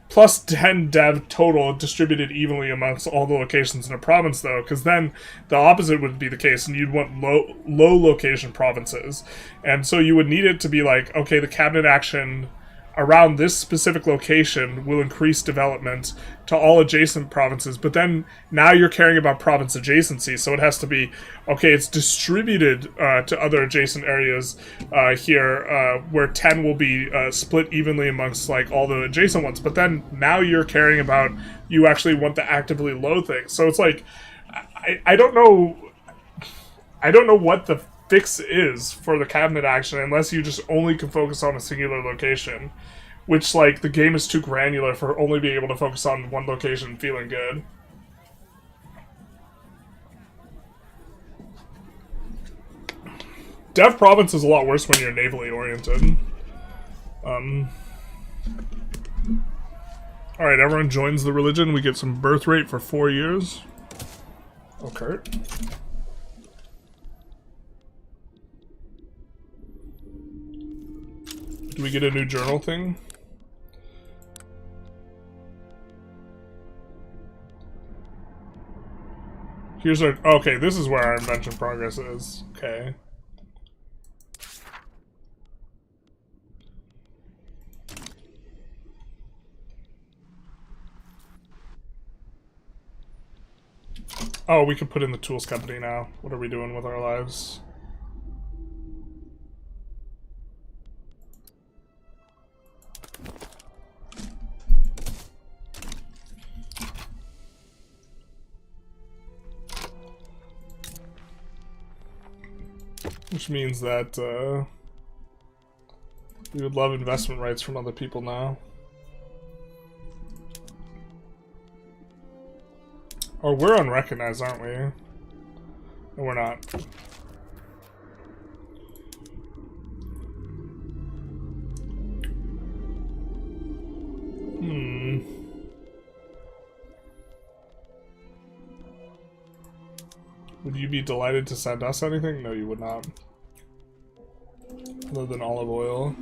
plus 10 dev total distributed evenly amongst all the locations in a province, though, because then the opposite would be the case, and you'd want low location provinces. And so you would need it to be like, okay, the cabinet action around this specific location will increase development to all adjacent provinces, but then now you're caring about province adjacency, so it has to be, okay, it's distributed to other adjacent areas here, where 10 will be split evenly amongst like all the adjacent ones, but then now you're caring about, you actually want the actively low thing. So it's like, I don't know what the fix is for the cabinet action unless you just only can focus on a singular location, which like the game is too granular for only being able to focus on one location and feeling good. Dev province is a lot worse when you're navally oriented. Alright, everyone joins the religion. We get some birth rate for 4 years. Oh, Kurt. Do we get a new journal thing? Here's our... Okay, this is where our invention progress is. Okay. Oh, we can put in the tools company now. What are we doing with our lives? Which means that we would love investment rights from other people now. Oh, we're unrecognized, aren't we? No, we're not. Would you be delighted to send us anything? No, you would not. Other than olive oil.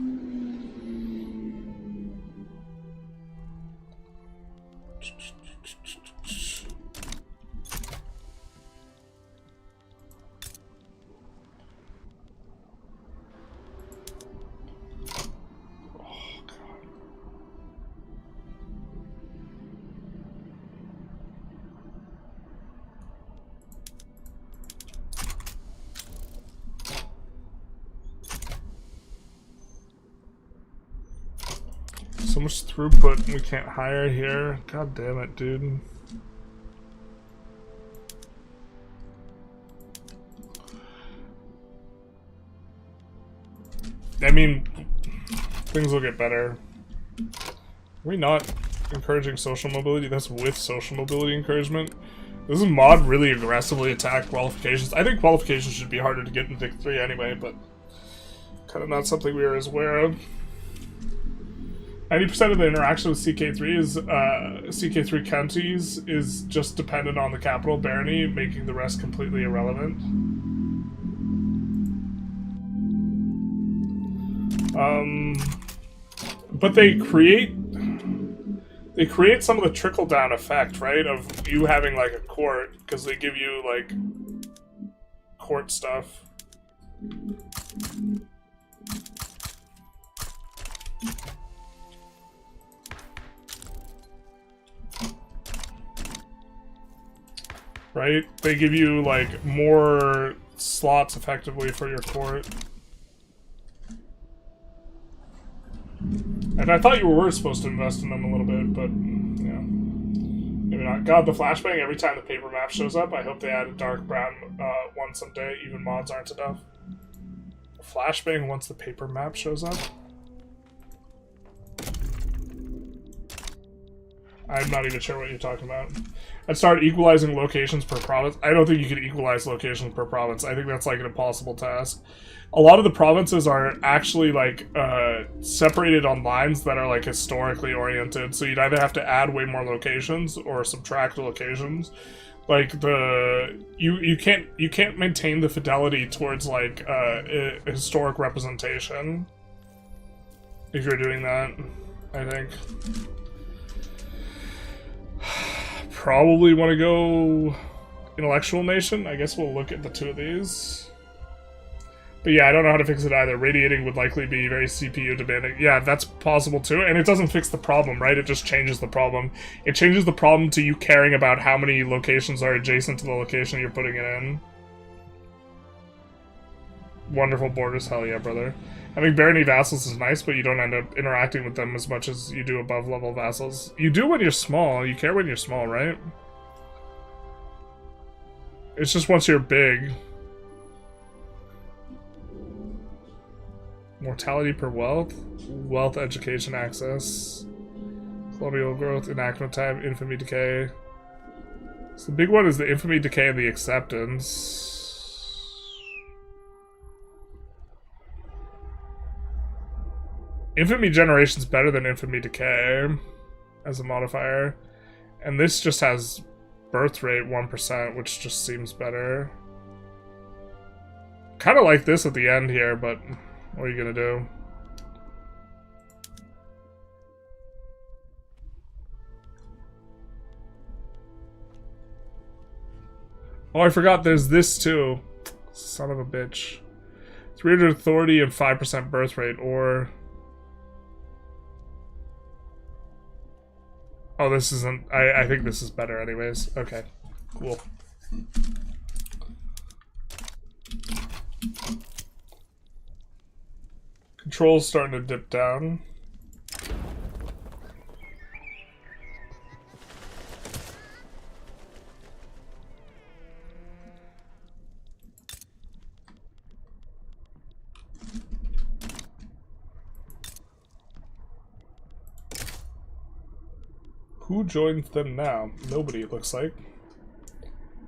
So much throughput we can't hire here. God damn it, dude. I mean, things will get better. Are we not encouraging social mobility? That's with social mobility encouragement. Does this mod really aggressively attack qualifications? I think qualifications should be harder to get in Dict 3 anyway, but kind of not something we were as aware of. 90% of the interaction with CK3 is CK3 counties is just dependent on the capital barony, making the rest completely irrelevant. But they create some of the trickle-down effect, right? Of you having, like, a court, because they give you, like, court stuff. Right? They give you, like, more slots, effectively, for your court. And I thought you were supposed to invest in them a little bit, but, yeah. Maybe not. God, the flashbang, every time the paper map shows up, I hope they add a dark brown one someday. Even mods aren't enough. Flashbang once the paper map shows up? I'm not even sure what you're talking about. I'd start equalizing locations per province. I don't think you can equalize locations per province. I think that's like an impossible task. A lot of the provinces are actually like separated on lines that are like historically oriented. So you'd either have to add way more locations or subtract locations. Like you can't maintain the fidelity towards like historic representation if you're doing that. I think. Probably want to go intellectual nation. I guess we'll look at the two of these. But yeah, I don't know how to fix it either. Radiating would likely be very CPU demanding. Yeah, that's possible too. And it doesn't fix the problem, right? It just changes the problem. It changes the problem to you caring about how many locations are adjacent to the location you're putting it in. Wonderful borders, hell yeah, brother. Having barony vassals is nice, but you don't end up interacting with them as much as you do above level vassals. You do when you're small. You care when you're small, right? It's just once you're big. Mortality per wealth. Wealth, education, access. Colonial growth, enactment time, infamy decay. So the big one is the infamy decay and the acceptance. Infamy generation's better than infamy decay as a modifier. And this just has birth rate 1%, which just seems better. Kind of like this at the end here, but what are you gonna do? Oh, I forgot there's this too. Son of a bitch. 300 authority and 5% birth rate, or... Oh, this isn't... I think this is better anyways. Okay, cool. Control's starting to dip down. Who joins them now? Nobody, it looks like.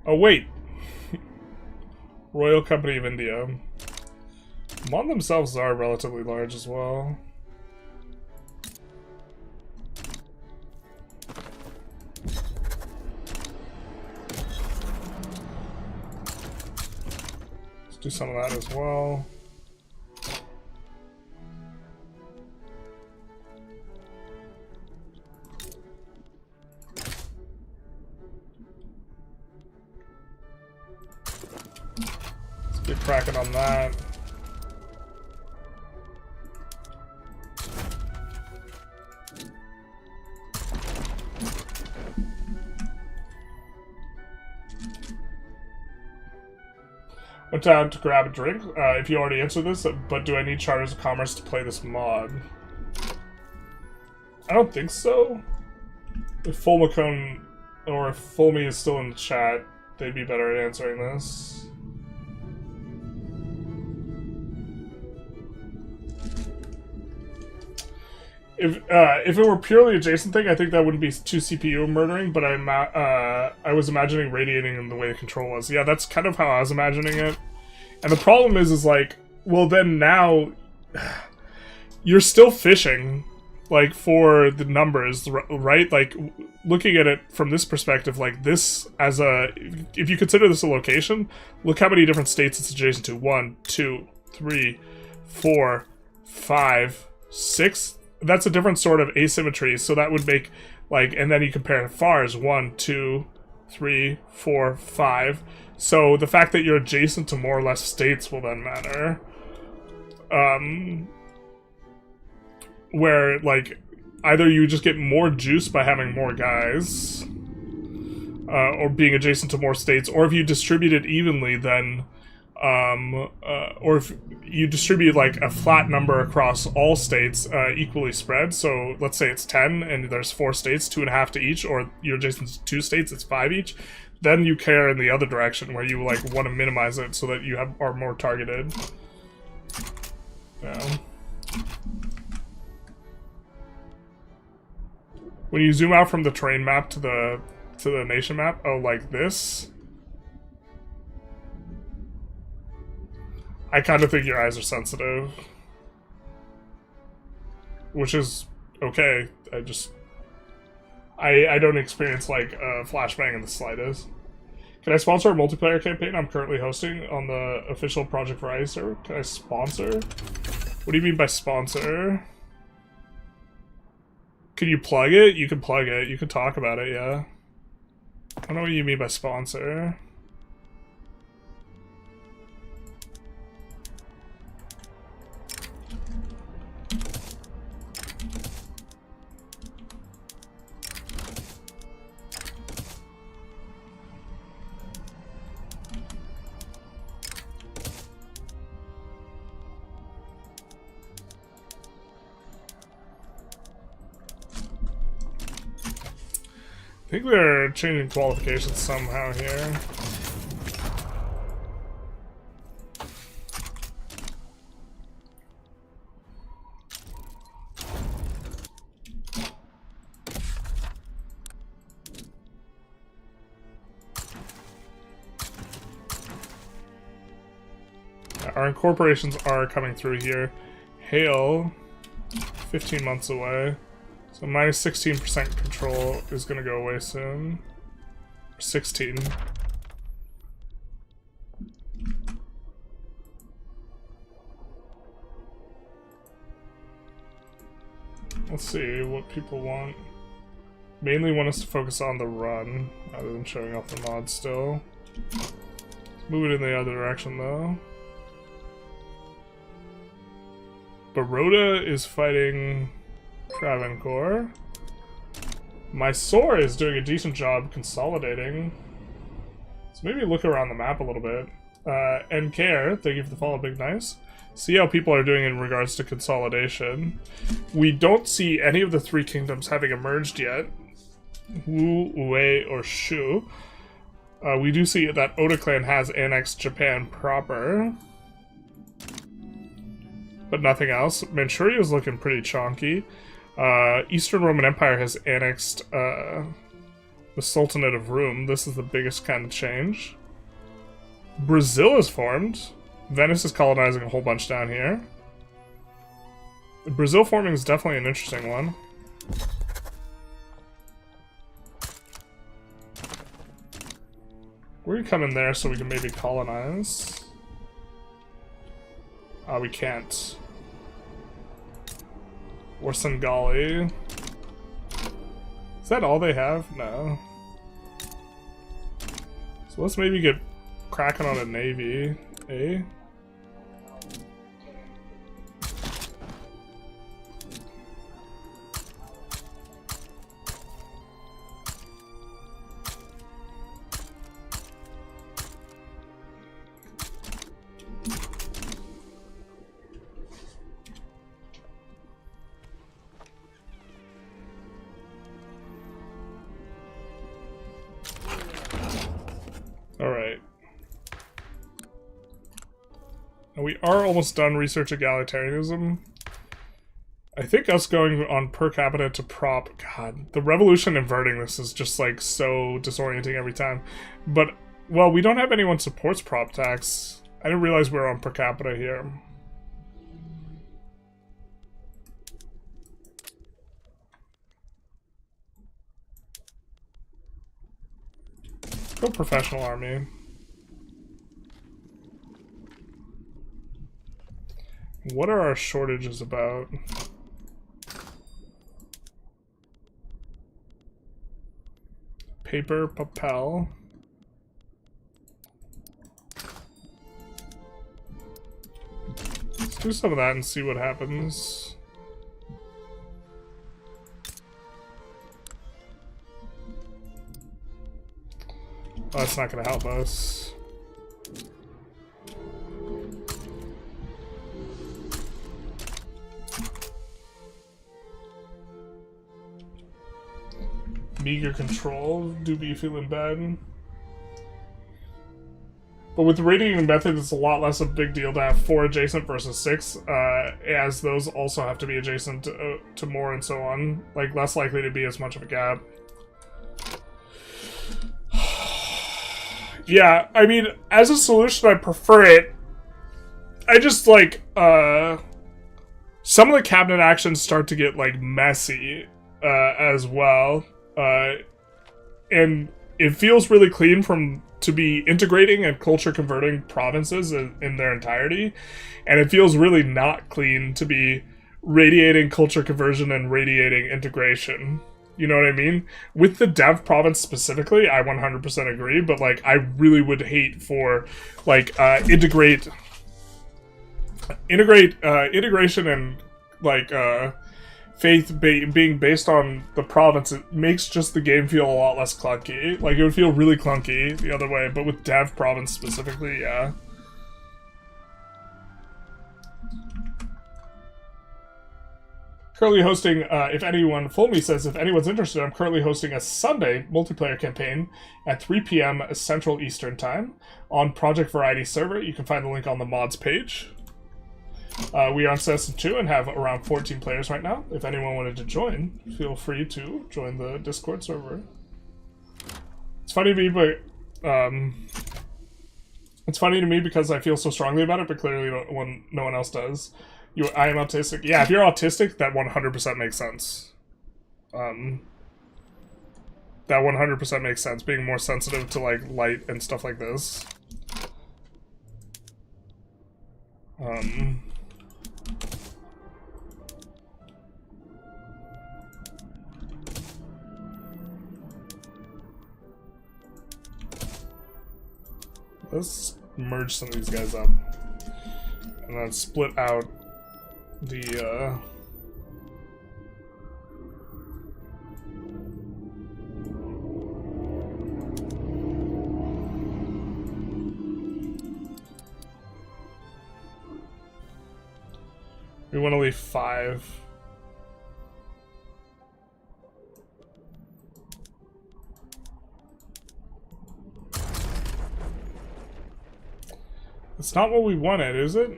Oh, wait! Royal Company of India. Mon themselves are relatively large as well. Let's do some of that as well. Get cracking on that. Went down to grab a drink. If you already answered this, but do I need Charters of Commerce to play this mod? I don't think so. If Fulmacone or if Fulmy is still in the chat, they'd be better at answering this. If it were purely adjacent thing, I think that wouldn't be too CPU murdering, but I was imagining radiating in the way the control was. Yeah, that's kind of how I was imagining it. And the problem is like, well then now, you're still fishing, like, for the numbers, right? Like, looking at it from this perspective, like this as a, if you consider this a location, look how many different states it's adjacent to. 1, 2, 3, 4, 5, 6. That's a different sort of asymmetry. So that would make like, and then you compare fars 1, 2, 3, 4, 5. So the fact that you're adjacent to more or less states will then matter. Where like either you just get more juice by having more guys, or being adjacent to more states, or if you distribute it evenly, then or if you distribute like a flat number across all states, equally spread. So let's say it's 10 and there's 4 states, 2.5 to each, or you're adjacent to 2 states, it's 5 each. Then you care in the other direction where you like want to minimize it so that you are more targeted. Yeah. When you zoom out from the terrain map to the nation map, oh, like this. I kind of think your eyes are sensitive, which is okay. I don't experience like a flashbang in the slightest. Can I sponsor a multiplayer campaign I'm currently hosting on the official Project Variety server? Can I sponsor? What do you mean by sponsor? Can you plug it? You can plug it. You can talk about it, yeah. I don't know what you mean by sponsor. I think they're changing qualifications somehow here. Our incorporations are coming through here. Hail, 15 months away. So minus 16% control is going to go away soon. 16. Let's see what people want. Mainly want us to focus on the run, rather than showing off the mod still. Let's move it in the other direction though. Baroda is fighting Travancore. Mysore is doing a decent job consolidating. So maybe look around the map a little bit. NCare, thank you for the follow, Big Nice. See how people are doing in regards to consolidation. We don't see any of the 3 kingdoms having emerged yet. Wu, Wei, or Shu. We do see that Oda clan has annexed Japan proper. But nothing else. Manchuria is looking pretty chonky. Eastern Roman Empire has annexed the Sultanate of Rum. This is the biggest kind of change. Brazil is formed. Venice is colonizing a whole bunch down here. Brazil forming is definitely an interesting one. We're gonna come in there so we can maybe colonize. We can't. Or Sengali. Is that all they have? No. So let's maybe get cracking on a navy, eh? Alright. We are almost done research egalitarianism. I think us going on per capita to prop... God, the revolution inverting this is just like so disorienting every time. But, well, we don't have anyone supports prop tax. I didn't realize we were on per capita here. Go professional army. What are our shortages about? Paper, papel. Let's do some of that and see what happens. Oh, that's not gonna help us. Meager control, do be feeling bad. But with the rating method, it's a lot less of a big deal to have 4 adjacent versus 6, as those also have to be adjacent to more and so on. Like, less likely to be as much of a gap. Yeah, I mean, as a solution, I prefer it. I just, like, some of the cabinet actions start to get, like, messy, as well. And it feels really clean to be integrating and culture converting provinces in their entirety, and it feels really not clean to be radiating culture conversion and radiating integration. You know what I mean? With the dev province specifically, I 100% agree, but like I really would hate for like integration and like faith being based on the province. It makes just the game feel a lot less clunky. Like, it would feel really clunky the other way, but with dev province specifically, yeah. Currently hosting, if anyone's interested, I'm currently hosting a Sunday multiplayer campaign at 3 p.m. Central Eastern Time on Project Variety server. You can find the link on the mods page. We are on Season 2 and have around 14 players right now. If anyone wanted to join, feel free to join the Discord server. It's funny to me, but it's funny to me because I feel so strongly about it, but clearly no one else does. I am autistic. Yeah, if you're autistic, that 100% makes sense. That 100% makes sense. Being more sensitive to like light and stuff like this. Let's merge some of these guys up. And then split out the, we want to leave 5. It's not what we wanted, is it?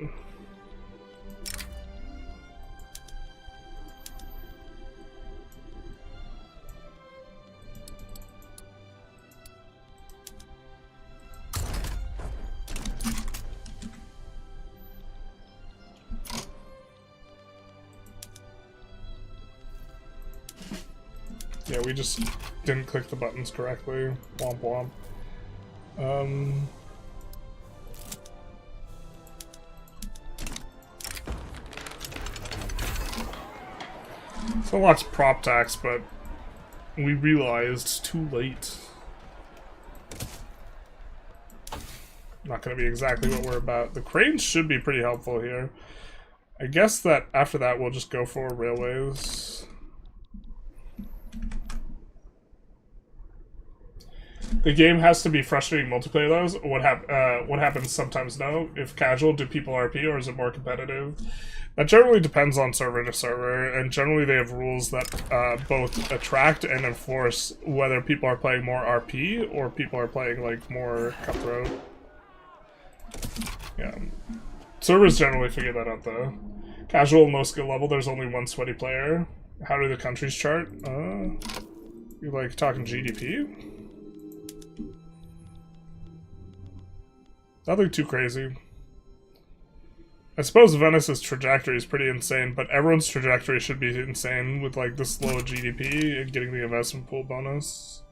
Yeah, we just didn't click the buttons correctly. Womp womp. So lots of prop tax, but we realized too late. Not going to be exactly what we're about. The cranes should be pretty helpful here. I guess that after that we'll just go for railways. The game has to be frustrating multiplayer though. What happens sometimes no. If casual, do people RP or is it more competitive? That generally depends on server to server, and generally they have rules that both attract and enforce whether people are playing more RP or people are playing like more cutthroat. Yeah. Servers generally figure that out though. Casual, low skill level, there's only one sweaty player. How do the countries chart? You like talking GDP? Nothing too crazy. I suppose Venice's trajectory is pretty insane, but everyone's trajectory should be insane with like this low GDP and getting the investment pool bonus.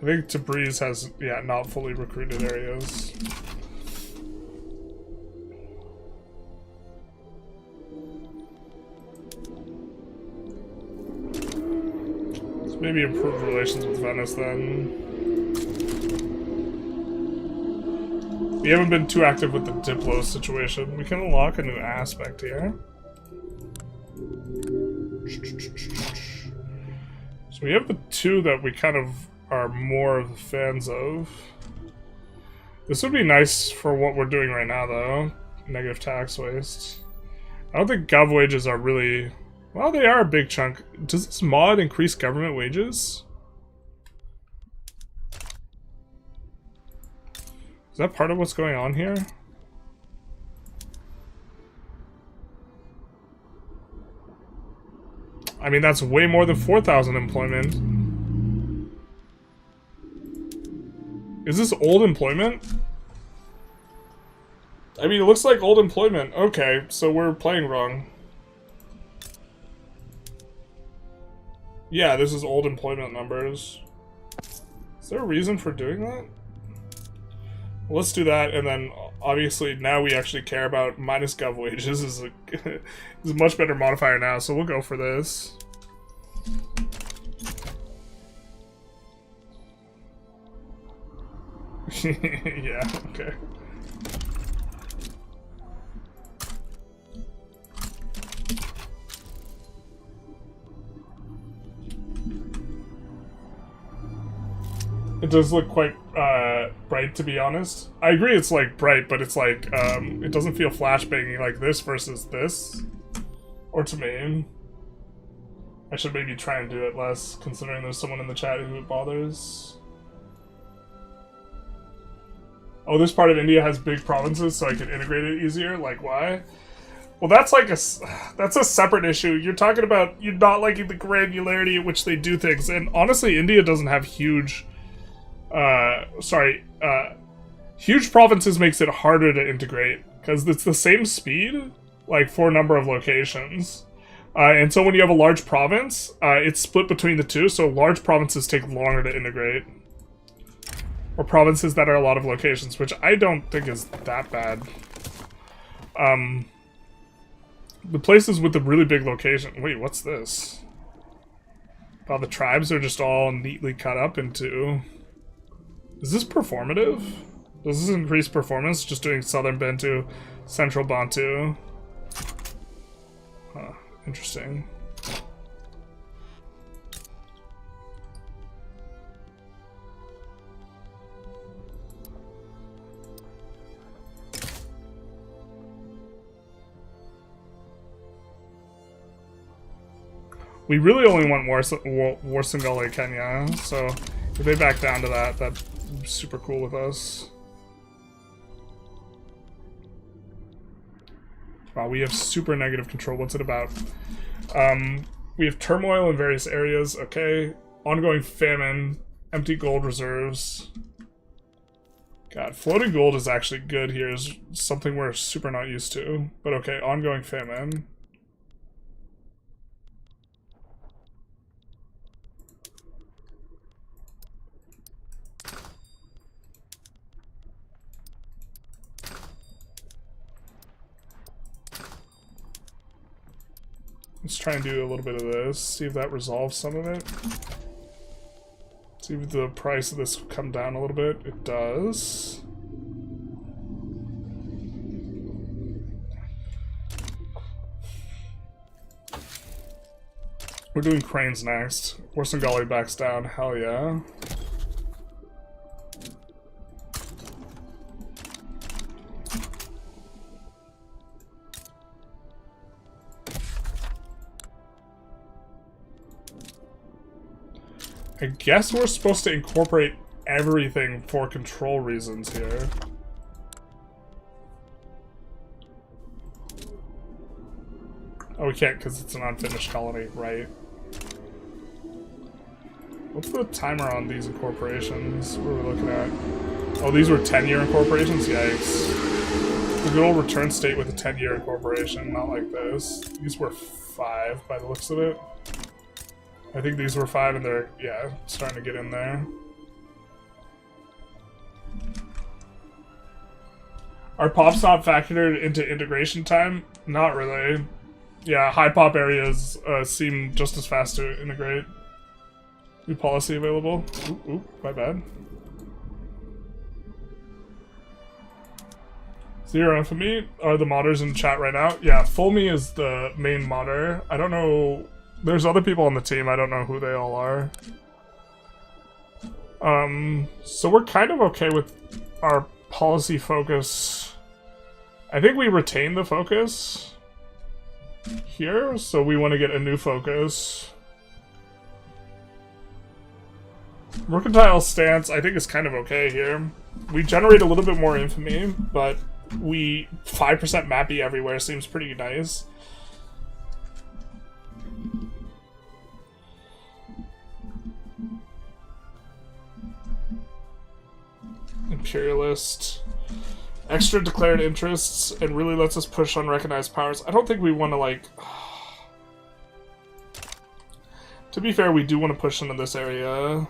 think Tabriz has, yeah, not fully recruited areas. So maybe improve relations with Venice then. We haven't been too active with the Diplo situation. We can unlock a new aspect here. So we have the two that we kind of are more of the fans of. This would be nice for what we're doing right now, though. Negative tax waste. I don't think gov wages are really... Well, they are a big chunk. Does this mod increase government wages? Is that part of what's going on here? I mean, that's way more than 4,000 employment. Is this old employment? I mean, it looks like old employment. Okay, so we're playing wrong. Yeah, this is old employment numbers. Is there a reason for doing that? Well, let's do that, and then obviously now we actually care about minus gov wages is a, is a much better modifier now, so we'll go for this. Yeah, okay. It does look quite bright, to be honest. I agree it's like bright, but it's like it doesn't feel flashbanging like this versus this. Or to me. I should maybe try and do it less, considering there's someone in the chat who it bothers. Oh, this part of India has big provinces, so I can integrate it easier? Like, why? Well, that's like that's a separate issue. You're talking about you not liking the granularity at which they do things, and honestly, India doesn't have huge... huge provinces makes it harder to integrate, because it's the same speed, like, for a number of locations. And so when you have a large province, it's split between the two, so large provinces take longer to integrate. Or provinces that are a lot of locations, which I don't think is that bad. The places with the really big location... Wait, what's this? Oh, the tribes are just all neatly cut up into... Is this performative? Does this increase performance? Just doing Southern Bantu, Central Bantu. Huh, interesting. We really only want Warsangali, Kenya, so if they back down to that, that's super cool with us. Wow, we have super negative control. What's it about? We have turmoil in various areas. Okay. Ongoing famine. Empty gold reserves. God, floating gold is actually good here. Is something we're super not used to. But okay, ongoing famine. Let's try and do a little bit of this, see if that resolves some of it. See if the price of this will come down a little bit. It does. We're doing cranes next. Warsangali backs down, hell yeah. I guess we're supposed to incorporate everything for control reasons here. Oh, we can't because it's an unfinished colony, right? What's the timer on these incorporations? What are we looking at? Oh, these were 10-year incorporations? Yikes. The good old return state with a 10-year incorporation, not like this. These were 5 by the looks of it. I think these were 5 and they're, yeah, starting to get in there. Are pops not factored into integration time? Not really. Yeah, high pop areas seem just as fast to integrate. New policy available. Oop, my bad. Zero Infamy are the modders in chat right now. Yeah, Fulmy is the main modder. I don't know. There's other people on the team. I don't know who they all are. So we're kind of okay with our policy focus. I think we retain the focus here, so we want to get a new focus. Mercantile stance, I think, is kind of okay here. We generate a little bit more infamy, but we 5% mappy everywhere seems pretty nice. Imperialist. Extra declared interests, and really lets us push unrecognized powers. I don't think we want to, like... To be fair, we do want to push into this area.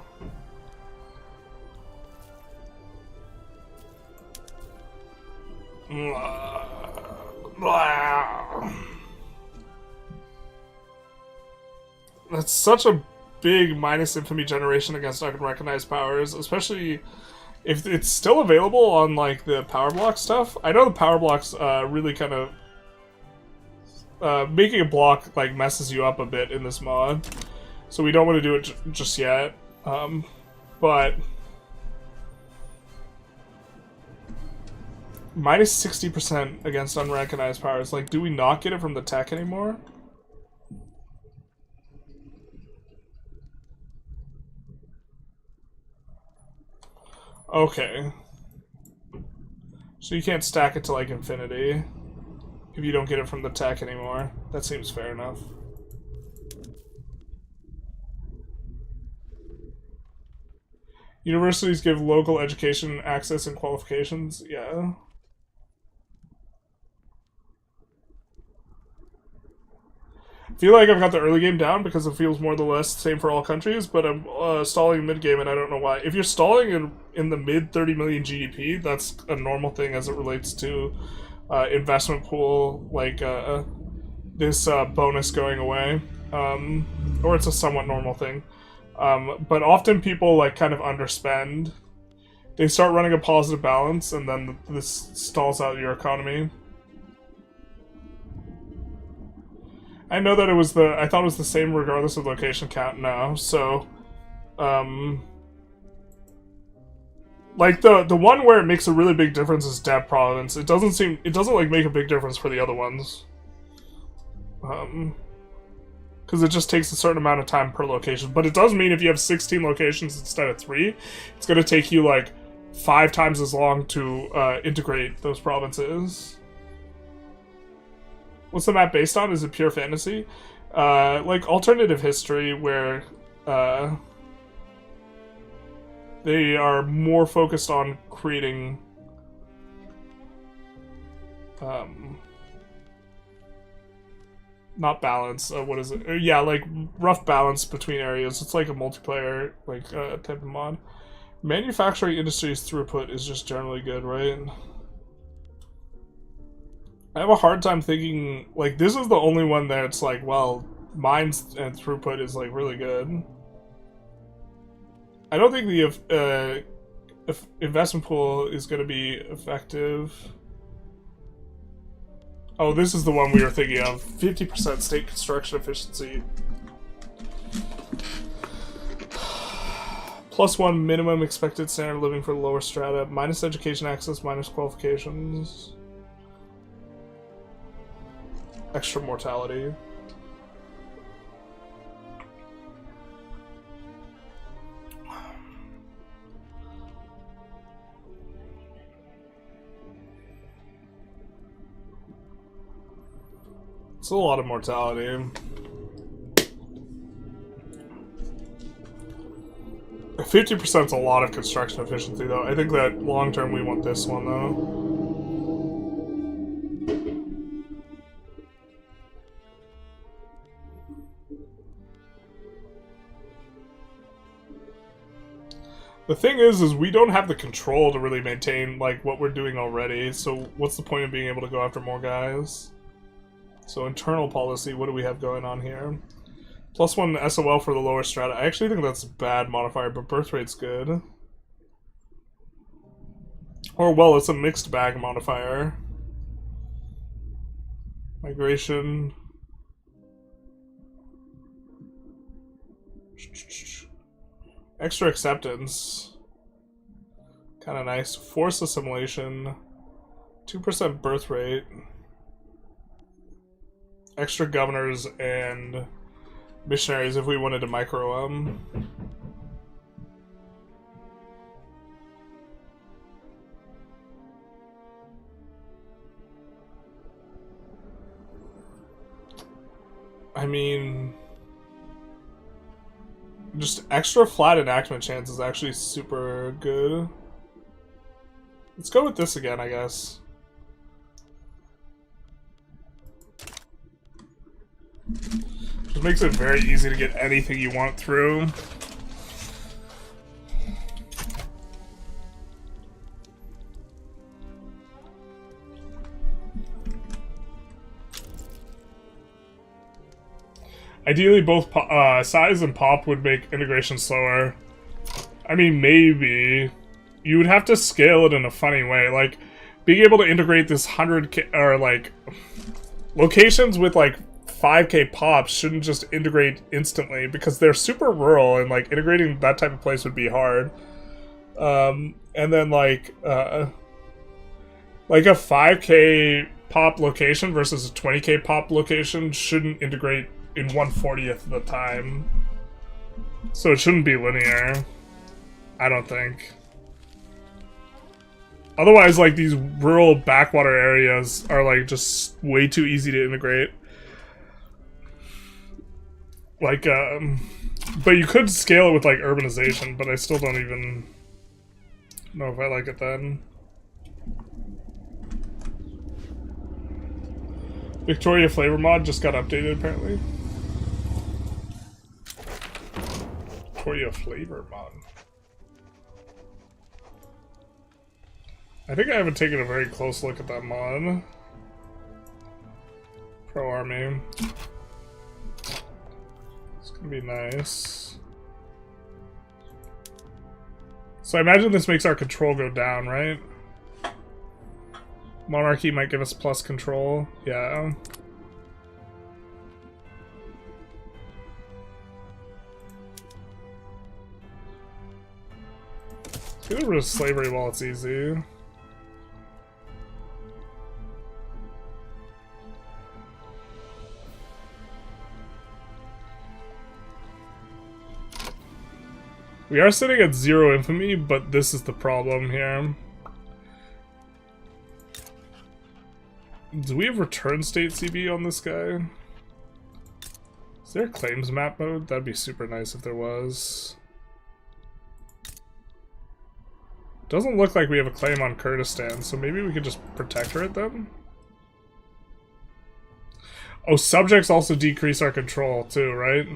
That's such a big minus infamy generation against unrecognized powers, especially if it's still available on like the power block stuff. I know the power blocks really kind of making a block like messes you up a bit in this mod, so we don't want to do it just yet. But minus 60% against unrecognized powers. Like, do we not get it from the tech anymore? Okay. So you can't stack it to, like, infinity if you don't get it from the tech anymore. That seems fair enough. Universities give local education access and qualifications. Yeah. I feel like I've got the early game down because it feels more or less the same for all countries, but I'm stalling mid game and I don't know why. If you're stalling in the mid 30 million GDP, that's a normal thing as it relates to investment pool, like this bonus going away, or it's a somewhat normal thing. But often people like kind of underspend. They start running a positive balance, and then this stalls out your economy. I know that it was I thought it was the same regardless of location count now, so... like, the one where it makes a really big difference is Deb Province. It doesn't like, make a big difference for the other ones. Because it just takes a certain amount of time per location. But it does mean if you have 16 locations instead of 3, it's going to take you, like, 5 times as long to integrate those provinces. What's the map based on? Is it pure fantasy? Like alternative history where they are more focused on creating not balance, what is it? Yeah, like rough balance between areas. It's like a multiplayer like type of mod. Manufacturing industry's throughput is just generally good, right? I have a hard time thinking, like, this is the only one that it's like, well, mines and throughput is, like, really good. I don't think the investment pool is going to be effective. Oh, this is the one we were thinking of. 50% state construction efficiency. +1 minimum expected standard of living for the lower strata. Minus education access, minus qualifications. Extra mortality. It's a lot of mortality. 50% is a lot of construction efficiency, though. I think that long term we want this one, though. The thing is we don't have the control to really maintain, like, what we're doing already, so what's the point of being able to go after more guys? So internal policy, what do we have going on here? +1 SOL for the lower strata. I actually think that's a bad modifier, but birth rate's good. Or, well, it's a mixed bag modifier. Migration. Extra acceptance. Kind of nice. Forced assimilation. 2% birth rate. Extra governors and missionaries if we wanted to micro them. I mean, just extra flat enactment chance is actually super good. Let's go with this again, I guess. Just makes it very easy to get anything you want through. Ideally, both size and pop would make integration slower. I mean, maybe. You would have to scale it in a funny way. Like, being able to integrate this 100K, or like, locations with like 5K pops shouldn't just integrate instantly because they're super rural and like integrating that type of place would be hard. And then like a 5K pop location versus a 20K pop location shouldn't integrate in 1/40th of the time. So it shouldn't be linear. I don't think. Otherwise, like, these rural backwater areas are, like, just way too easy to integrate. Like, but you could scale it with, like, urbanization, but I still don't even know if I like it then. Victoria flavor mod just got updated, apparently. Victoria flavor mod. I think I haven't taken a very close look at that mod. Pro Army. It's gonna be nice. So I imagine this makes our control go down, right? Monarchy might give us plus control. Yeah. Let's get rid of slavery while it's easy. We are sitting at 0 infamy, but this is the problem here. Do we have return state CB on this guy? Is there a claims map mode? That'd be super nice if there was. Doesn't look like we have a claim on Kurdistan, so maybe we could just protectorate them? Oh, subjects also decrease our control too, right?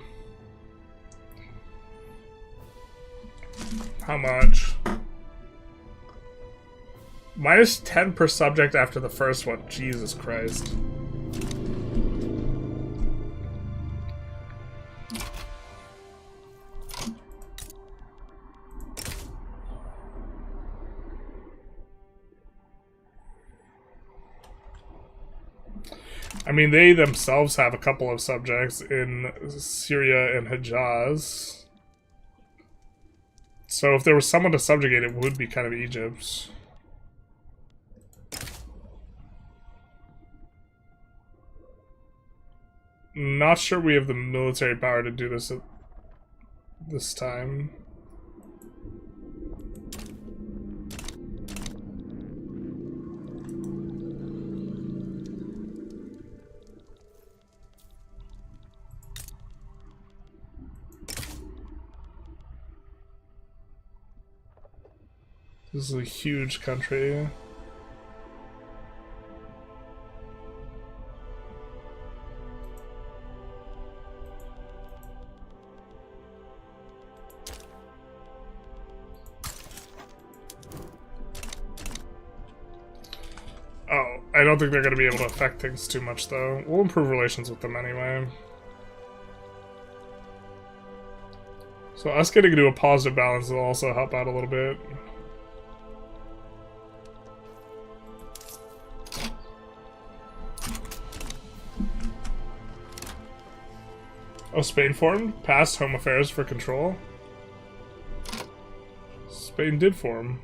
How much? Minus 10 per subject after the first one. Jesus Christ. I mean, they themselves have a couple of subjects in Syria and Hejaz. So if there was someone to subjugate, it would be kind of Egypt. Not sure we have the military power to do this at this time. This is a huge country. I don't think they're going to be able to affect things too much, though. We'll improve relations with them anyway. So us getting into a positive balance will also help out a little bit. Oh, Spain formed? Passed Home Affairs for control? Spain did form.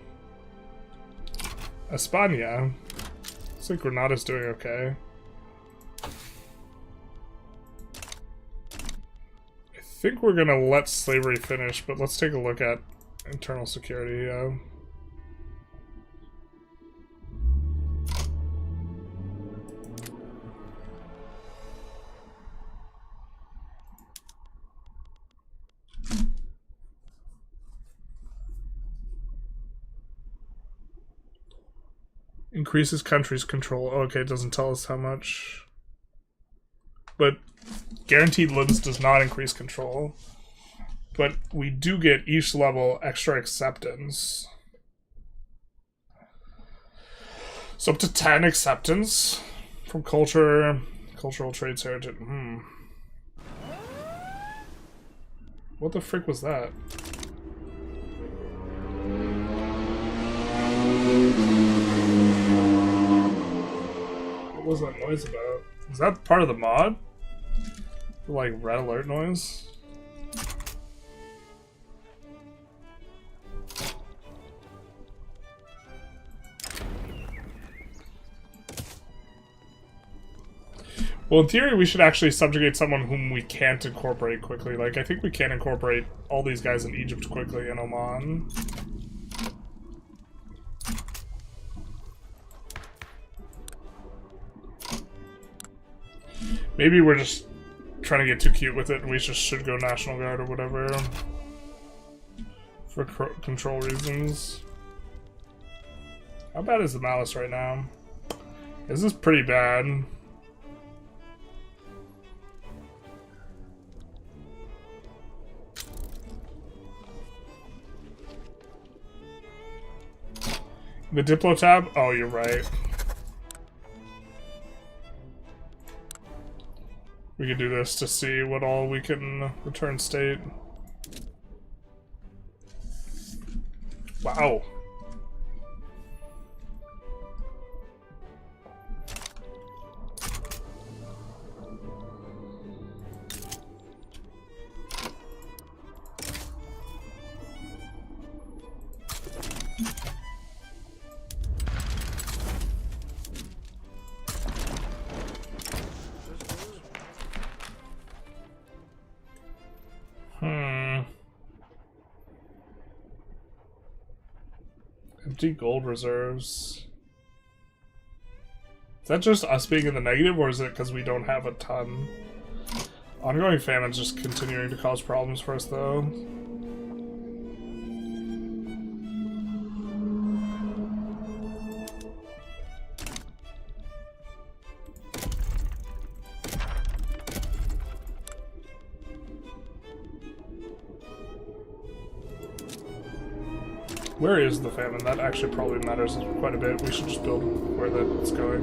España. Looks like Granada's doing okay. I think we're gonna let slavery finish, but let's take a look at internal security, yeah. Increases country's control. Oh, okay, it doesn't tell us how much. But guaranteed limits does not increase control. But we do get each level extra acceptance. So up to 10 acceptance from culture, cultural traits, heritage. What the frick was that? What was that noise about? Is that part of the mod? Like red alert noise? Well, in theory, we should actually subjugate someone whom we can't incorporate quickly. Like, I think we can incorporate all these guys in Egypt quickly and Oman. Maybe we're just trying to get too cute with it and we just should go National Guard or whatever. For control reasons. How bad is the malice right now? This is pretty bad. The Diplo tab? Oh, you're right. We could do this to see what all we can return state. Wow. Empty gold reserves. Is that just us being in the negative, or is it because we don't have a ton? Ongoing famine's just continuing to cause problems for us, though. Where is the famine? That actually probably matters quite a bit. We should just build where that's going.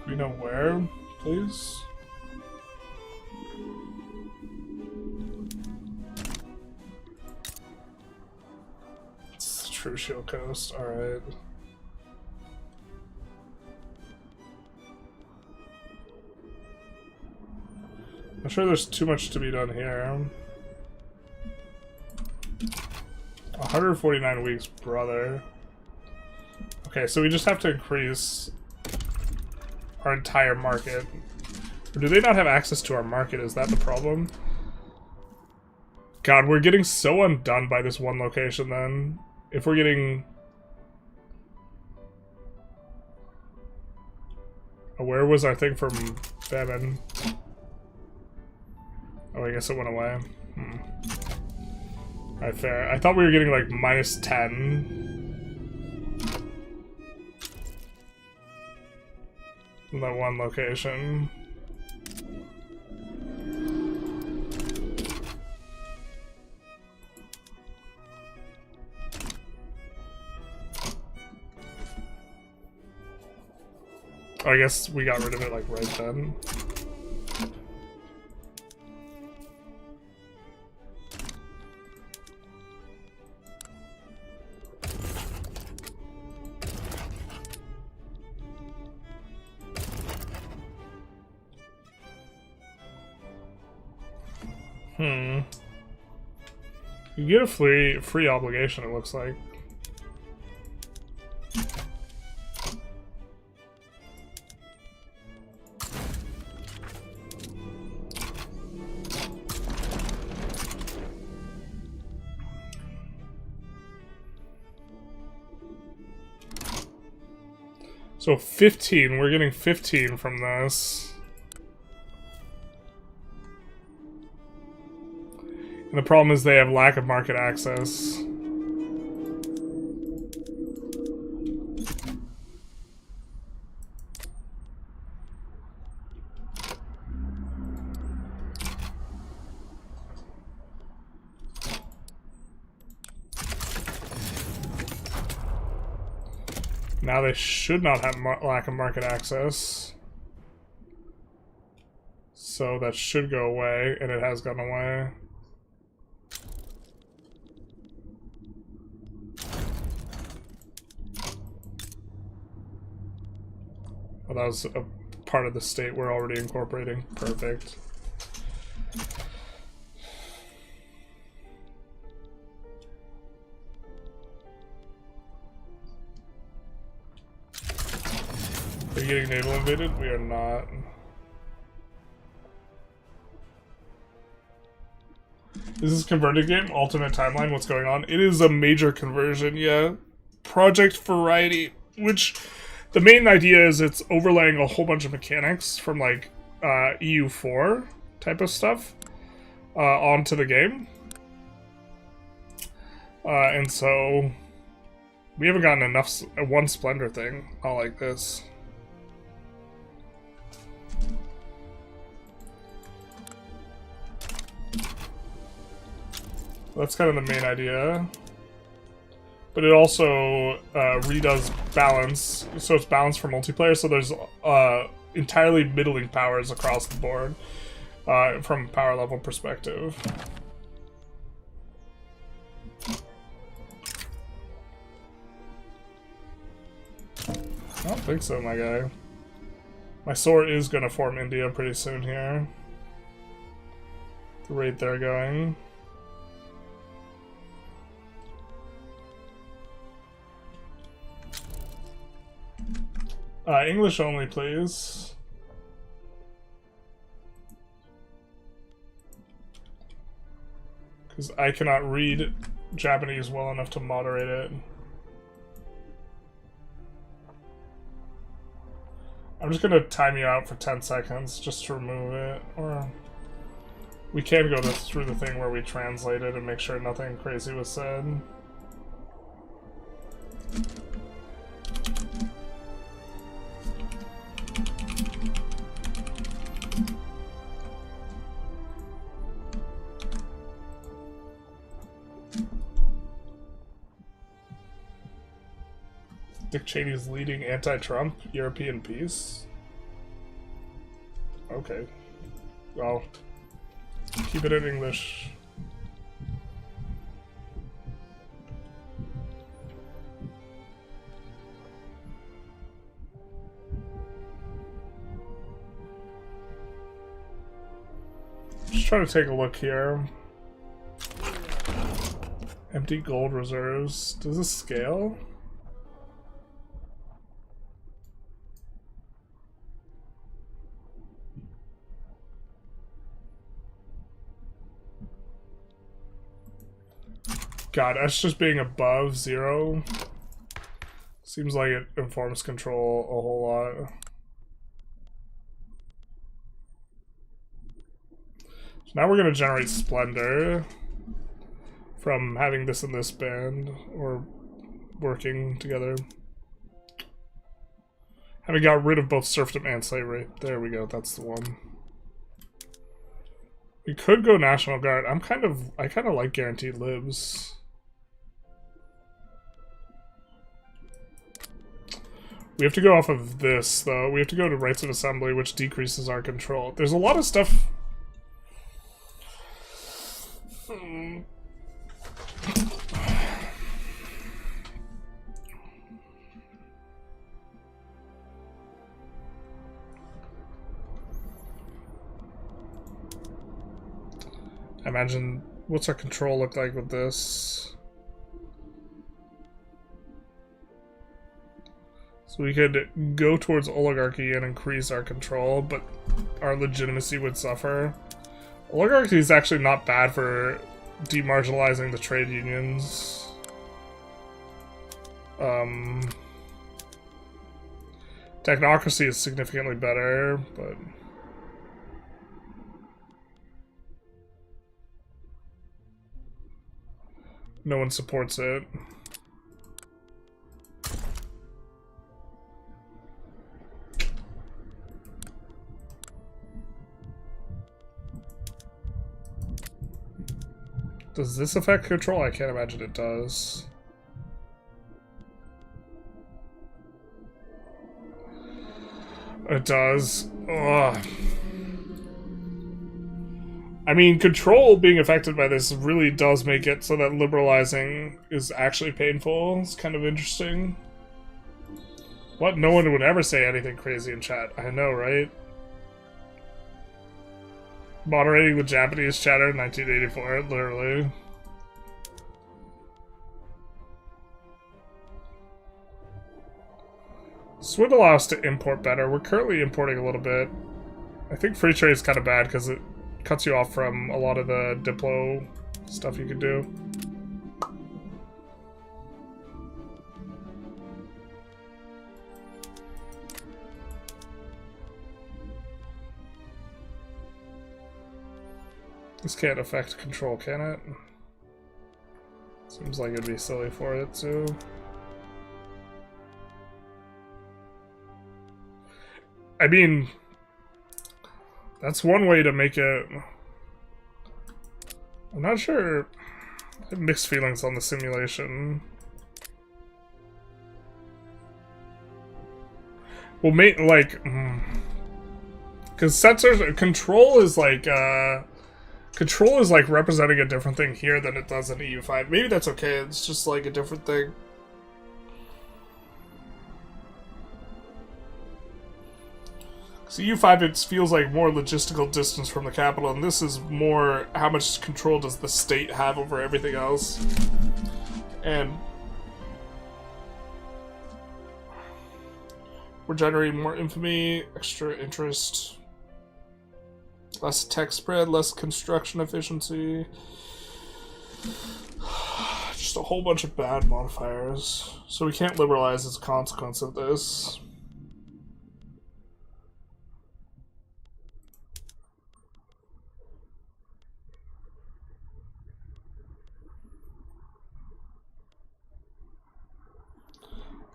Do we know where, please? It's the True Shield Coast, alright. I'm sure there's too much to be done here. 149 weeks, brother. Okay, so we just have to increase our entire market. Or do they not have access to our market? Is that the problem? God, we're getting so undone by this one location then. If we're getting... Oh, where was our thing from famine? Oh, I guess it went away. Alright, fair. I thought we were getting like minus 10 in that one location. I guess we got rid of it like right then. You get a free obligation, it looks like. So 15, we're getting 15 from this. And the problem is they have lack of market access. Now they should not have lack of market access. So that should go away, and it has gone away. Well, that was a part of the state we're already incorporating. Perfect. Are you getting naval invaded? We are not. Is this converted game? Alternate timeline? What's going on? It is a major conversion, yeah. Project Variety, which the main idea is it's overlaying a whole bunch of mechanics from like EU4 type of stuff onto the game. And so we haven't gotten enough one Splendor thing, not like this. That's kind of the main idea. But it also redoes balance, so it's balanced for multiplayer, so there's entirely middling powers across the board from a power level perspective. I don't think so, my guy. My sword is going to form India pretty soon here. The rate they're going. English only, please. Because I cannot read Japanese well enough to moderate it. I'm just gonna time you out for 10 seconds just to remove it. Or we can go through the thing where we translate it and make sure nothing crazy was said. Dick Cheney's leading anti-Trump European peace? Okay. Well, keep it in English. Just trying to take a look here. Empty gold reserves. Does this scale? God, that's just being above 0. Seems like it informs control a whole lot. So now we're going to generate Splendor from having this and this band, or working together. Having got rid of both serfdom and slavery. There we go, that's the one. We could go National Guard. I kind of like guaranteed libs. We have to go off of this, though. We have to go to rights of assembly, which decreases our control. There's a lot of stuff... I imagine, what's our control look like with this? So we could go towards oligarchy and increase our control, but our legitimacy would suffer. Oligarchy is actually not bad for demarginalizing the trade unions. Technocracy is significantly better, but... no one supports it. Does this affect control? I can't imagine it does. It does. Ugh. I mean, control being affected by this really does make it so that liberalizing is actually painful. It's kind of interesting. What? No one would ever say anything crazy in chat. I know, right? Moderating the Japanese chatter in 1984, literally. This would allow us to import better. We're currently importing a little bit. I think free trade is kind of bad because it cuts you off from a lot of the Diplo stuff you can do. This can't affect control, can it? Seems like it'd be silly for it to. I mean, that's one way to make it. I'm not sure. I have mixed feelings on the simulation. Well, like, because control is like representing a different thing here than it does in EU5. Maybe that's okay. It's just like a different thing. So EU5, it feels like more logistical distance from the capital, and this is more how much control does the state have over everything else. And we're generating more infamy, extra interest, less tech spread, less construction efficiency. Just a whole bunch of bad modifiers. So we can't liberalize as a consequence of this.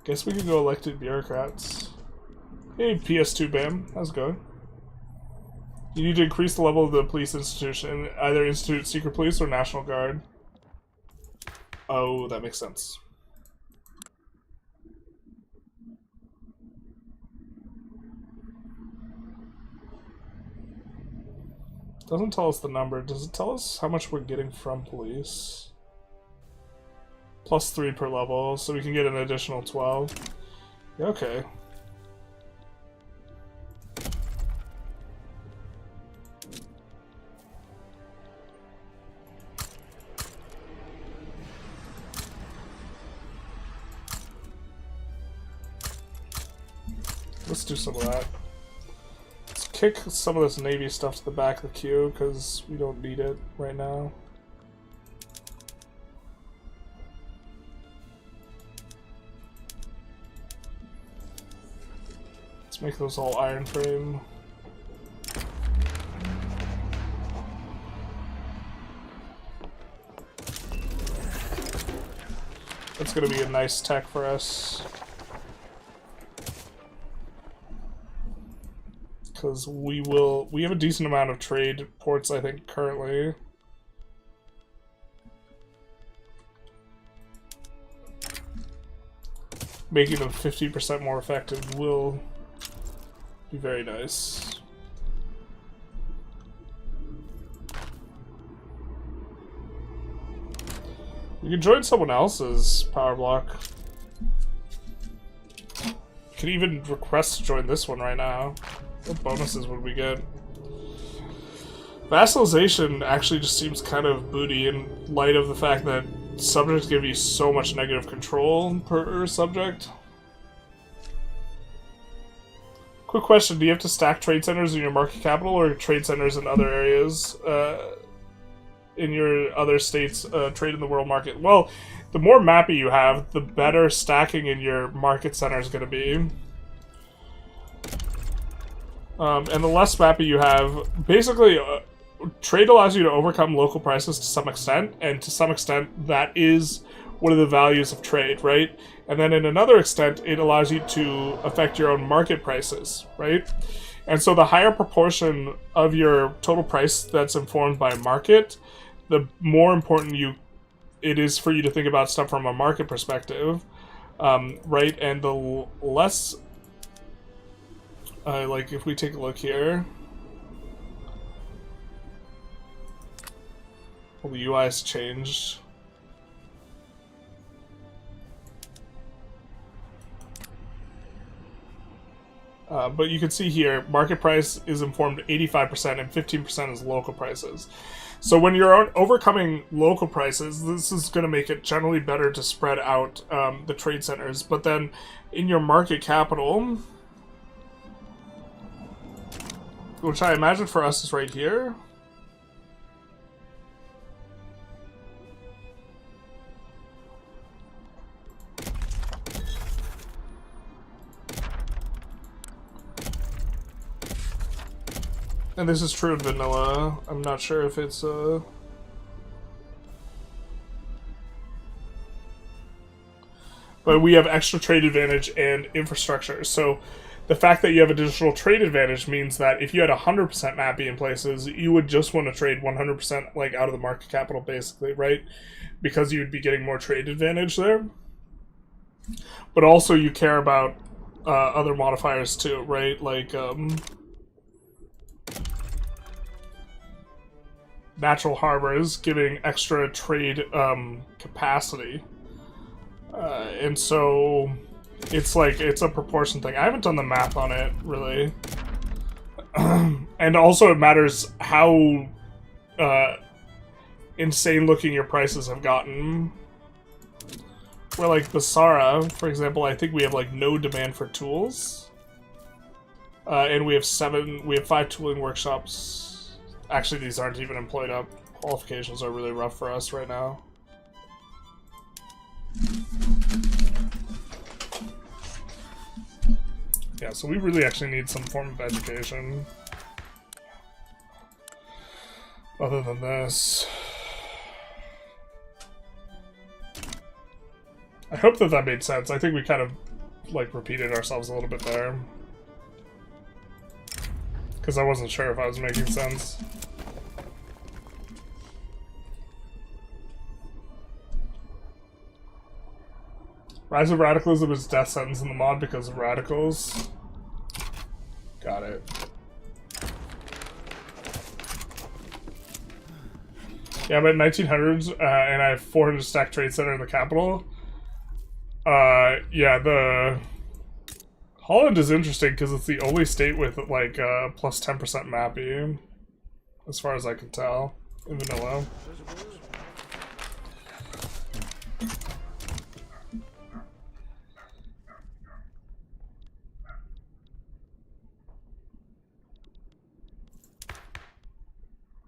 Guess we could go elected bureaucrats. Hey, PS2 BAM, how's it going? You need to increase the level of the police institution, either institute secret police or National Guard. Oh, that makes sense. Doesn't tell us the number. Does it tell us how much we're getting from police? +3 per level, so we can get an additional 12. Yeah, okay. Let's do some of that. Let's kick some of this Navy stuff to the back of the queue, because we don't need it right now. Let's make those all iron frame. That's gonna be a nice tech for us. Because we have a decent amount of trade ports, I think, currently. making them 50% more effective will be very nice. You can join someone else's power block. You can even request to join this one right now. What bonuses would we get? Vassalization actually just seems kind of booty in light of the fact that subjects give you so much negative control per subject. Quick question, do you have to stack trade centers in your market capital or trade centers in other areas? In your other states trade in the world market? Well, the more mappy you have, the better stacking in your market center is going to be. And the less mappy you have, basically, trade allows you to overcome local prices to some extent, and to some extent, that is one of the values of trade, right? And then in another extent, it allows you to affect your own market prices, right? And so the higher proportion of your total price that's informed by market, the more important it is for you to think about stuff from a market perspective, right? And the less, like if we take a look here, well, the UI has changed. But you can see here, market price is informed 85% and 15% is local prices. So when you're overcoming local prices, this is going to make it generally better to spread out the trade centers. But then in your market capital, which I imagine for us is right here. And this is true in vanilla. I'm not sure if it's but we have extra trade advantage and infrastructure. So the fact that you have additional trade advantage means that if you had 100% mappy in places, you would just want to trade 100% like out of the market capital, basically, right? Because you would be getting more trade advantage there. But also you care about other modifiers too, right? Like natural harbors giving extra trade capacity. And so it's like, it's a proportion thing. I haven't done the math on it, really. And also it matters how insane looking your prices have gotten. Where like Basara, for example, I think we have like no demand for tools. And we have 5 tooling workshops. Actually, these aren't even employed up. Qualifications are really rough for us right now. Yeah, so we really actually need some form of education. Other than this. I hope that made sense. I think we kind of, like, repeated ourselves a little bit there. Because I wasn't sure if I was making sense. Rise of Radicalism is death sentence in the mod because of radicals. Got it. Yeah, I'm at 1900s, and I have 400 stack trade center in the capital. Yeah, the Holland is interesting because it's the only state with like plus 10% mappy, as far as I can tell, in vanilla.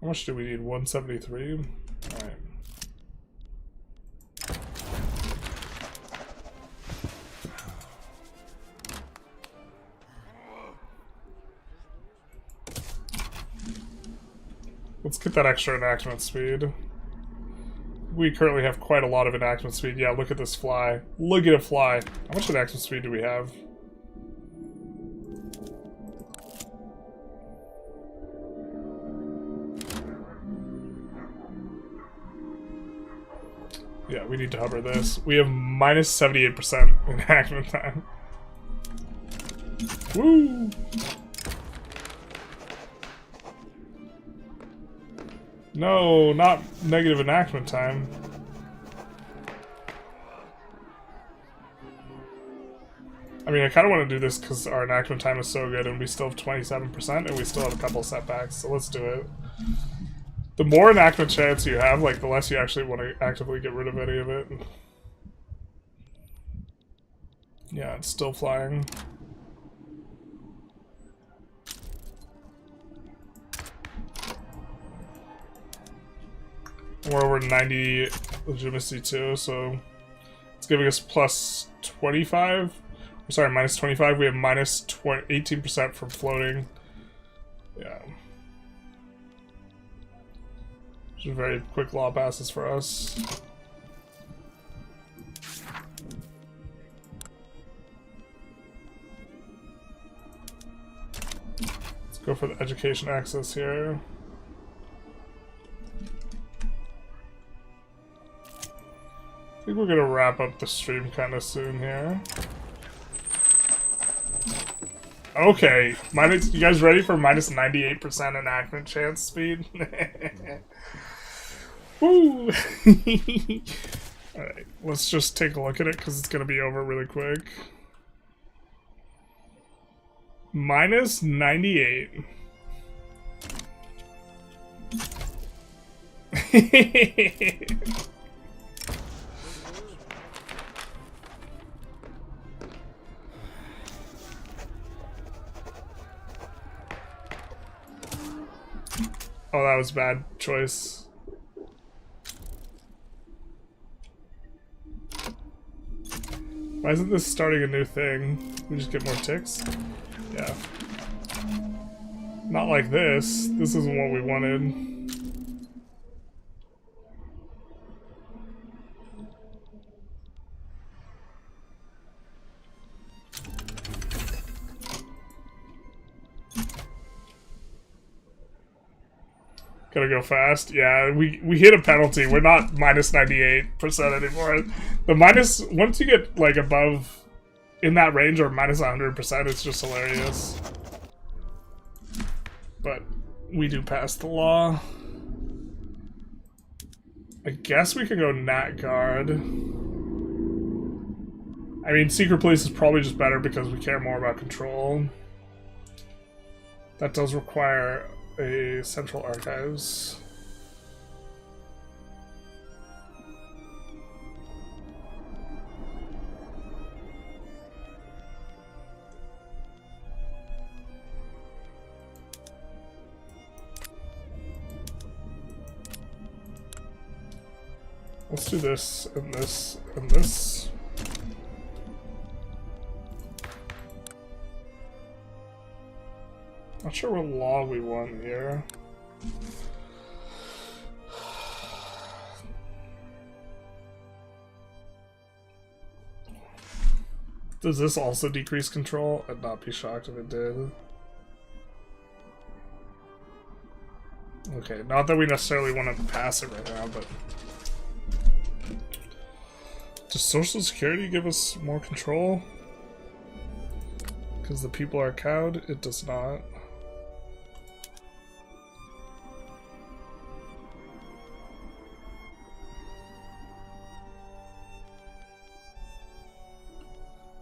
How much do we need? 173? Alright. Let's get that extra enactment speed. We currently have quite a lot of enactment speed. Yeah, look at this fly. Look at it fly. How much enactment speed do we have? Yeah, we need to hover this. We have minus 78% enactment time. Woo! No, not negative enactment time. I mean, I kind of want to do this because our enactment time is so good and we still have 27% and we still have a couple setbacks, so let's do it. The more enactment chance you have, like, the less you actually want to actively get rid of any of it. Yeah, it's still flying. We're over 90 legitimacy too, so it's giving us plus 25. Sorry, minus 25. We have minus 18% from floating. Yeah. Which is very quick law passes for us. Let's go for the education access here. I think we're gonna wrap up the stream kind of soon here. Okay, you guys ready for minus 98% enactment chance speed? Woo! Alright, let's just take a look at it because it's gonna be over really quick. Minus 98. Oh, that was a bad choice. Why isn't this starting a new thing? We just get more ticks? Yeah. Not like this. This isn't what we wanted. Gotta go fast. Yeah, we hit a penalty. We're not minus 98% anymore. The minus, once you get like above in that range or minus 100%, it's just hilarious. But we do pass the law. I guess we can go Nat Guard. I mean, Secret Police is probably just better because we care more about control. That does require a central archives. Let's do this and this and this. Not sure what law we want here. Does this also decrease control? I'd not be shocked if it did. Okay, not that we necessarily want to pass it right now, but... Does Social Security give us more control? Because the people are cowed? It does not.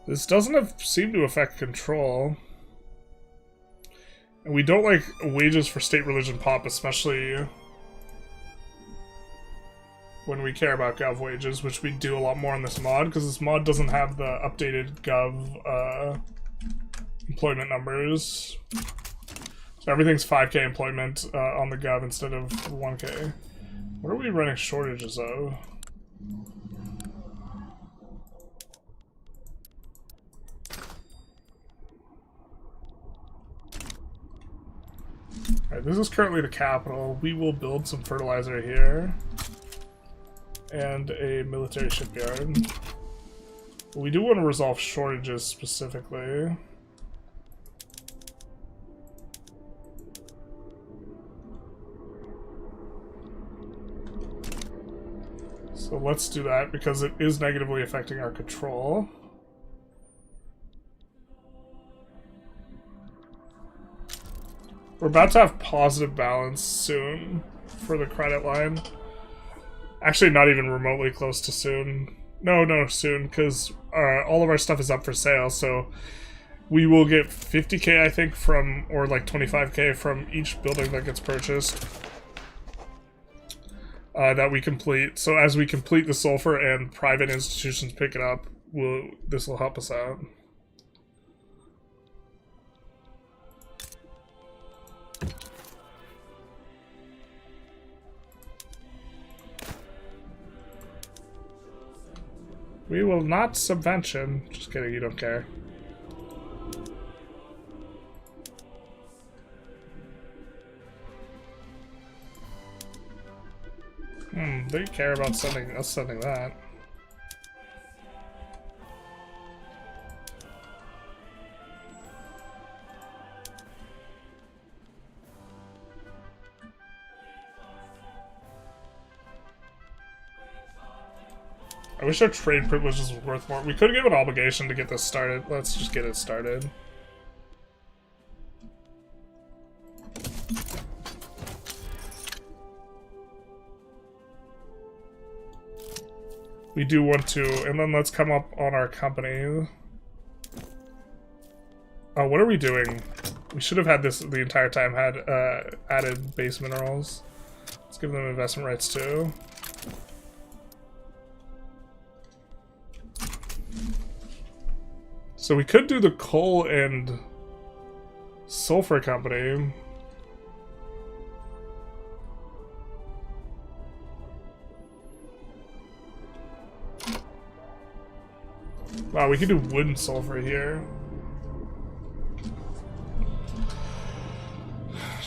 This doesn't seem to affect control. And we don't like wages for state religion pop, especially when we care about gov wages, which we do a lot more in this mod, because this mod doesn't have the updated gov employment numbers. So everything's 5k employment on the gov instead of 1k. What are we running shortages of? Alright, this is currently the capital. We will build some fertilizer here. And a military shipyard. But we do want to resolve shortages specifically. So let's do that because it is negatively affecting our control. We're about to have positive balance soon for the credit line. Actually, not even remotely close to soon. No, soon, because all of our stuff is up for sale, so we will get 50k, I think, from, or like 25k from each building that gets purchased. That we complete. So as we complete the sulfur and private institutions pick it up, this will help us out. We will not subvention. Just kidding, you don't care. They care about sending that. I wish our trade privileges was worth more. We could give an obligation to get this started. Let's just get it started. We do want to, and then let's come up on our company. Oh, what are we doing? We should have had this the entire time, had added base minerals. Let's give them investment rights too. So we could do the coal and sulfur company. Wow, we could do wood and sulfur here.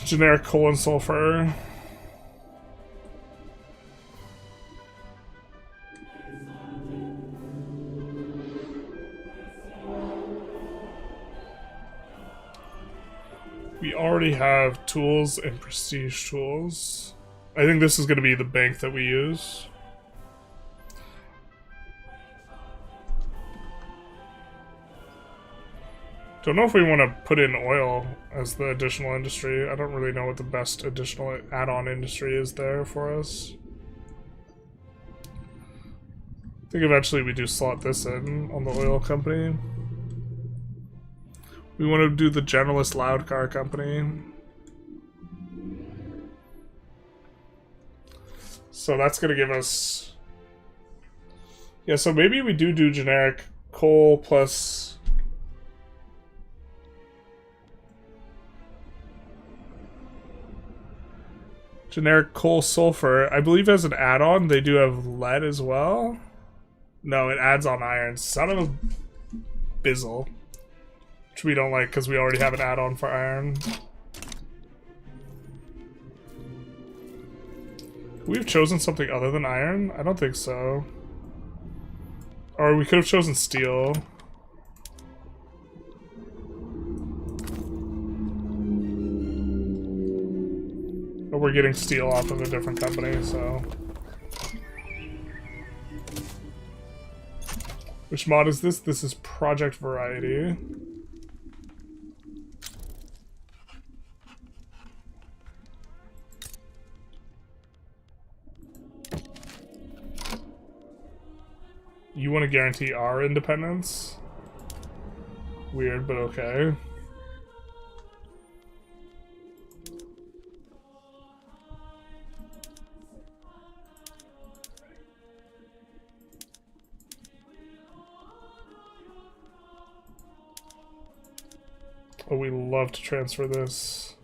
Generic coal and sulfur. We already have tools and prestige tools. I think this is going to be the bank that we use. Don't know if we want to put in oil as the additional industry. I don't really know what the best additional add-on industry is there for us. I think eventually we do slot this in on the oil company. We want to do the generalist loud car company. So that's going to give us... Yeah, so maybe we do generic coal plus... Generic coal sulfur. I believe as an add-on they do have lead as well. No, it adds on iron. Son of a bizzle. Which we don't like because we already have an add-on for iron. We've chosen something other than iron? I don't think so. Or we could have chosen steel. But we're getting steel off of a different company, so... Which mod is this? This is Project Variety. You want to guarantee our independence? Weird, but okay. Oh, we love to transfer this.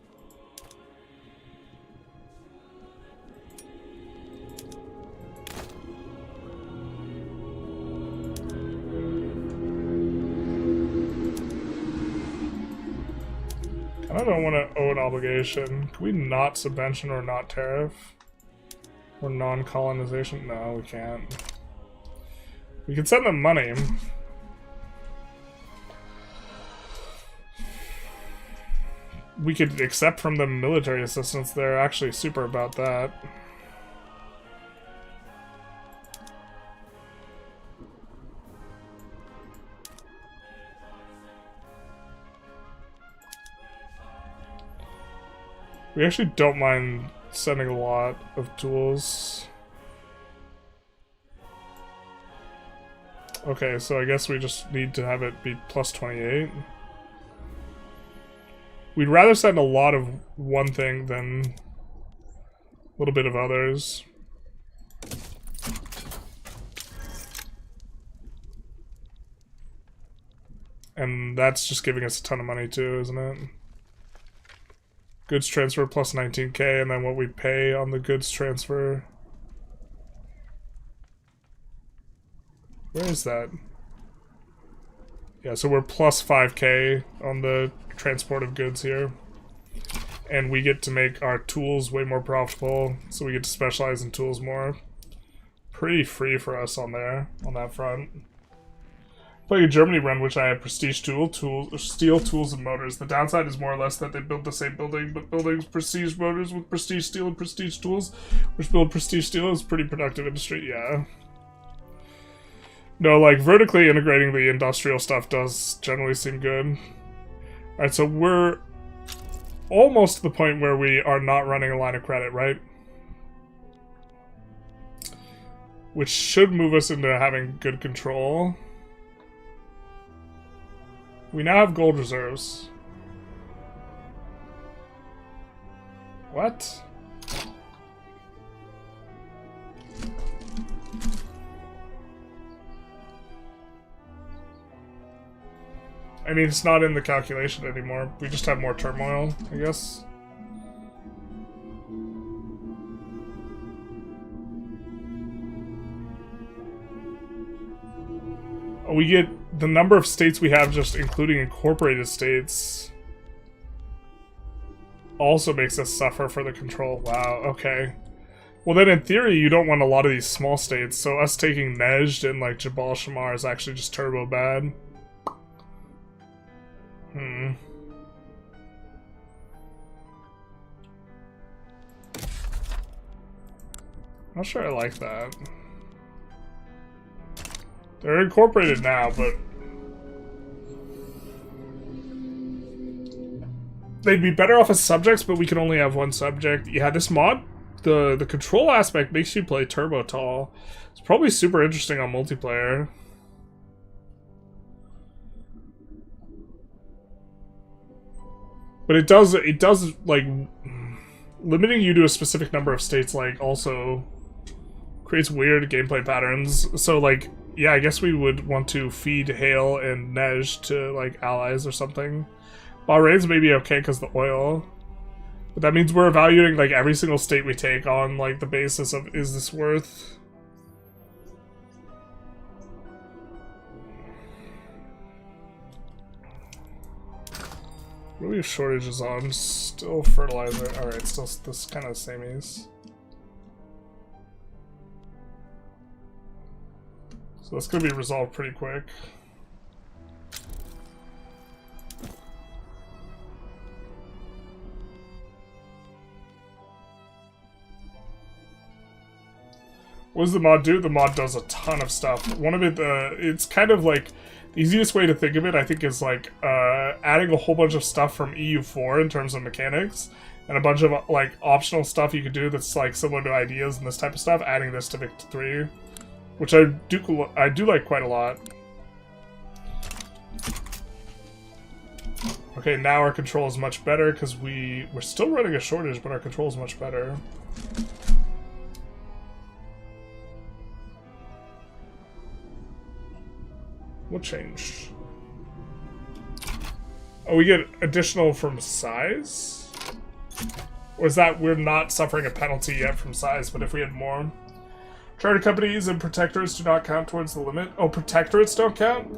I don't want to owe an obligation. Can we not subvention or not tariff? Or non-colonization? No, we can't. We can send them money. We could accept from them military assistance. They're actually super about that. We actually don't mind sending a lot of tools. Okay, so I guess we just need to have it be plus 28. We'd rather send a lot of one thing than a little bit of others. And that's just giving us a ton of money too, isn't it? Goods transfer plus 19k, and then what we pay on the goods transfer. Where is that? Yeah, so we're plus 5k on the transport of goods here. And we get to make our tools way more profitable, so we get to specialize in tools more. Pretty free for us on there, on that front. Playing a Germany run, which I have prestige steel, tools, and motors. The downside is more or less that they build the same building, but building prestige motors with prestige steel and prestige tools, which build prestige steel, is pretty productive industry, yeah. No, like, vertically integrating the industrial stuff does generally seem good. Alright, so we're almost to the point where we are not running a line of credit, right? Which should move us into having good control. We now have gold reserves. What? I mean, it's not in the calculation anymore. We just have more turmoil, I guess. Oh, we get the number of states we have, just including incorporated states, also makes us suffer for the control. Wow, okay. Well, then in theory, you don't want a lot of these small states, so us taking Nejd and like Jabal Shamar is actually just turbo bad. Not sure I like that. They're incorporated now, but they'd be better off as subjects, but we can only have one subject. Yeah, this mod, the control aspect makes you play turbo tall. It's probably super interesting on multiplayer. But it does like limiting you to a specific number of states like also creates weird gameplay patterns. So like, yeah, I guess we would want to feed Hail and Nejd to like allies or something. Bahrain's maybe okay because the oil. But that means we're evaluating like every single state we take on like the basis of, is this worth? What do we have shortages on? Still fertilizer. Alright, still this kind of sameys. So that's gonna be resolved pretty quick. What does the mod do? The mod does a ton of stuff. One of it, it's kind of like, the easiest way to think of it, I think, is like adding a whole bunch of stuff from EU4 in terms of mechanics, and a bunch of like optional stuff you could do that's like similar to ideas and this type of stuff, adding this to Vict 3, which I do like quite a lot. Okay, now our control is much better because we're still running a shortage, but our control is much better. What changed? Oh, we get additional from size? Or is that we're not suffering a penalty yet from size, but if we had more? Charter companies and protectorates do not count towards the limit. Oh, protectorates don't count?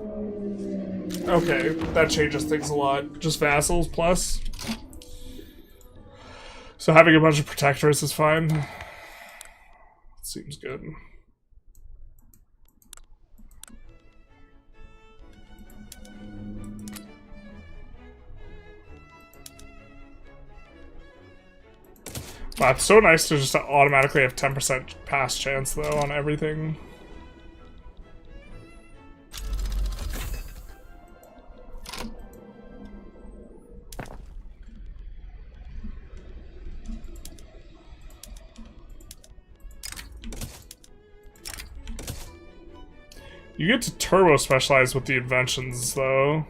Okay, that changes things a lot. Just vassals plus. So having a bunch of protectorates is fine. Seems good. Wow, it's so nice to just automatically have 10% pass chance, though, on everything. You get to turbo specialize with the inventions, though.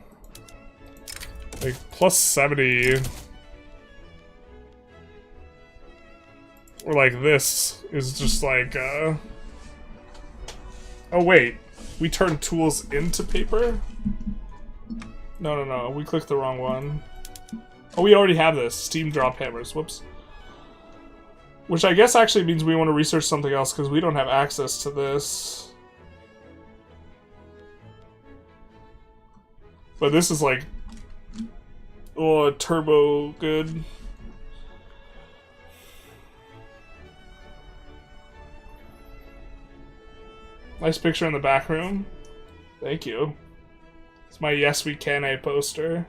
Like, plus 70. Or like this is just like, Oh wait, we turn tools into paper? No, we clicked the wrong one. Oh, we already have this. Steam drop hammers, whoops. Which I guess actually means we want to research something else because we don't have access to this. But this is like, oh, turbo good. Nice picture in the back room. Thank you. It's my Yes We Can A poster.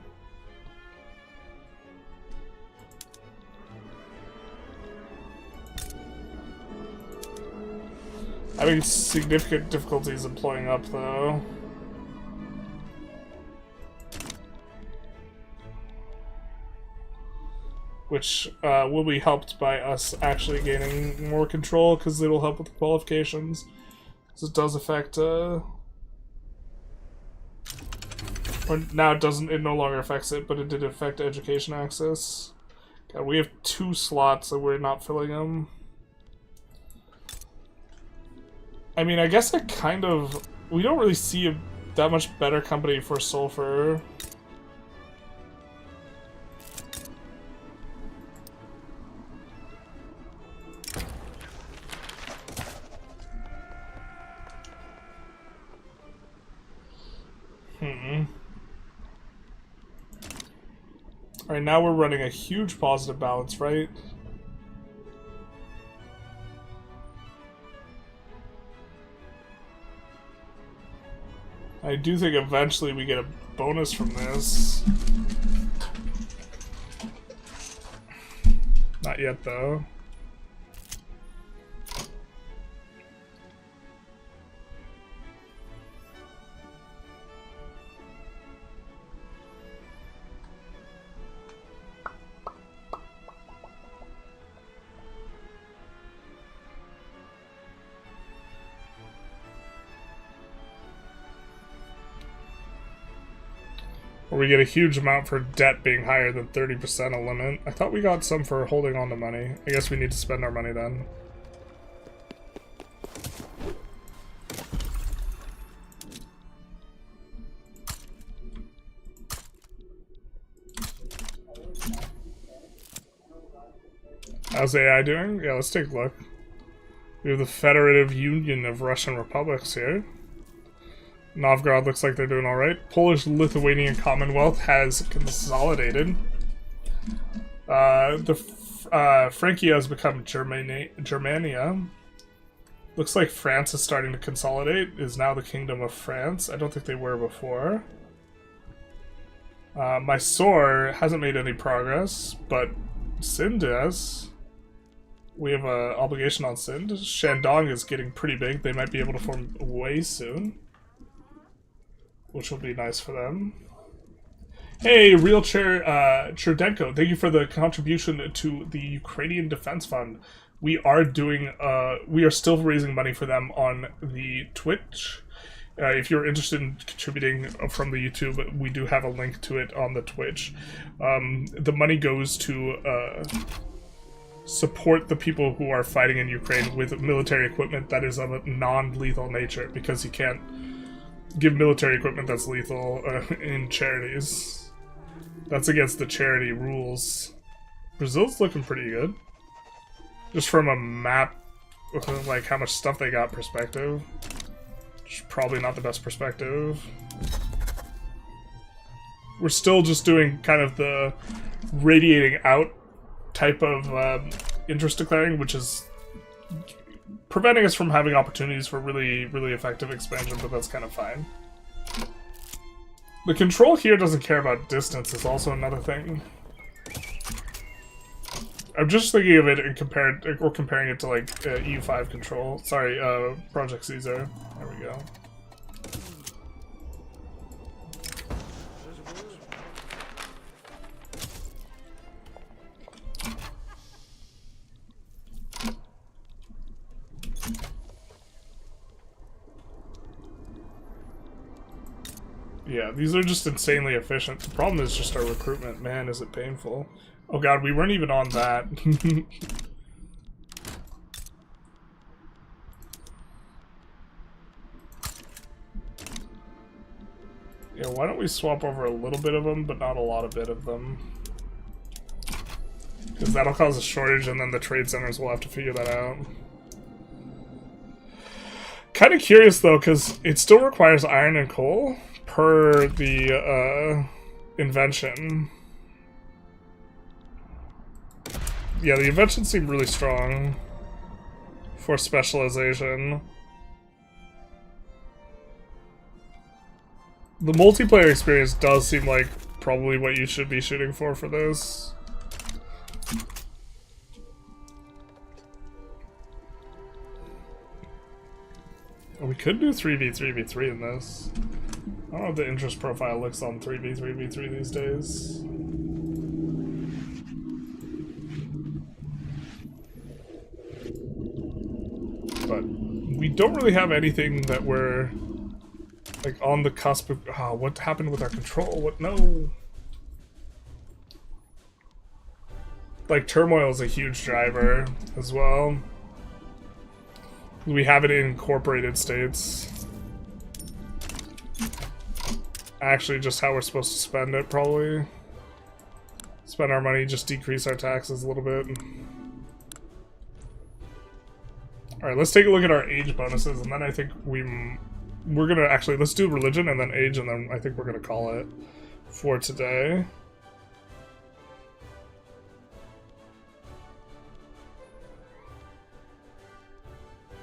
Having significant difficulties employing up, though. Which will be helped by us actually gaining more control, because it'll help with the qualifications. So it does affect, or now it no longer affects it, but it did affect education access. God, we have 2 slots and we're not filling them. I mean, I guess it kind of... We don't really see that much better company for sulfur. Alright, now we're running a huge positive balance, right? I do think eventually we get a bonus from this. Not yet, though. Or we get a huge amount for debt being higher than 30% a limit. I thought we got some for holding on to money. I guess we need to spend our money then. How's AI doing? Yeah, let's take a look. We have the Federative Union of Russian Republics here. Novgorod looks like they're doing alright. Polish-Lithuanian Commonwealth has consolidated. Frankia has become Germania. Looks like France is starting to consolidate, is now the Kingdom of France. I don't think they were before. Mysore hasn't made any progress, but Sind does. We have an obligation on Sind. Shandong is getting pretty big. They might be able to form way soon, which will be nice for them. Hey, Cherdenko, thank you for the contribution to the Ukrainian Defense Fund. We are doing, we are still raising money for them on the Twitch. If you're interested in contributing from the YouTube, we do have a link to it on the Twitch. The money goes to support the people who are fighting in Ukraine with military equipment that is of a non-lethal nature, because you can't give military equipment that's lethal in charities. That's against the charity rules. Brazil's looking pretty good. Just from a map, like how much stuff they got perspective. Which is probably not the best perspective. We're still just doing kind of the radiating out type of interest declaring, which is preventing us from having opportunities for really, really effective expansion, but that's kind of fine. The control here doesn't care about distance is also another thing. I'm just thinking of it and comparing it to like EU5 control. Sorry, Project Caesar. There we go. Yeah, these are just insanely efficient. The problem is just our recruitment. Man, is it painful. Oh god, we weren't even on that. Yeah, why don't we swap over a little bit of them, but not a lot of bit of them. Because that'll cause a shortage, and then the trade centers will have to figure that out. Kind of curious, though, because it still requires iron and coal per the invention. Yeah, the inventions seem really strong for specialization. The multiplayer experience does seem like probably what you should be shooting for this. We could do 3v3v3 in this. I don't know if the interest profile looks on 3v3v3 these days. But we don't really have anything that we're like on the cusp of. Oh, what happened with our control? What? No. Like turmoil is a huge driver as well. We have it in incorporated states. Actually, just how we're supposed to spend it, probably. Spend our money, just decrease our taxes a little bit. Alright, let's take a look at our age bonuses, and then I think we're gonna actually, let's do religion and then age, and then I think we're gonna call it for today.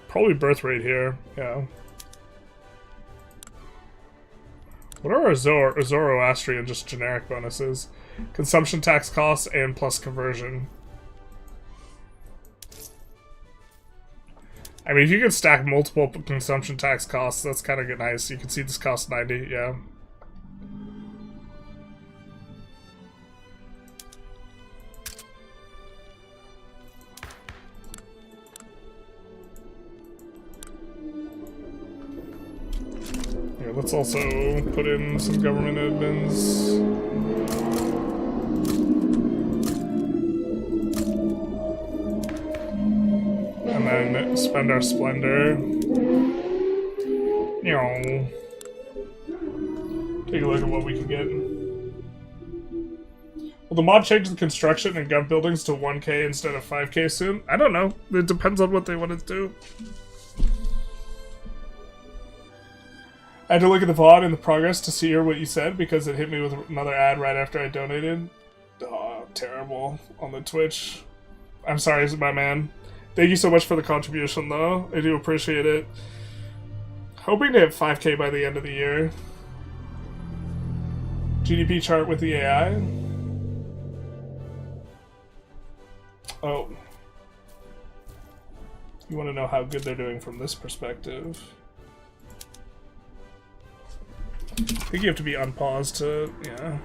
Probably birth rate here, yeah. What are our Zoroastrian just generic bonuses? Consumption tax costs and plus conversion. I mean, if you can stack multiple consumption tax costs, that's kind of nice. You can see this costs 90, yeah. Here, let's also put in some government admins. And then spend our splendor. You know. Take a look at what we can get. Will the mod change the construction and gov buildings to 1K instead of 5K soon? I don't know. It depends on what they want to do. I had to look at the VOD in the progress to see what you said because it hit me with another ad right after I donated. Oh, terrible on the Twitch. I'm sorry, my man. Thank you so much for the contribution, though. I do appreciate it. Hoping to hit 5K by the end of the year. GDP chart with the AI. Oh. You want to know how good they're doing from this perspective? I think you have to be unpaused to, yeah.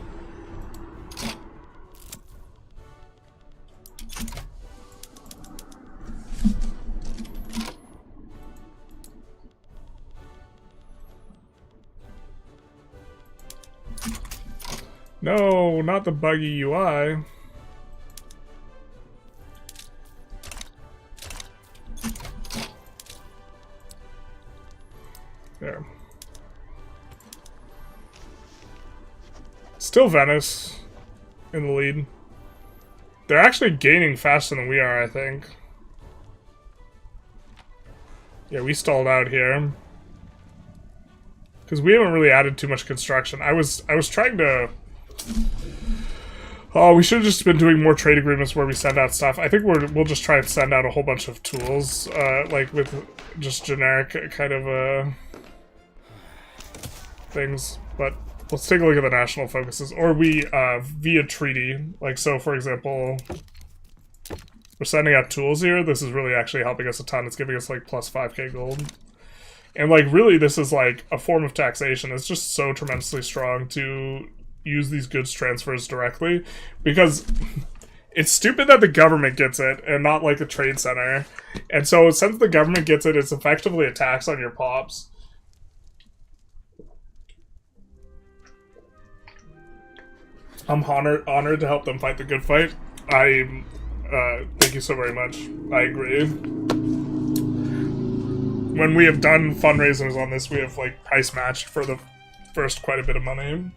No, not the buggy UI. There. Still Venice in the lead. They're actually gaining faster than we are, I think. Yeah, we stalled out here. Because we haven't really added too much construction. I was trying to... Oh, we should have just been doing more trade agreements where we send out stuff. I think we'll just try and send out a whole bunch of tools, like with just generic kind of things. But let's take a look at the national focuses, or we via treaty. Like so, for example, we're sending out tools here. This is really actually helping us a ton. It's giving us like plus 5K gold, and like really, this is like a form of taxation. It's just so tremendously strong to use these goods transfers directly, because it's stupid that the government gets it and not like a trade center. And so since the government gets it, it's effectively a tax on your pops. I'm honored to help them fight the good fight. I thank you so very much. I agree. When we have done fundraisers on this, we have like price matched for the first quite a bit of money,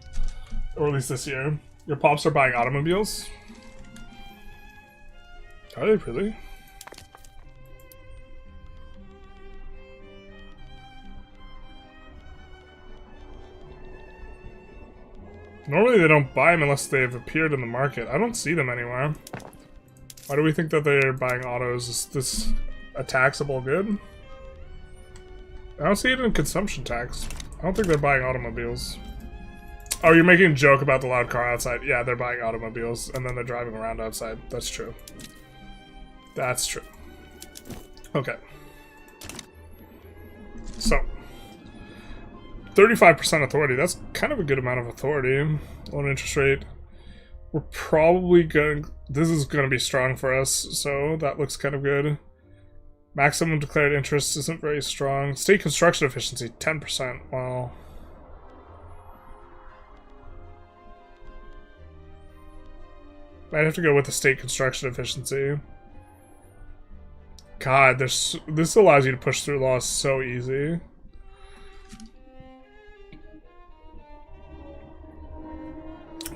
or at least this year. Your pops are buying automobiles. Are they really? Normally they don't buy them unless they've appeared in the market. I don't see them anywhere. Why do we think that they're buying autos? Is this a taxable good? I don't see it in consumption tax. I don't think they're buying automobiles. Oh, you're making a joke about the loud car outside. Yeah, they're buying automobiles, and then they're driving around outside. That's true. That's true. Okay. So, 35% authority. That's kind of a good amount of authority. Loan interest rate. We're probably going... This is going to be strong for us, so that looks kind of good. Maximum declared interest isn't very strong. State construction efficiency, 10%. Well... Might have to go with the state construction efficiency. God, this allows you to push through laws so easy.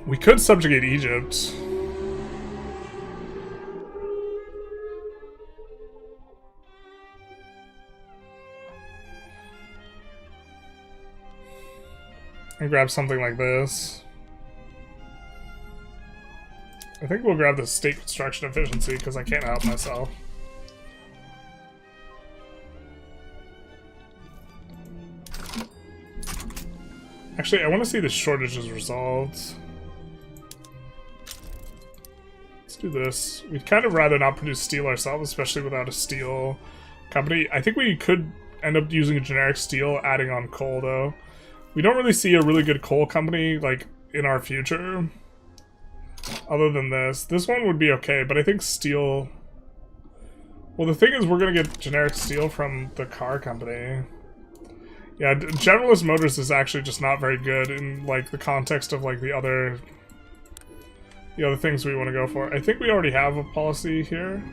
We could subjugate Egypt. And grab something like this. I think we'll grab the state construction efficiency because I can't help myself. Actually, I want to see the shortages resolved. Let's do this. We'd kind of rather not produce steel ourselves, especially without a steel company. I think we could end up using a generic steel, adding on coal, though. We don't really see a really good coal company, like, in our future. Other than this. This one would be okay, but I think steel... Well, the thing is, we're going to get generic steel from the car company. Yeah, Generalist Motors is actually just not very good in, like, the context of, like, the other things we want to go for. I think we already have a policy here.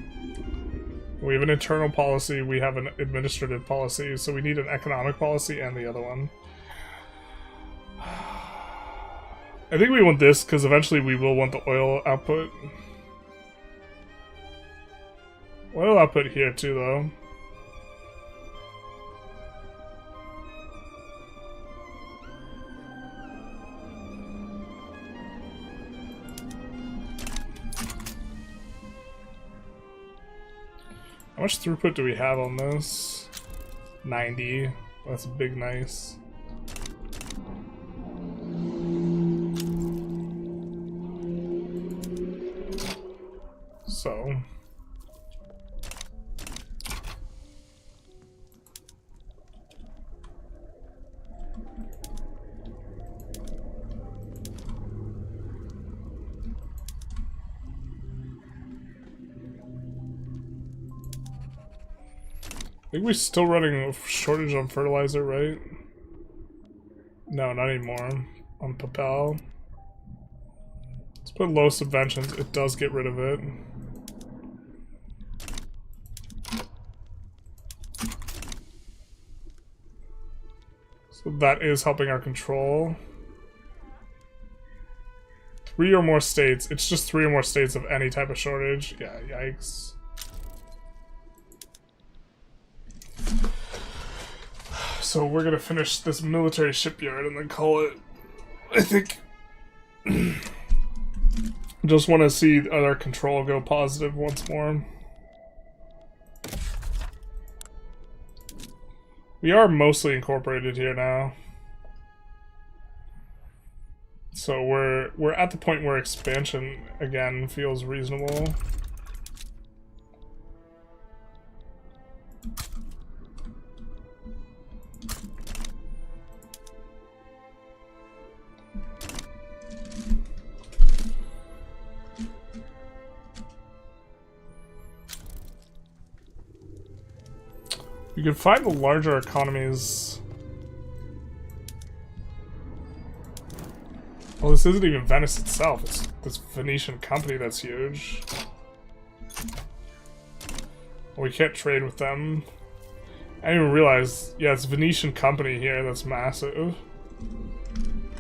We have an internal policy, we have an administrative policy, so we need an economic policy and the other one. I think we want this, because eventually we will want the oil output. Oil output here, too, though. How much throughput do we have on this? 90. That's a big nice. So... I think we're still running a shortage on fertilizer, right? No, not anymore. On Papel. Let's put low subventions. It does get rid of it. So that is helping our control. 3 or more states. It's just 3 or more states of any type of shortage. Yeah, yikes. So we're gonna finish this military shipyard and then call it, I think. Just want to see our control go positive once more. We are mostly incorporated here now. So we're at the point where expansion again feels reasonable. You can find the larger economies. Well, this isn't even Venice itself. It's this Venetian company that's huge. We can't trade with them. I didn't even realize, yeah, it's Venetian company here that's massive.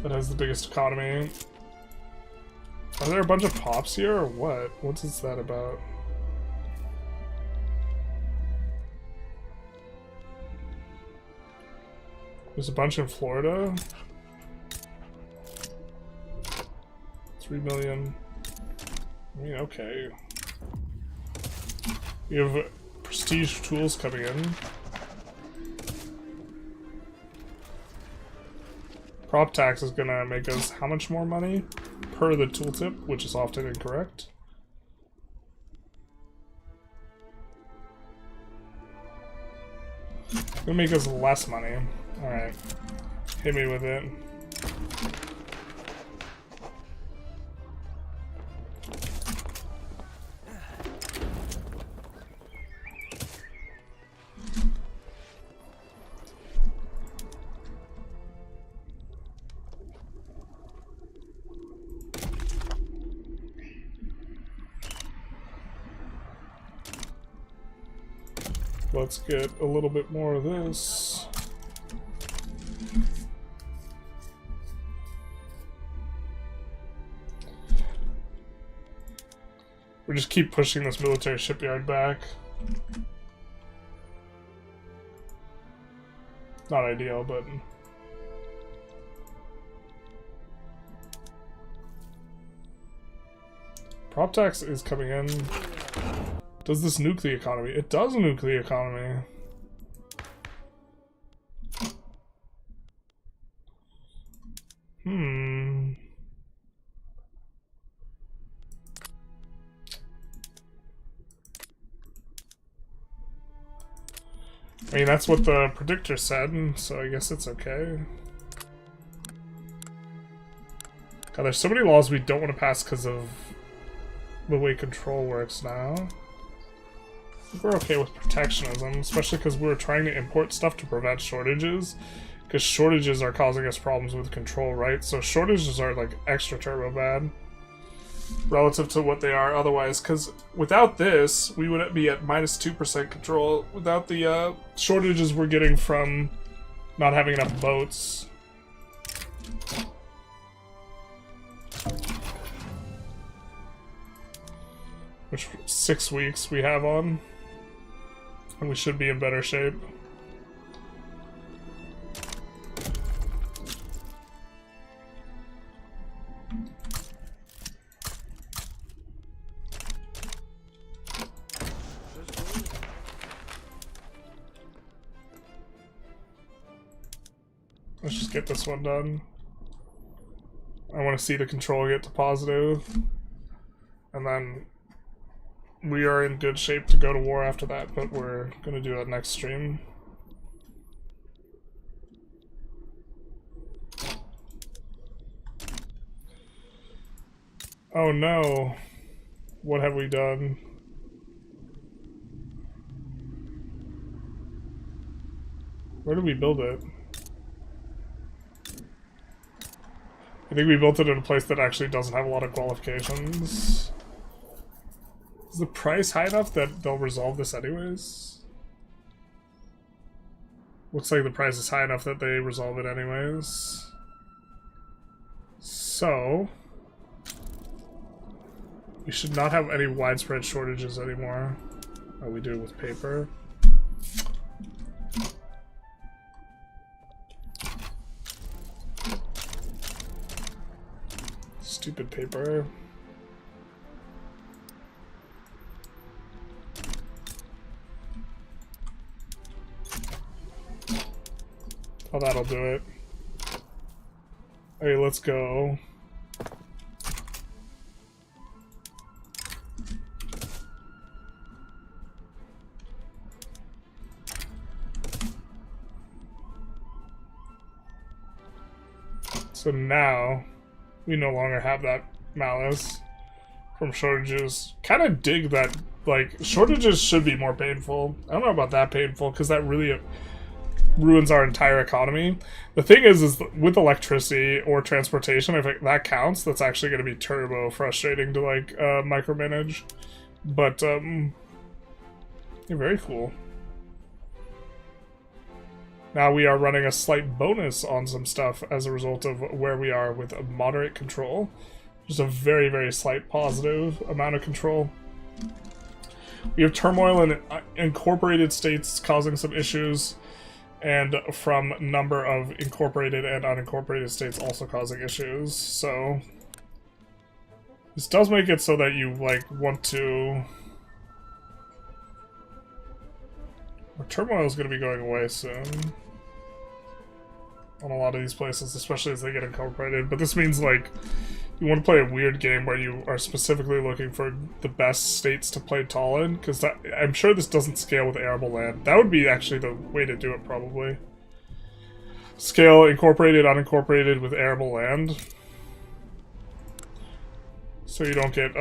That has the biggest economy. Are there a bunch of pops here or what? What is that about? There's a bunch in Florida. 3 million. I mean, okay. You have prestige tools coming in. Prop tax is gonna make us how much more money? Per the tooltip, which is often incorrect. It's gonna make us less money. Alright. Hit me with it. Let's get a little bit more of this. We just keep pushing this military shipyard back. Not ideal, but... Prop tax is coming in. Does this nuke the economy? It does nuke the economy. I mean, that's what the predictor said, so I guess it's okay. God, there's so many laws we don't want to pass because of the way control works now. I think we're okay with protectionism, especially because we're trying to import stuff to prevent shortages. Because shortages are causing us problems with control, right? So shortages are like extra turbo bad relative to what they are otherwise. Because without this, we would be at -2% control. Without the shortages we're getting from not having enough boats. Which 6 weeks we have on. And we should be in better shape. Let's just get this one done. I want to see the control get to positive. And then we are in good shape to go to war after that, but we're going to do that next stream. Oh no. What have we done? Where did we build it? I think we built it in a place that actually doesn't have a lot of qualifications. Is the price high enough that they'll resolve this anyways? Looks like the price is high enough that they resolve it anyways. So... we should not have any widespread shortages anymore. Oh, we do it with paper. Stupid paper. Oh, that'll do it. Okay, let's go. So now, we no longer have that malice from shortages. Kind of dig that, like, shortages should be more painful. I don't know about that painful, because that really... ruins our entire economy. The thing is with electricity or transportation, if that counts, that's actually going to be turbo frustrating to like micromanage. But you're very cool. Now we are running a slight bonus on some stuff as a result of where we are with a moderate control. Just a very, very slight positive amount of control. We have turmoil in incorporated states causing some issues, and from number of incorporated and unincorporated states also causing issues. So this does make it so that you like want to. Our turmoil is going to be going away soon on a lot of these places, especially as they get incorporated. But this means like you want to play a weird game where you are specifically looking for the best states to play tall in, because I'm sure this doesn't scale with arable land. That would be actually the way to do it, probably. Scale incorporated, unincorporated with arable land, so you don't get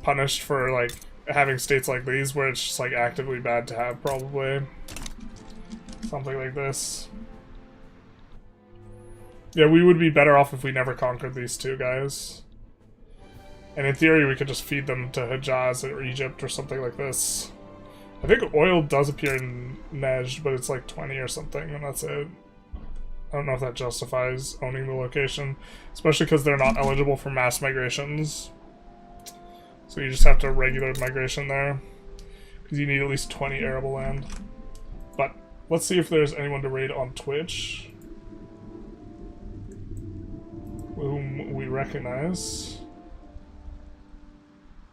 punished for like having states like these where it's just like actively bad to have, probably. Something like this. Yeah, we would be better off if we never conquered these two guys. And in theory, we could just feed them to Hejaz or Egypt or something like this. I think oil does appear in Nejd, but it's like 20 or something, and that's it. I don't know if that justifies owning the location, especially because they're not eligible for mass migrations. So you just have to regular migration there, because you need at least 20 arable land. But let's see if there's anyone to raid on Twitch whom we recognize.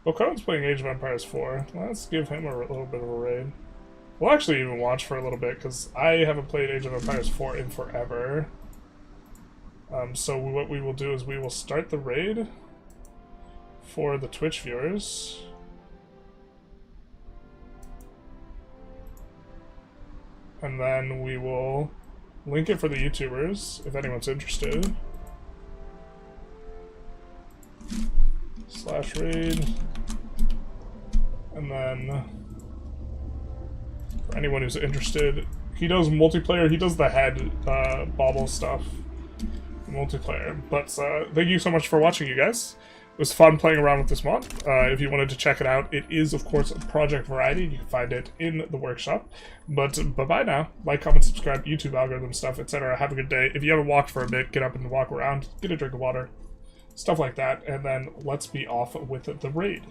Well, Cohen's playing Age of Empires 4. Let's give him a little bit of a raid. We'll actually even watch for a little bit, because I haven't played Age of Empires 4 in forever. So what we will do is we will start the raid for the Twitch viewers. And then we will link it for the YouTubers, if anyone's interested. /raid. And then for anyone who's interested, he does multiplayer, he does the head bauble stuff. Multiplayer. But thank you so much for watching, you guys. It was fun playing around with this mod. If you wanted to check it out, it is, of course, Project Variety. You can find it in the workshop. But bye-bye now. Like, comment, subscribe, YouTube algorithm stuff, etc. Have a good day. If you haven't walked for a bit, get up and walk around. Get a drink of water. Stuff like that. And then let's be off with the raid.